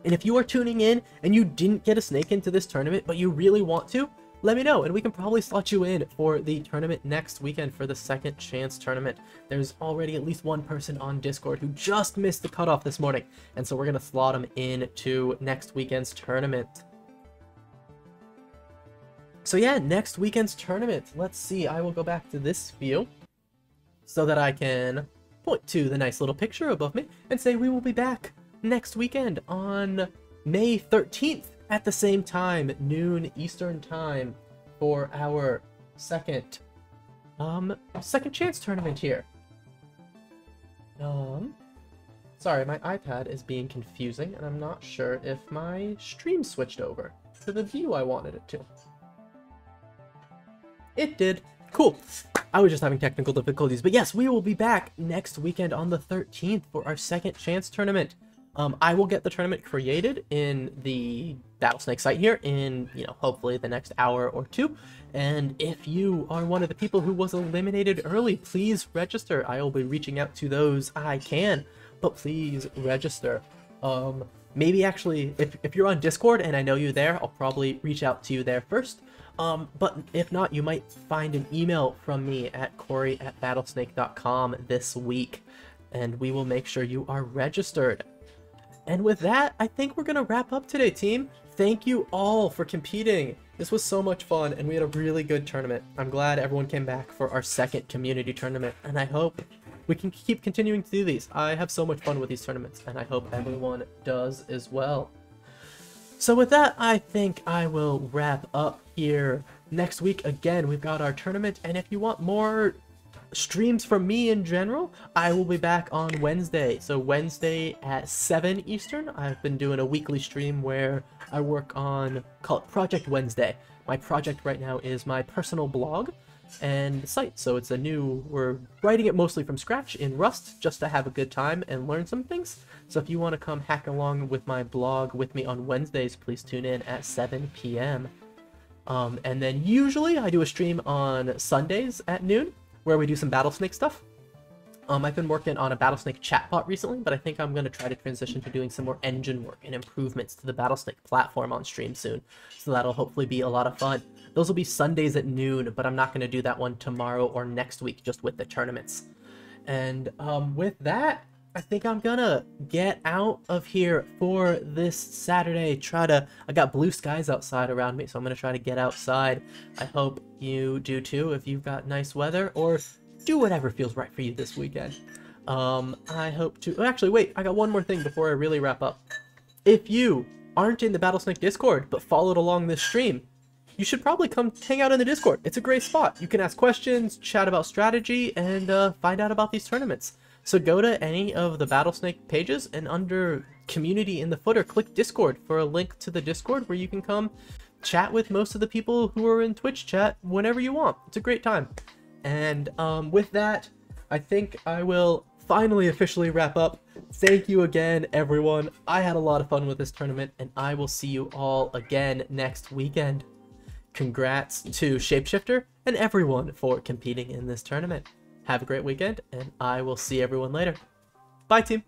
[SPEAKER 1] And if you are tuning in and you didn't get a snake into this tournament, but you really want to, let me know, and we can probably slot you in for the tournament next weekend for the Second Chance tournament. There's already at least one person on Discord who just missed the cutoff this morning, and so we're going to slot him in to next weekend's tournament. So yeah, next weekend's tournament. Let's see, I will go back to this view so that I can point to the nice little picture above me and say we will be back next weekend on May 13th at the same time, noon Eastern time, for our second chance tournament here. Sorry, my iPad is being confusing and I'm not sure if my stream switched over to the view I wanted it to. It did. Cool. I was just having technical difficulties, but yes, we will be back next weekend on the 13th for our Second Chance tournament. I will get the tournament created in the Battlesnake site here in, hopefully the next hour or 2. And if you are one of the people who was eliminated early, please register. I will be reaching out to those I can, but please register. Maybe actually, if you're on Discord and I know you there, I'll probably reach out to you there first. But if not, you might find an email from me at corey@battlesnake.com this week, and we will make sure you are registered. And with that, I think we're going to wrap up today, team. Thank you all for competing. This was so much fun, and we had a really good tournament. I'm glad everyone came back for our second community tournament, and I hope we can keep continuing to do these. I have so much fun with these tournaments, and I hope everyone does as well. So with that, I think I will wrap up here. Next week, again, we've got our tournament, and if you want more streams from me in general, I will be back on Wednesday. So Wednesday at 7 Eastern, I've been doing a weekly stream where I work on, call it Project Wednesday. My project right now is my personal blog and site. So it's we're writing it mostly from scratch in Rust just to have a good time and learn some things. So if you want to come hack along with my blog with me on Wednesdays, please tune in at 7 p.m. And then usually I do a stream on Sundays at noon where we do some Battlesnake stuff. I've been working on a Battlesnake chatbot recently, but I think I'm going to try to transition to doing some more engine work and improvements to the Battlesnake platform on stream soon. So that'll hopefully be a lot of fun. Those will be Sundays at noon, but I'm not going to do that one tomorrow or next week, just with the tournaments. And with that, I think I'm gonna get out of here for this Saturday. I got blue skies outside around me, so I'm gonna try to get outside. I hope you do too if you've got nice weather, or do whatever feels right for you this weekend. I hope to, actually wait, I got one more thing before I really wrap up. If you aren't in the Battlesnake Discord, but followed along this stream, you should probably come hang out in the Discord. It's a great spot. You can ask questions, chat about strategy, and find out about these tournaments. So go to any of the Battlesnake pages, and under Community in the footer, click Discord for a link to the Discord where you can come chat with most of the people who are in Twitch chat whenever you want. It's a great time. And with that, I think I will finally officially wrap up. Thank you again, everyone. I had a lot of fun with this tournament, and I will see you all again next weekend. Congrats to Shapeshifter and everyone for competing in this tournament. Have a great weekend, and I will see everyone later. Bye, team.